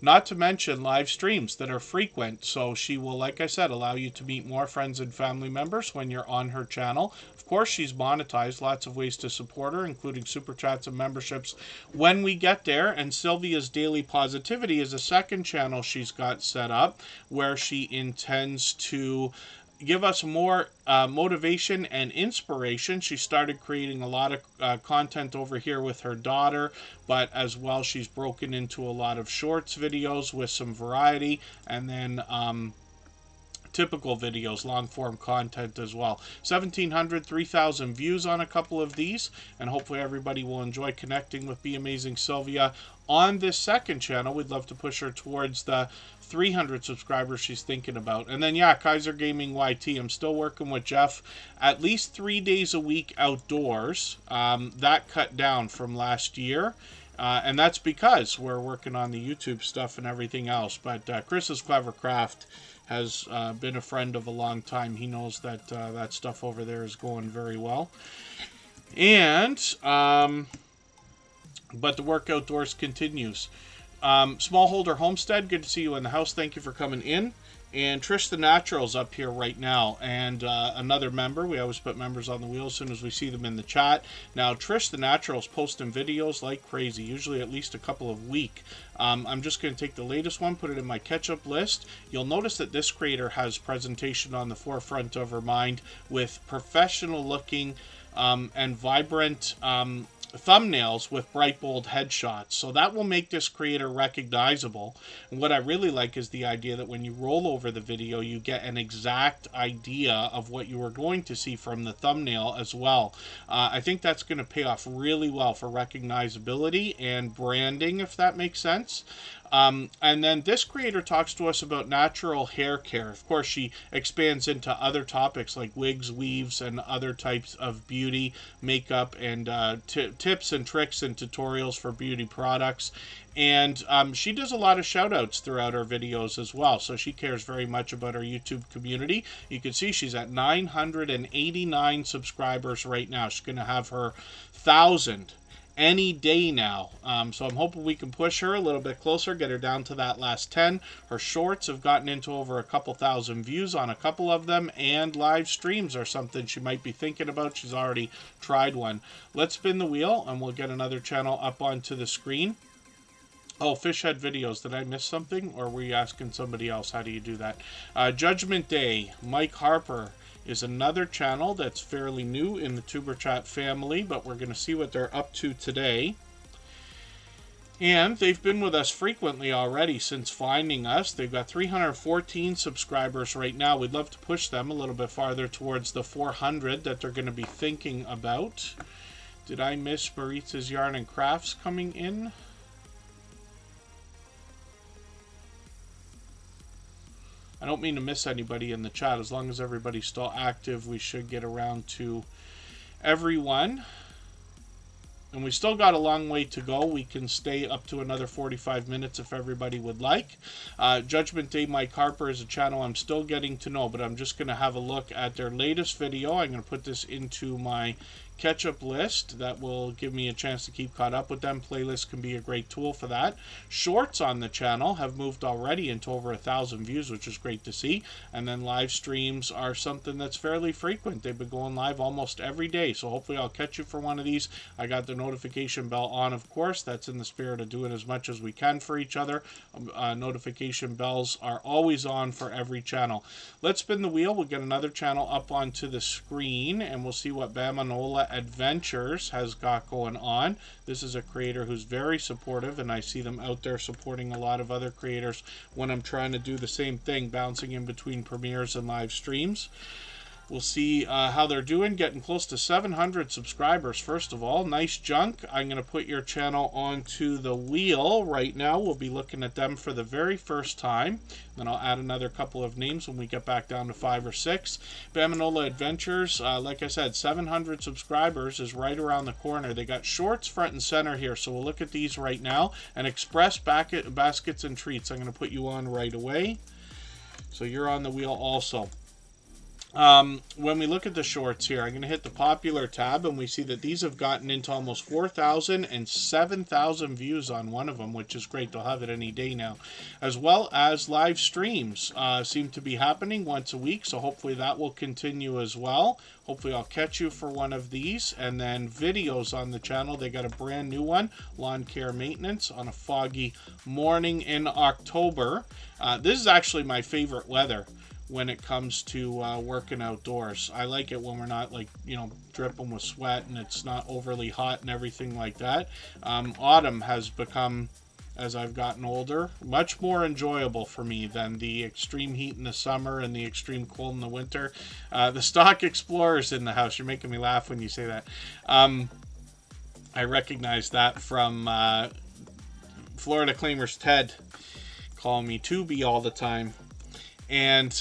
Not to mention live streams that are frequent, so she will, like I said, allow you to meet more friends and family members when you're on her channel. Of course, she's monetized, lots of ways to support her, including super chats and memberships when we get there. And Sylvia's Daily Positivity is a second channel she's got set up, where she intends to give us more motivation and inspiration. She started creating a lot of content over here with her daughter, but as well she's broken into a lot of shorts videos with some variety, and then typical videos, long form content as well. 1,700, 3,000 views on a couple of these, and hopefully everybody will enjoy connecting with Be Amazing Sylvia on this second channel. We'd love to push her towards the 300 subscribers she's thinking about. And then, yeah, Kaiser Gaming YT, I'm still working with Jeff at least 3 days a week outdoors. That cut down from last year. And that's because we're working on the YouTube stuff and everything else. But Chris's Clever Craft has been a friend of a long time. He knows that that stuff over there is going very well. And, but the work outdoors continues. Smallholder Homestead, good to see you in the house. Thank you for coming in. And Trish the Natural's up here right now, and another member. We always put members on the wheel as soon as we see them in the chat. Now, Trish the Natural's posting videos like crazy, usually at least a couple of week. I'm just going to take the latest one, put it in my catch-up list. You'll notice that this creator has presentation on the forefront of her mind with professional-looking and vibrant thumbnails with bright, bold headshots. So that will make this creator recognizable. And what I really like is the idea that when you roll over the video, you get an exact idea of what you are going to see from the thumbnail as well. I think that's going to pay off really well for recognizability and branding, if that makes sense. And then this creator talks to us about natural hair care. Of course, she expands into other topics like wigs, weaves, and other types of beauty, makeup, and tips and tricks and tutorials for beauty products. And she does a lot of shout outs throughout her videos as well. So she cares very much about our YouTube community. You can see she's at 989 subscribers right now. She's going to have her 1,000 any day now. So I'm hoping we can push her a little bit closer, get her down to that last 10. Her shorts have gotten into over a couple thousand views on a couple of them, and live streams are something she might be thinking about. She's already tried one. Let's spin the wheel and we'll get another channel up onto the screen. Oh, Fishhead Videos. Did I miss something? Or were you asking somebody else? How do you do that? Judgment Day. Mike Harper is another channel that's fairly new in the Tuber Chat family, but we're going to see what they're up to today. And they've been with us frequently already since finding us. They've got 314 subscribers right now. We'd love to push them a little bit farther towards the 400 that they're going to be thinking about. Did I miss Maritza's Yarn and Crafts coming in? I don't mean to miss anybody in the chat. As long as everybody's still active, we should get around to everyone. And we still got a long way to go. We can stay up to another 45 minutes if everybody would like. Judgment Day Mike Harper is a channel I'm still getting to know, but I'm just going to have a look at their latest video. I'm going to put this into my catch-up list. That will give me a chance to keep caught up with them. Playlists can be a great tool for that. Shorts on the channel have moved already into over 1,000 views, which is great to see. And then live streams are something that's fairly frequent. They've been going live almost every day, so hopefully I'll catch you for one of these. I got the notification bell on, of course. That's in the spirit of doing as much as we can for each other. Notification bells are always on for every channel. Let's spin the wheel. We'll get another channel up onto the screen, and we'll see what Bamanola Adventures has got going on. This is a creator who's very supportive, and I see them out there supporting a lot of other creators when I'm trying to do the same thing, bouncing in between premieres and live streams. We'll see how they're doing, getting close to 700 subscribers. First of all, nice junk. I'm going to put your channel onto the wheel right now. We'll be looking at them for the very first time. Then I'll add another couple of names when we get back down to 5 or 6. Bamanola Adventures, like I said, 700 subscribers is right around the corner. They got shorts front and center here, so we'll look at these right now. And Express Baskets and Treats, I'm going to put you on right away. So you're on the wheel also. When we look at the shorts here, I'm going to hit the popular tab, and we see that these have gotten into almost 4,000 and 7,000 views on one of them, which is great. They'll have it any day now. As well as live streams seem to be happening once a week, so hopefully that will continue as well. Hopefully I'll catch you for one of these. And then videos on the channel. They got a brand new one, Lawn Care Maintenance, on a foggy morning in October. This is actually my favorite weather when it comes to working outdoors. I like it when we're not, like, you know, dripping with sweat and it's not overly hot and everything like that. Autumn has become, as I've gotten older, much more enjoyable for me than the extreme heat in the summer and the extreme cold in the winter. The Stock Explorer's in the house. You're making me laugh when you say that. I recognize that from Florida Claimers Ted calling me Tubi all the time. And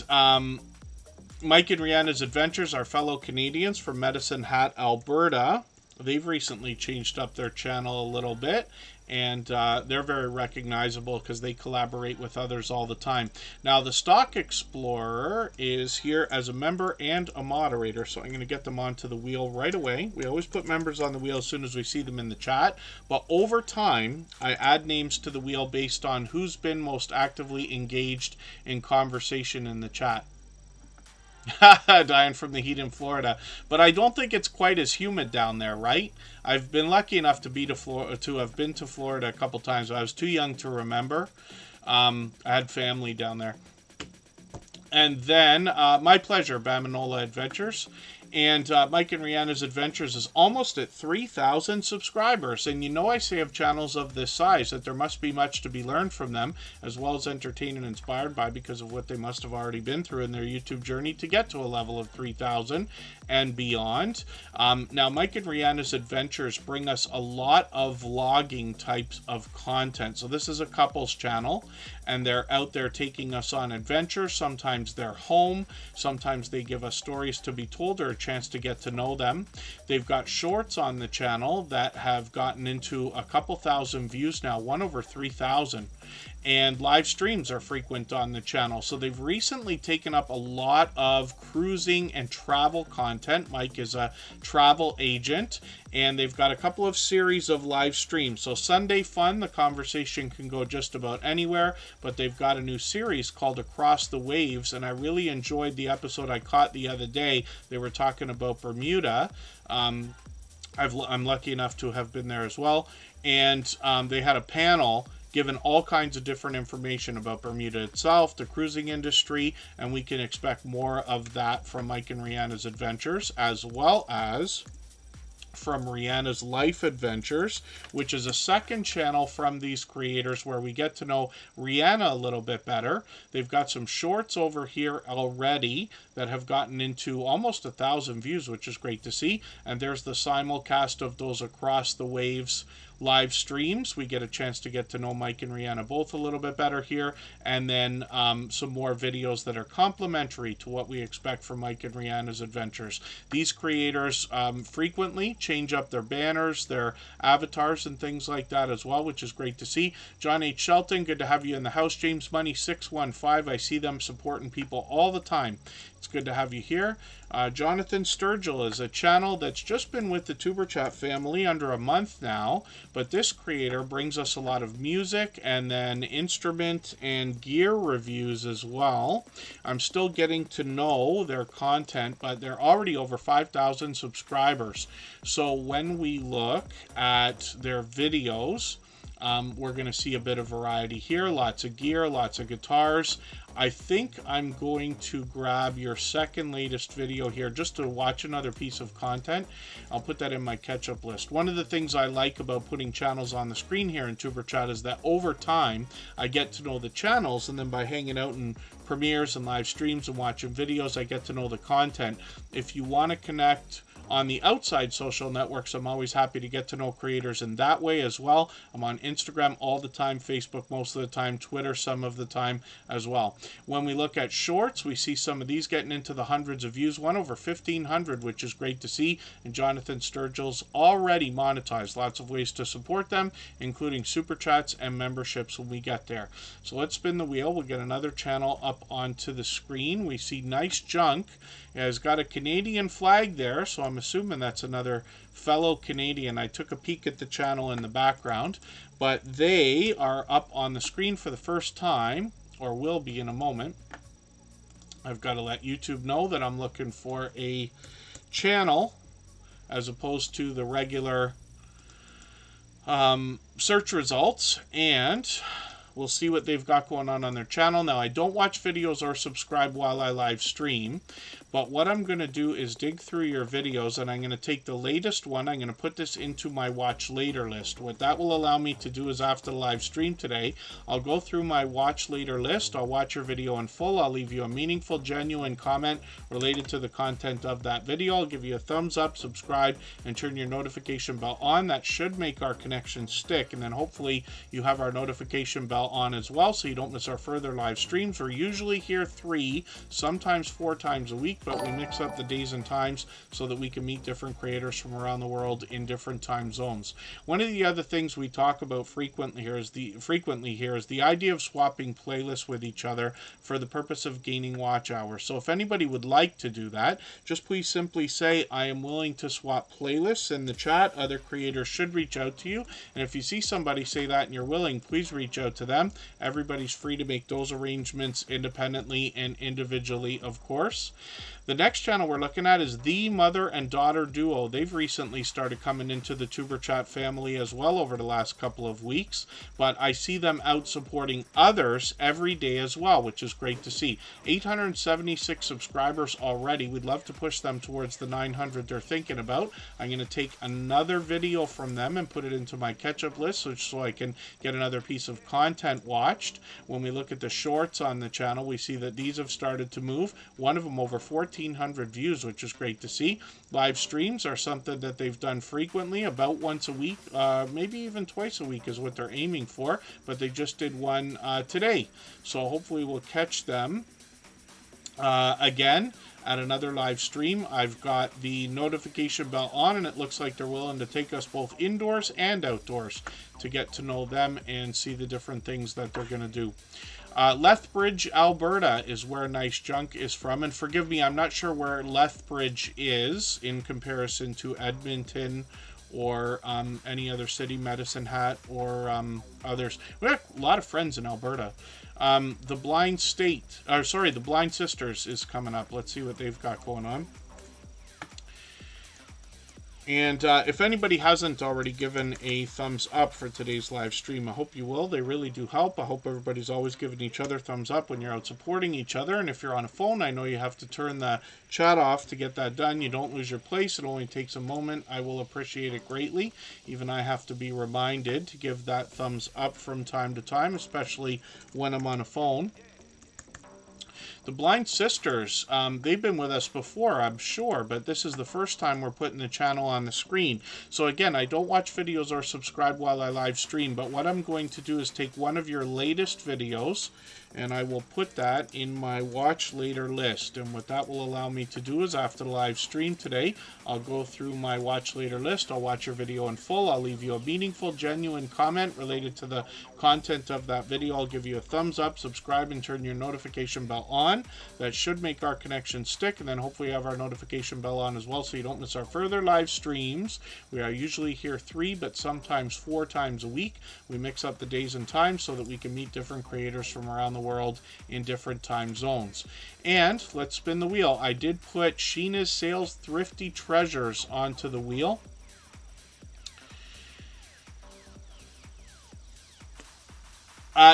Mike and Rihanna's Adventures, our fellow Canadians from Medicine Hat, Alberta. They've recently changed up their channel a little bit, and they're very recognizable because they collaborate with others all the time. Now, the Stock Explorer is here as a member and a moderator, so I'm going to get them onto the wheel right away. We always put members on the wheel as soon as we see them in the chat, but over time, I add names to the wheel based on who's been most actively engaged in conversation in the chat. Dying from the heat in Florida, but I don't think it's quite as humid down there, right? I've been lucky enough to have been to Florida a couple times. I was too young to remember. I had family down there. And then my pleasure, Bamanola Adventures. And Mike and Rihanna's Adventures is almost at 3,000 subscribers. And you know I say of channels of this size that there must be much to be learned from them, as well as entertained and inspired by, because of what they must have already been through in their YouTube journey to get to a level of 3,000 and beyond. Now, Mike and Rihanna's Adventures bring us a lot of vlogging types of content. So this is a couples channel, and they're out there taking us on adventures. Sometimes they're home. Sometimes they give us stories to be told or a chance to get to know them. They've got shorts on the channel that have gotten into a couple thousand views now, one over 3,000. And live streams are frequent on the channel. So they've recently taken up a lot of cruising and travel content. Mike is a travel agent, and they've got a couple of series of live streams. So Sunday Fun, the conversation can go just about anywhere, but they've got a new series called Across the Waves, and I really enjoyed the episode I caught the other day. They were talking about Bermuda. I'm lucky enough to have been there as well, and they had a panel given all kinds of different information about Bermuda itself, the cruising industry, and we can expect more of that from Mike and Rihanna's Adventures, as well as from Rihanna's Life Adventures, which is a second channel from these creators where we get to know Rihanna a little bit better. They've got some shorts over here already that have gotten into almost 1,000 views, which is great to see. And there's the simulcast of those Across the Waves live streams. We get a chance to get to know Mike and Rihanna both a little bit better here, and then some more videos that are complementary to what we expect from Mike and Rihanna's adventures. These creators frequently change up their banners, their avatars, and things like that as well, which is great to see. John H. Shelton, good to have you in the house. James Money 615, I see them supporting people all the time. It's good to have you here. Jonathan Sturgill is a channel that's just been with the Tuber Chat family under a month now, but this creator brings us a lot of music and then instrument and gear reviews as well. I'm still getting to know their content, but they're already over 5,000 subscribers. So when we look at their videos, we're going to see a bit of variety here. Lots of gear, lots of guitars. I think I'm going to grab your second latest video here just to watch another piece of content. I'll put that in my catch-up list. One of the things I like about putting channels on the screen here in Tuber Chat is that over time I get to know the channels, and then by hanging out in premieres and live streams and watching videos, I get to know the content. If you want to connect on the outside social networks, I'm always happy to get to know creators in that way as well. I'm on Instagram all the time, Facebook most of the time, Twitter some of the time as well. When we look at shorts, we see some of these getting into the hundreds of views, one over 1,500, which is great to see. And Jonathan Sturgill's already monetized. Lots of ways to support them, including super chats and memberships when we get there. So let's spin the wheel. We'll get another channel up onto the screen. We see Nice Junk. It has got a Canadian flag there, so I'm assuming that's another fellow Canadian. I took a peek at the channel in the background, but they are up on the screen for the first time, or will be in a moment. I've got to let YouTube know that I'm looking for a channel as opposed to the regular search results, and we'll see what they've got going on their channel. Now, I don't watch videos or subscribe while I live stream, but what I'm going to do is dig through your videos, and I'm going to take the latest one. I'm going to put this into my watch later list. What that will allow me to do is after the live stream today, I'll go through my watch later list. I'll watch your video in full. I'll leave you a meaningful, genuine comment related to the content of that video. I'll give you a thumbs up, subscribe, and turn your notification bell on. That should make our connection stick, and then hopefully you have our notification bell on as well so you don't miss our further live streams. We're usually here 3, sometimes 4 times a week, but we mix up the days and times so that we can meet different creators from around the world in different time zones. One of the other things we talk about frequently here is the idea of swapping playlists with each other for the purpose of gaining watch hours. So if anybody would like to do that, just please simply say, I am willing to swap playlists in the chat. Other creators should reach out to you, and if you see somebody say that and you're willing, please reach out to them. Everybody's free to make those arrangements independently and individually, of course. The next channel we're looking at is the Mother and Daughter Duo. They've recently started coming into the Tuber Chat family as well over the last couple of weeks, but I see them out supporting others every day as well, which is great to see. 876 subscribers already. We'd love to push them towards the 900 they're thinking about. I'm going to take another video from them and put it into my catch-up list so I can get another piece of content watched. When we look at the shorts on the channel, we see that these have started to move. One of them over 1,400 views, which is great to see. Live streams are something that they've done frequently, about once a week, maybe even twice a week is what they're aiming for, but they just did one today. So hopefully we'll catch them again at another live stream. I've got the notification bell on, and it looks like they're willing to take us both indoors and outdoors to get to know them and see the different things that they're going to do. Lethbridge, Alberta is where Nice Junk is from, and forgive me, I'm not sure where Lethbridge is in comparison to Edmonton or any other city, Medicine Hat, or others. We have a lot of friends in Alberta. The Blind Sisters is coming up. Let's see what they've got going on. And if anybody hasn't already given a thumbs up for today's live stream, I hope you will. They really do help. I hope everybody's always giving each other thumbs up when you're out supporting each other. And if you're on a phone, I know you have to turn the chat off to get that done. You don't lose your place. It only takes a moment. I will appreciate it greatly. Even I have to be reminded to give that thumbs up from time to time, especially when I'm on a phone. The Blind Sisters, they've been with us before, I'm sure, but this is the first time we're putting the channel on the screen. So again, I don't watch videos or subscribe while I live stream, but what I'm going to do is take one of your latest videos, and I will put that in my watch later list. And what that will allow me to do is after the live stream today, I'll go through my watch later list. I'll watch your video in full. I'll leave you a meaningful, genuine comment related to the content of that video. I'll give you a thumbs up, subscribe, and turn your notification bell on. That should make our connection stick. And then hopefully have our notification bell on as well so you don't miss our further live streams. We are usually here 3, but sometimes 4 times a week. We mix up the days and times so that we can meet different creators from around the world in different time zones. And let's spin the wheel. I did put Sheena's Sales Thrifty Treasures onto the wheel.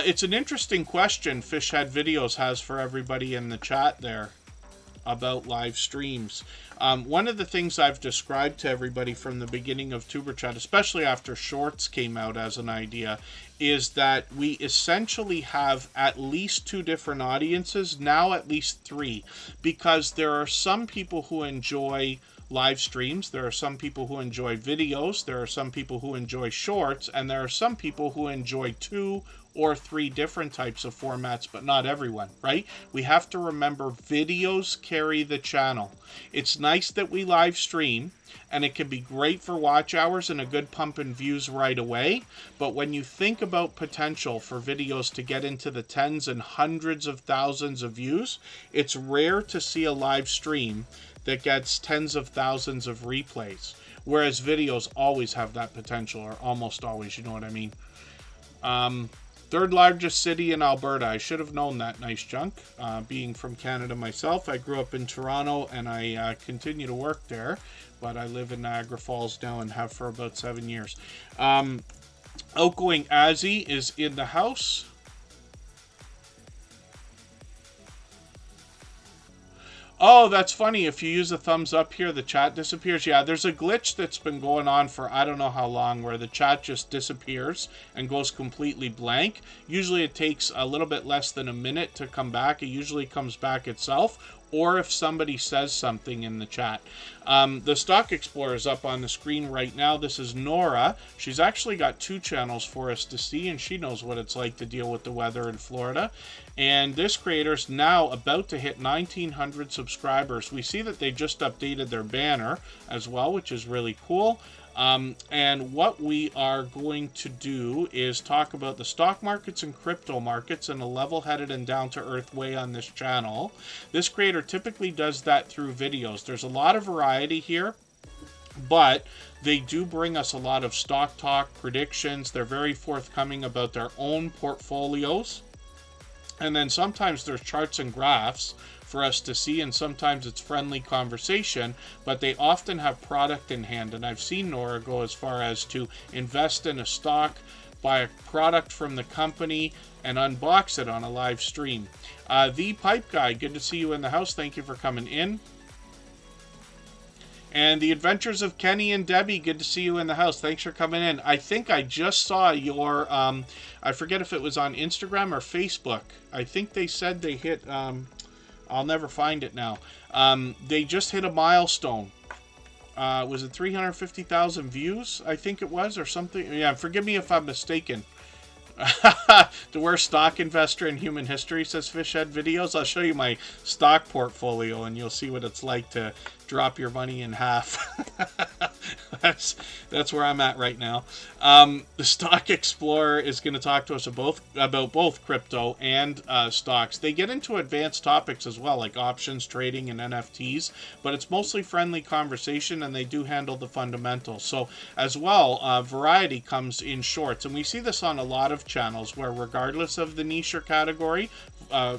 It's an interesting question Fishhead Videos has for everybody in the chat there about live streams. One of the things I've described to everybody from the beginning of Superchat, especially after Shorts came out as an idea, is that we essentially have at least 2 different audiences, now at least 3, because there are some people who enjoy live streams, there are some people who enjoy videos, there are some people who enjoy shorts, and there are some people who enjoy 2 or 3 different types of formats, but not everyone, right? We have to remember videos carry the channel. It's nice that we live stream, and it can be great for watch hours and a good pump in views right away, but when you think about potential for videos to get into the tens and hundreds of thousands of views, it's rare to see a live stream that gets tens of thousands of replays, whereas videos always have that potential, or almost always, you know what I mean? 3rd largest city in Alberta. I should have known that, Nice Junk. Being from Canada myself, I grew up in Toronto and I continue to work there, but I live in Niagara Falls now and have for about 7 years. Outgoing Azzy is in the house. Oh, that's funny. If you use a thumbs up here, the chat disappears. Yeah, there's a glitch that's been going on for I don't know how long where the chat just disappears and goes completely blank. Usually it takes a little bit less than a minute to come back. It usually comes back itself, or if somebody says something in the chat. The Stock Explorer is up on the screen right now. This is Nora. She's actually got 2 channels for us to see, and she knows what it's like to deal with the weather in Florida. And this creator's now about to hit 1,900 subscribers. We see that they just updated their banner as well, which is really cool. And what we are going to do is talk about the stock markets and crypto markets in a level-headed and down-to-earth way on this channel. This creator typically does that through videos. There's a lot of variety here, but they do bring us a lot of stock talk, predictions. They're very forthcoming about their own portfolios. And then sometimes there's charts and graphs for us to see, and sometimes it's friendly conversation, but they often have product in hand. And I've seen Nora go as far as to invest in a stock, buy a product from the company, and unbox it on a live stream. The Pipe Guy, good to see you in the house. Thank you for coming in. And the Adventures of Kenny and Debbie, good to see you in the house. Thanks for coming in. I think I just saw your, I forget if it was on Instagram or Facebook. I think they said they hit, I'll never find it now. They just hit a milestone. Was it 350,000 views, I think it was, or something? Yeah, forgive me if I'm mistaken. The worst stock investor in human history, says Fishhead Videos. I'll show you my stock portfolio and you'll see what it's like to drop your money in half. That's where I'm at right now. The Stock Explorer is going to talk to us about both crypto and stocks. They get into advanced topics as well, like options, trading, and NFTs, but it's mostly friendly conversation, and they do handle the fundamentals. So as well, variety comes in shorts, and we see this on a lot of channels where regardless of the niche or category,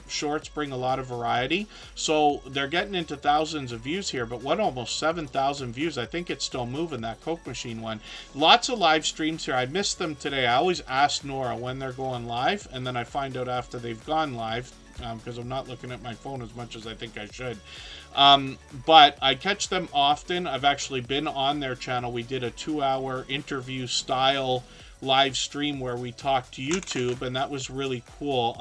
shorts bring a lot of variety. So they're getting into thousands of views here, but what, almost 7,000 views? I think it's still moving, that Coke machine one. Lots of live streams here. I missed them today. I always ask Nora when they're going live, and then I find out after they've gone live, because I'm not looking at my phone as much as I think I should. But I catch them often. I've actually been on their channel. We did a 2-hour interview style live stream where we talked to YouTube, and that was really cool.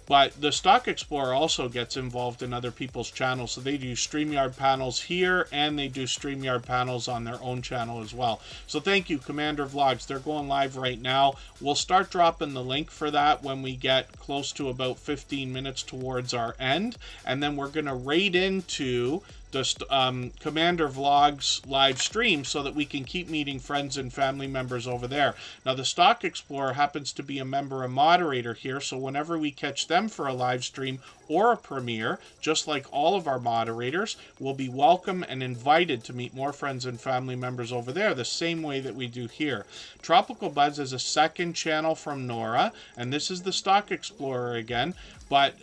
But the Stock Explorer also gets involved in other people's channels. So they do StreamYard panels here, and they do StreamYard panels on their own channel as well. So thank you, Commander Vlogs. They're going live right now. We'll start dropping the link for that when we get close to about 15 minutes towards our end. And then we're going to raid into the Commander Vlogs live stream so that we can keep meeting friends and family members over there. Now, the Stock Explorer happens to be a member and moderator here, so whenever we catch them for a live stream or a premiere, just like all of our moderators, will be welcome and invited to meet more friends and family members over there, the same way that we do here. Tropical Buzz is a second channel from Nora, and this is the Stock Explorer again, but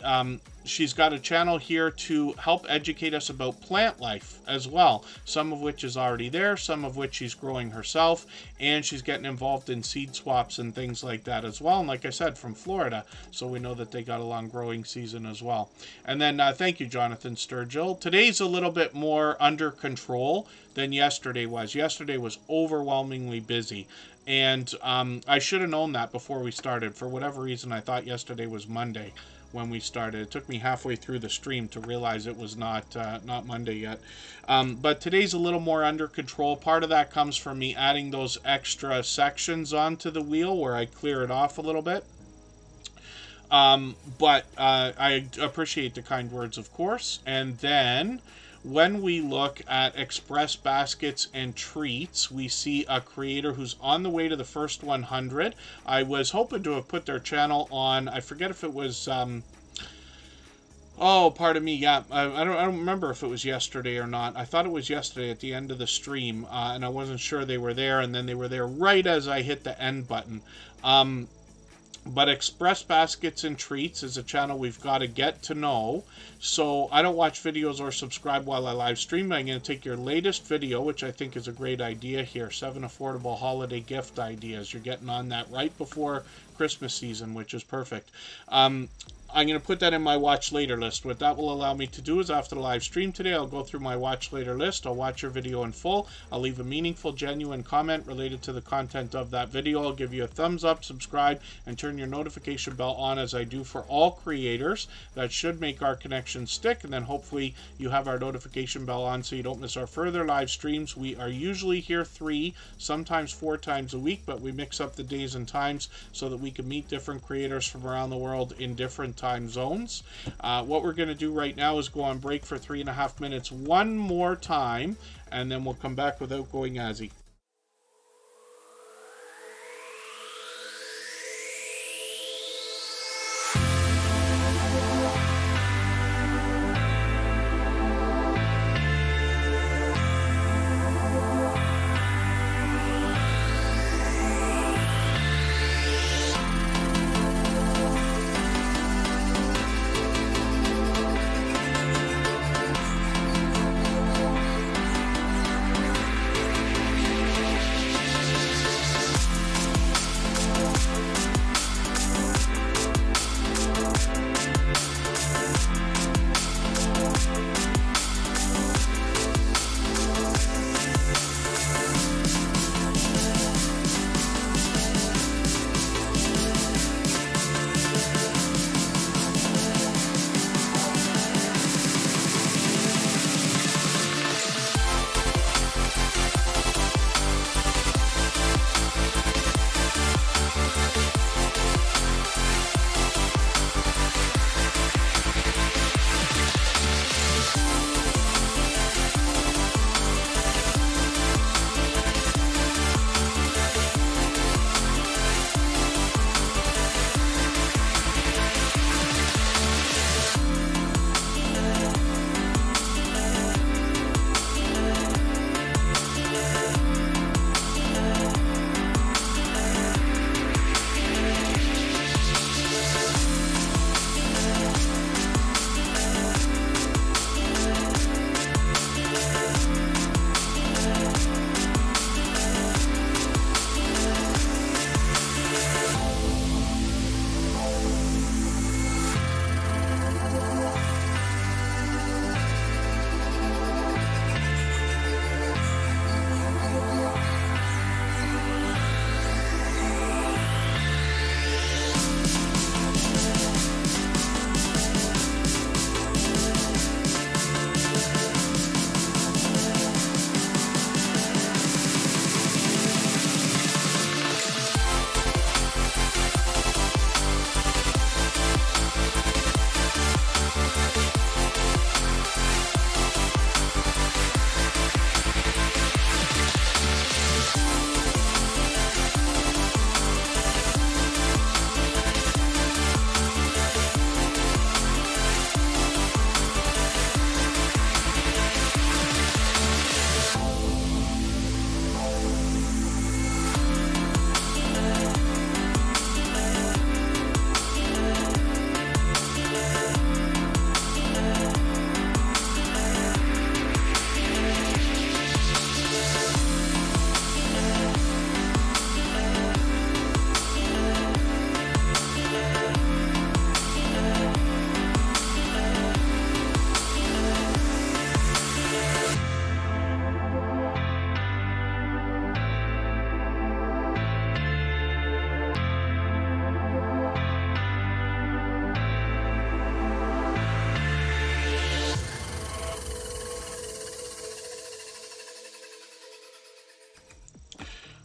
she's got a channel here to help educate us about plant life as well, some of which is already there, some of which she's growing herself, and she's getting involved in seed swaps and things like that as well. And like I said, from Florida, so we know that they got a long growing season as well. And then thank you, Jonathan Sturgill. Today's a little bit more under control than yesterday was. Yesterday was overwhelmingly busy. And I should have known that before we started. For whatever reason, I thought yesterday was Monday when we started. It took me halfway through the stream to realize it was not Monday yet. But today's a little more under control. Part of that comes from me adding those extra sections onto the wheel where I clear it off a little bit. But I appreciate the kind words, of course. And then when we look at Express Baskets and Treats, we see a creator who's on the way to the first 100. I was hoping to have put their channel on, I forget if it was, oh, pardon me, yeah, I don't remember if it was yesterday or not. I thought it was yesterday at the end of the stream, and I wasn't sure they were there, and then they were there right as I hit the end button. But Express Baskets and Treats is a channel we've got to get to know. So I don't watch videos or subscribe while I live stream. I'm going to take your latest video, which I think is a great idea here. 7 affordable holiday gift ideas. You're getting on that right before Christmas season, which is perfect. I'm going to put that in my watch later list. What that will allow me to do is after the live stream today, I'll go through my watch later list. I'll watch your video in full. I'll leave a meaningful, genuine comment related to the content of that video. I'll give you a thumbs up, subscribe, and turn your notification bell on as I do for all creators. That should make our connection stick, and then hopefully you have our notification bell on so you don't miss our further live streams. We are usually here 3, sometimes 4 times a week, but we mix up the days and times so that we can meet different creators from around the world in different time zones. What we're going to do right now is go on break for 3.5 minutes one more time, and then we'll come back without going Azzy.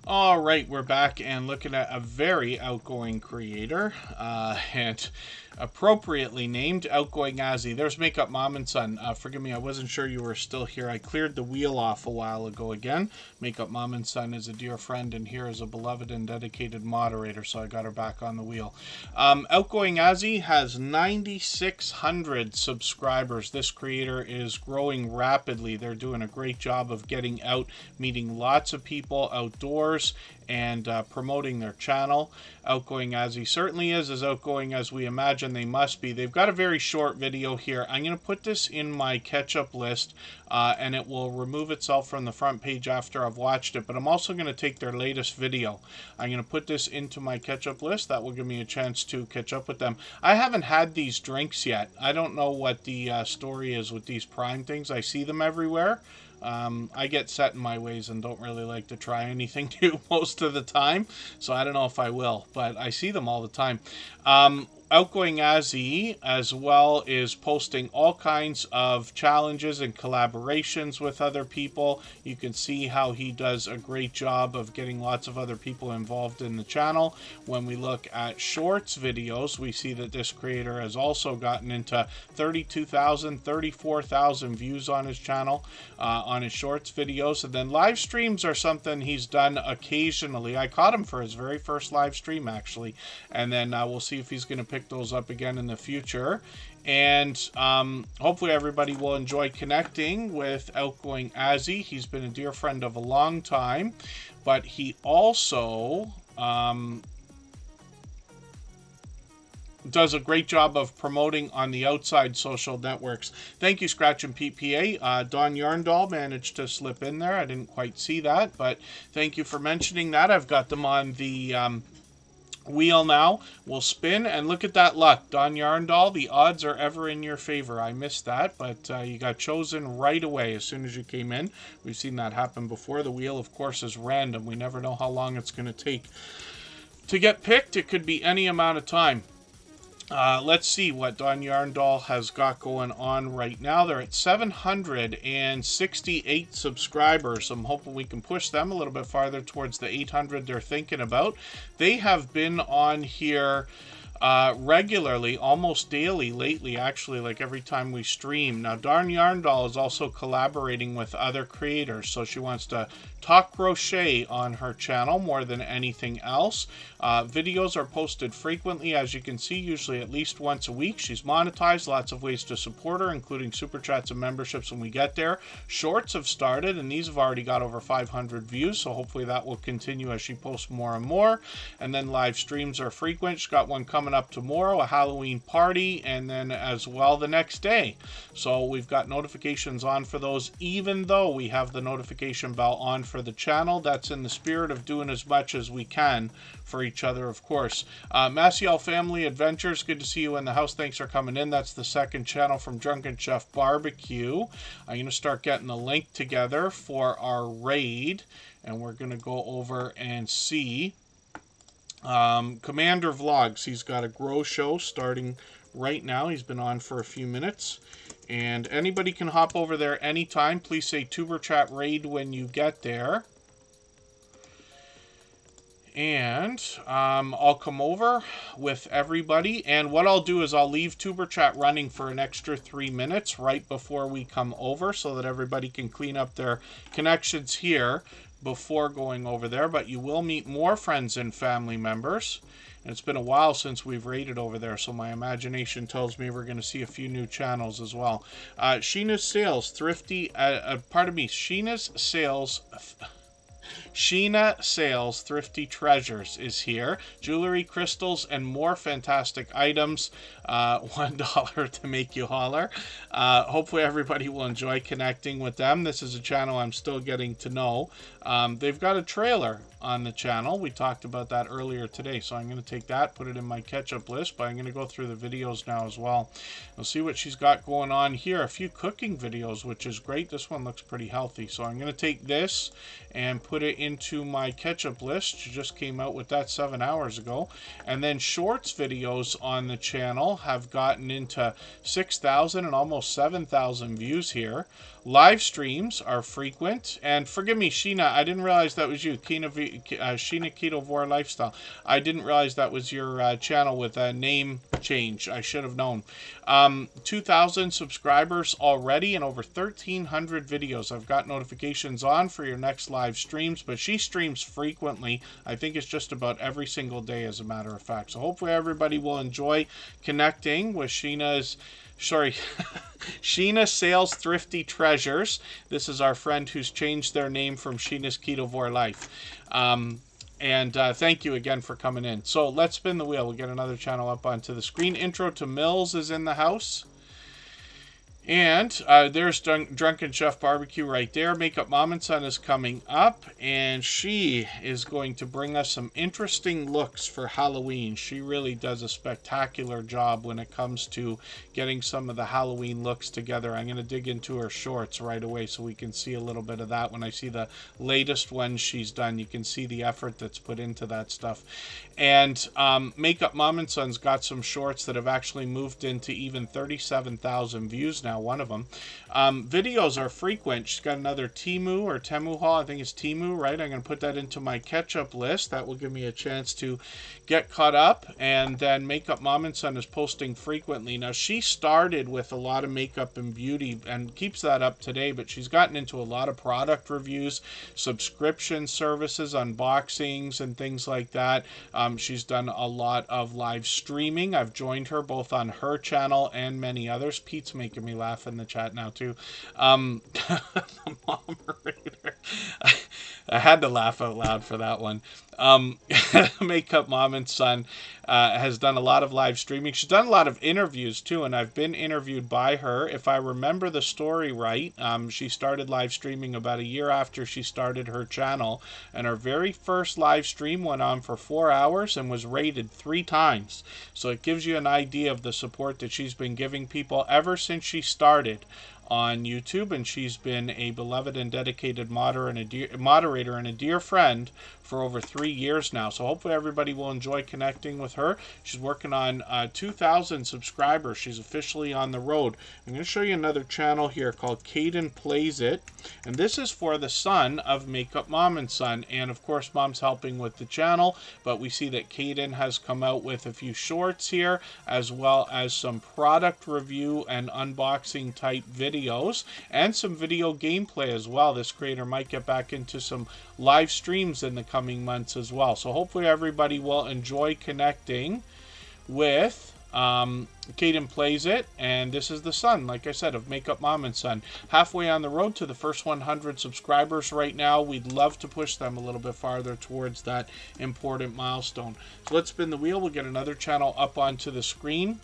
All right, we're back and looking at a very outgoing creator, and appropriately named Outgoing Azzy. There's Makeup Mom and Son. Forgive me, I wasn't sure you were still here. I cleared the wheel off a while ago again. Makeup Mom and Son is a dear friend, and here is a beloved and dedicated moderator, so I got her back on the wheel. Outgoing Azzy has 9,600 subscribers. This creator is growing rapidly. They're doing a great job of getting out, meeting lots of people outdoors, and promoting their channel. Outgoing Azzy certainly is as outgoing as we imagine they must be. They've got a very short video here. I'm going to put this in my catch-up list, and it will remove itself from the front page after I've watched it, but I'm also going to take their latest video. I'm going to put this into my catch-up list. That will give me a chance to catch up with them. I haven't had these drinks yet. I don't know what the story is with these Prime things. I see them everywhere. I get set in my ways and don't really like to try anything new most of the time, so I don't know if I will, but I see them all the time. Outgoing Azzy as well is posting all kinds of challenges and collaborations with other people. You can see how he does a great job of getting lots of other people involved in the channel. When we look at shorts videos, we see that this creator has also gotten into 32,000, 34,000 views on his channel, on his shorts videos. And then live streams are something he's done occasionally. I caught him for his very first live stream, actually. And then we'll see if he's going to pick those up again in the future. And hopefully everybody will enjoy connecting with Outgoing Azzy. He's been a dear friend of a long time, but he also does a great job of promoting on the outside social networks. Thank you, Scratch and PPA. Don Yarndall managed to slip in there. I didn't quite see that, but thank you for mentioning that. I've got them on the wheel now. We'll spin, and look at that luck. Don Yarndall, the odds are ever in your favor. I missed that, but you got chosen right away as soon as you came in. We've seen that happen before. The wheel, of course, is random. We never know how long it's going to take to get picked. It could be any amount of time. Let's see what Don Yarndall has got going on right now. They're at 768 subscribers. I'm hoping we can push them a little bit farther towards the 800 they're thinking about. They have been on here regularly, almost daily lately, actually, like every time we stream. Now, Don Yarndall is also collaborating with other creators, so she wants to talk crochet on her channel more than anything else. Videos are posted frequently, as you can see, usually at least once a week. She's monetized, lots of ways to support her, including super chats and memberships when we get there. Shorts have started, and these have already got over 500 views, so hopefully that will continue as she posts more and more. And then live streams are frequent. She's got one coming up tomorrow, a Halloween party, and then as well the next day. So we've got notifications on for those, even though we have the notification bell on for the channel. That's in the spirit of doing as much as we can for each other, of course. Maciel Family Adventures, good to see you in the house. Thanks for coming in. That's the second channel from Drunken Chef Barbecue. I'm going to start getting the link together for our raid, and we're going to go over and see Commander Vlogs. He's got a grow show starting right now. He's been on for a few minutes, and anybody can hop over there anytime. Please say Tuber Chat Raid when you get there. And I'll come over with everybody, and what I'll do is I'll leave Tuber Chat running for an extra 3 minutes right before we come over, so that everybody can clean up their connections here before going over there. But you will meet more friends and family members. And it's been a while since we've raided over there, so my imagination tells me we're going to see a few new channels as well. Sheena's Sales Thrifty, Sheena Sales Thrifty Treasures is here. Jewelry, crystals, and more fantastic items. $1 to make you holler. Hopefully everybody will enjoy connecting with them. This is a channel I'm still getting to know. They've got a trailer on the channel. We talked about that earlier today, so I'm going to take that, put it in my catch-up list, but I'm going to go through the videos now as well. We'll see what she's got going on here. A few cooking videos, which is great. This one looks pretty healthy, so I'm going to take this and put it into my catch-up list. She just came out with that 7 hours ago. And then shorts videos on the channel have gotten into 6,000 and almost 7,000 views here. Live streams are frequent. And forgive me, Sheena, I didn't realize that was you. Sheena Ketovore Lifestyle. I didn't realize that was your channel with a name change. I should have known. 2,000 subscribers already and over 1,300 videos. I've got notifications on for your next live streams, but she streams frequently. I think it's just about every single day, as a matter of fact. So hopefully everybody will enjoy connecting with Sheena Sales Thrifty Treasures. This is our friend who's changed their name from Sheena's Ketovore Life. And thank you again for coming in. So let's spin the wheel. We'll get another channel up onto the screen. Intro to Mills is in the house. And there's Drunken Chef Barbecue right there. Makeup Mom and Son is coming up, and she is going to bring us some interesting looks for Halloween. She really does a spectacular job when it comes to getting some of the Halloween looks together. I'm going to dig into her shorts right away so we can see a little bit of that. When I see the latest one she's done, you can see the effort that's put into that stuff. And Makeup Mom and Son's got some shorts that have actually moved into even 37,000 views now. One of them. Videos are frequent. She's got another Temu or Temu haul. I think it's Temu, right? I'm going to put that into my catch-up list. That will give me a chance to get caught up. And then Makeup Mom and Son is posting frequently. Now, she started with a lot of makeup and beauty and keeps that up today, but she's gotten into a lot of product reviews, subscription services, unboxings, and things like that. She's done a lot of live streaming. I've joined her both on her channel and many others. Pete's making me laugh in the chat now too. The moderator. I had to laugh out loud for that one. Makeup Mom and Son has done a lot of live streaming. She's done a lot of interviews too, and I've been interviewed by her. If I remember the story right, she started live streaming about a year after she started her channel, and her very first live stream went on for 4 hours and was rated 3 times. So it gives you an idea of the support that she's been giving people ever since she started on YouTube, and she's been a beloved and dedicated moderator and a dear friend for over 3 years now. So hopefully everybody will enjoy connecting with her. She's working on 2,000 subscribers. She's officially on the road. I'm going to show you another channel here called Caden Plays It, and this is for the son of Makeup Mom and Son, and of course Mom's helping with the channel, but we see that Caden has come out with a few shorts here, as well as some product review and unboxing type videos, and some video gameplay as well. This creator might get back into some live streams in the coming months as well. So hopefully everybody will enjoy connecting with Caden Plays It, and this is the son, like I said, of Makeup Mom and Son. Halfway on the road to the first 100 subscribers right now. We'd love to push them a little bit farther towards that important milestone. So let's spin the wheel. We'll get another channel up onto the screen.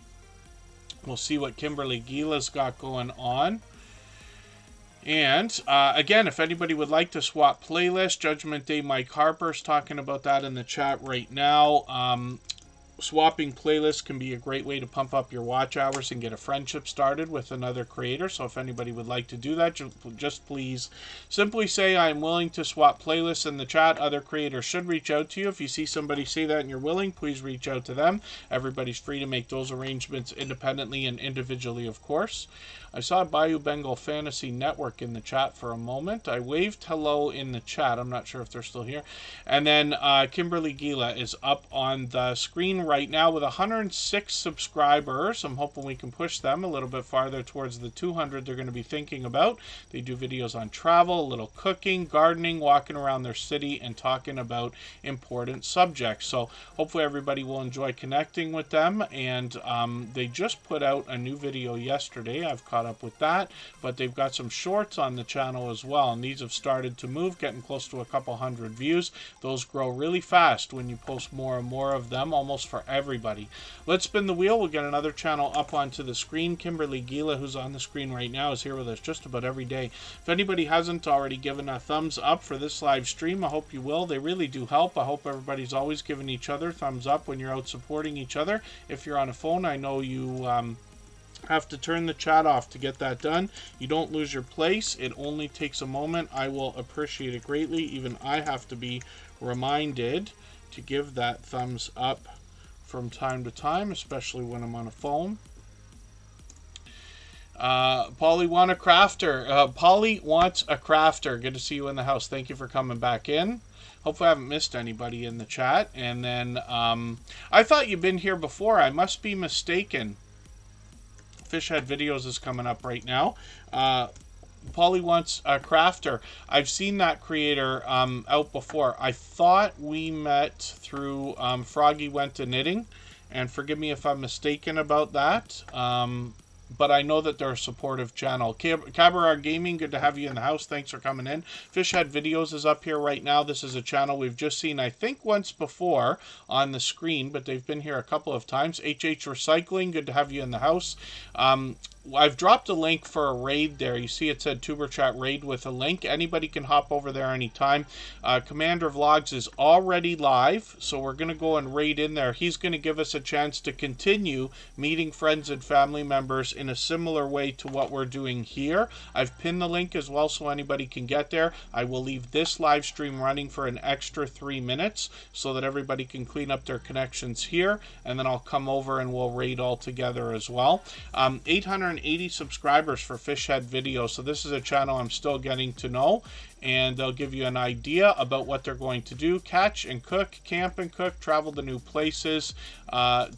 We'll see what Kimberly Gila's got going on. And again, if anybody would like to swap playlists, Judgment Day Mike Harper's talking about that in the chat right now. Swapping playlists can be a great way to pump up your watch hours and get a friendship started with another creator. So if anybody would like to do that, just please simply say I'm willing to swap playlists in the chat. Other creators should reach out to you. If you see somebody say that and you're willing, please reach out to them. Everybody's free to make those arrangements independently and individually, of course. I saw Bayou Bengal Fantasy Network in the chat for a moment. I waved hello in the chat. I'm not sure if they're still here. And then Kimberly Gila is up on the screen right now with 106 subscribers. I'm hoping we can push them a little bit farther towards the 200 they're going to be thinking about. They do videos on travel, a little cooking, gardening, walking around their city, and talking about important subjects. So hopefully everybody will enjoy connecting with them. And they just put out a new video yesterday. I've caught up with that, but they've got some shorts on the channel as well, and these have started to move, getting close to a couple hundred views. Those grow really fast when you post more and more of them, almost for everybody. Let's spin the wheel. We'll get another channel up onto the screen. Kimberly Gila, who's on the screen right now, is here with us just about every day. If anybody hasn't already given a thumbs up for this live stream, I hope you will. They really do help. I hope everybody's always giving each other thumbs up when you're out supporting each other. If you're on a phone, I know you Have to turn the chat off to get that done. You don't lose your place. It only takes a moment. I will appreciate it greatly. Even I have to be reminded to give that thumbs up from time to time, especially when I'm on a phone. Polly want a crafter. Polly wants a crafter. Good to see you in the house. Thank you for coming back in. Hopefully I haven't missed anybody in the chat. And then I thought you'd been here before. I must be mistaken. Fishhead Videos is coming up right now. Polly wants a crafter. I've seen that creator out before. I thought we met through Froggy Went to Knitting, and forgive me if I'm mistaken about that. But I know that they're a supportive channel. Cabaret Gaming, good to have you in the house. Thanks for coming in. Fishhead Videos is up here right now. This is a channel we've just seen, I think, once before on the screen, but they've been here a couple of times. HH Recycling, good to have you in the house. I've dropped a link for a raid there. You see it said Tuber Chat raid with a link. Anybody can hop over there anytime. Commander Vlogs is already live, so we're going to go and raid in there. He's going to give us a chance to continue meeting friends and family members in a similar way to what we're doing here. I've pinned the link as well so anybody can get there. I will leave this live stream running for an extra 3 minutes so that everybody can clean up their connections here, and then I'll come over and we'll raid all together as well. 880 subscribers for Fishhead Videos, so this is a channel I'm still getting to know, and they'll give you an idea about what they're going to do. Catch and cook, camp and cook, travel to new places,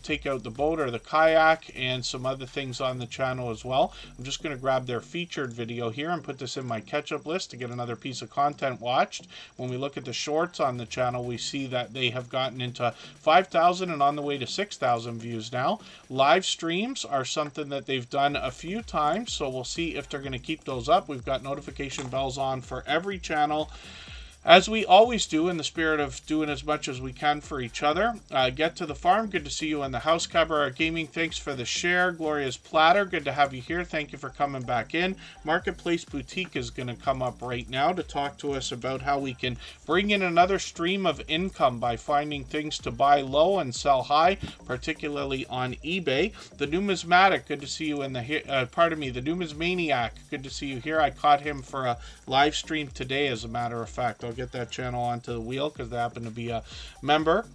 take out the boat or the kayak, and some other things on the channel as well. I'm just going to grab their featured video here and put this in my catch-up list to get another piece of content watched. When we look at the shorts on the channel, we see that they have gotten into 5,000 and on the way to 6,000 views now. Live streams are something that they've done a few times, so we'll see if they're going to keep those up. We've got notification bells on for every channel, as we always do, in the spirit of doing as much as we can for each other. Get to the farm, good to see you in the house. Cabaret Gaming, thanks for the share. Gloria's Platter, good to have you here. Thank you for coming back in. Marketplace Boutique is going to come up right now to talk to us about how we can bring in another stream of income by finding things to buy low and sell high, particularly on eBay. The Numismatic, good to see you in the the Numismaniac, good to see you here. I caught him for a live stream today, as a matter of fact. I'll get that channel onto the wheel because they happen to be a member.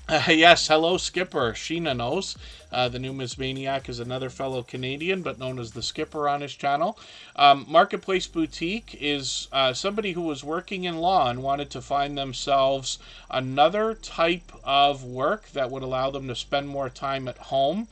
Yes, hello Skipper. Sheena knows. The Numismaniac is another fellow Canadian, but known as the Skipper on his channel. Marketplace Boutique is somebody who was working in law and wanted to find themselves another type of work that would allow them to spend more time at home.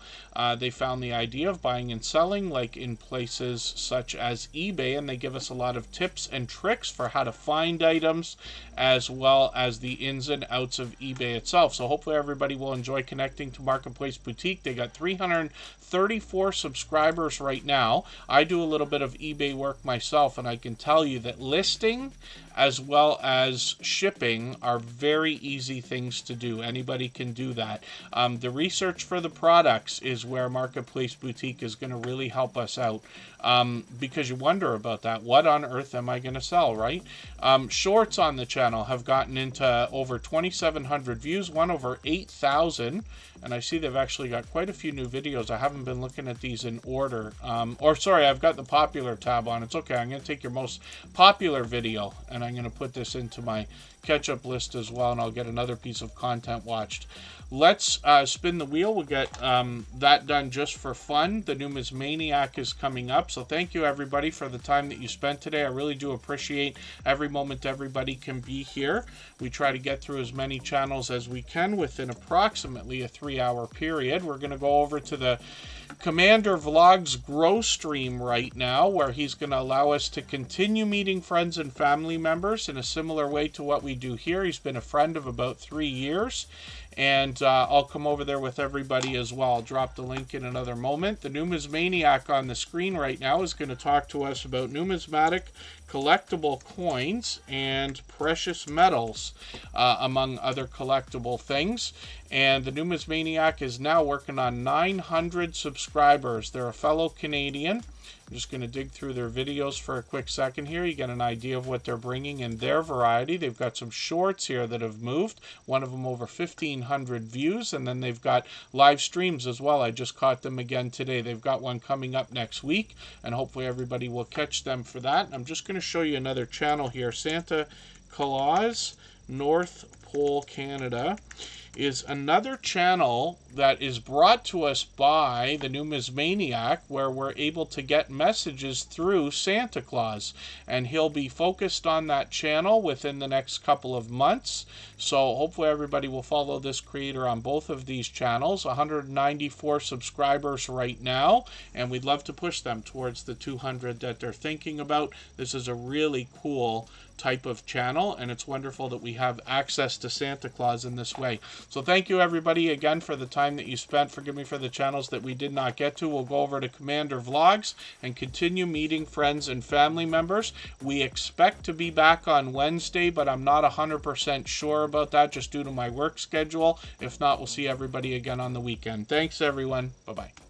They found the idea of buying and selling, like in places such as eBay, and they give us a lot of tips and tricks for how to find items, as well as the ins and outs of eBay itself. So hopefully everybody will enjoy connecting to Marketplace Boutique. They got 334 subscribers right now. I do a little bit of eBay work myself, and I can tell you that listing as well as shipping are very easy things to do. Anybody can do that. The research for the products is where Marketplace Boutique is going to really help us out, because you wonder about that. What on earth am I going to sell, right? Shorts on the channel have gotten into over 2,700 views, one over 8,000, and I see they've actually got quite a few new videos. I haven't been looking at these in order. Sorry, I've got the popular tab on. It's okay. I'm going to take your most popular video, and I'm going to put this into my catch-up list as well, and I'll get another piece of content watched. Let's spin the wheel. We'll get that done just for fun. The Numismaniac is coming up, so thank you everybody for the time that you spent today. I really do appreciate every moment everybody can be here. We try to get through as many channels as we can within approximately a 3-hour period. We're going to go over to the Commander Vlogs Grow stream right now, where he's going to allow us to continue meeting friends and family members in a similar way to what we do here. He's been a friend of about 3 years, and I'll come over there with everybody as well. I'll drop the link in another moment. The Numismaniac on the screen right now is going to talk to us about numismatic collectible coins and precious metals, among other collectible things. And the Numismaniac is now working on 900 subscribers. They're a fellow Canadian. I'm just going to dig through their videos for a quick second here. You get an idea of what they're bringing in their variety. They've got some shorts here that have moved. One of them over 1,500 views, and then they've got live streams as well. I just caught them again today. They've got one coming up next week, and hopefully everybody will catch them for that. I'm just going to show you another channel here. Santa Claus, North Pole, Canada, is another channel that is brought to us by the Numismaniac, where we're able to get messages through Santa Claus, and he'll be focused on that channel within the next couple of months. So hopefully everybody will follow this creator on both of these channels. 194 subscribers right now, and we'd love to push them towards the 200 that they're thinking about. This is a really cool type of channel, and it's wonderful that we have access to Santa Claus in this way. So thank you everybody again for the time that you spent. Forgive me for the channels that we did not get to. We'll go over to Commander Vlogs and continue meeting friends and family members. We expect to be back on Wednesday, but I'm not 100% sure about that just due to my work schedule. If not, we'll see everybody again on the weekend. Thanks everyone. Bye-bye.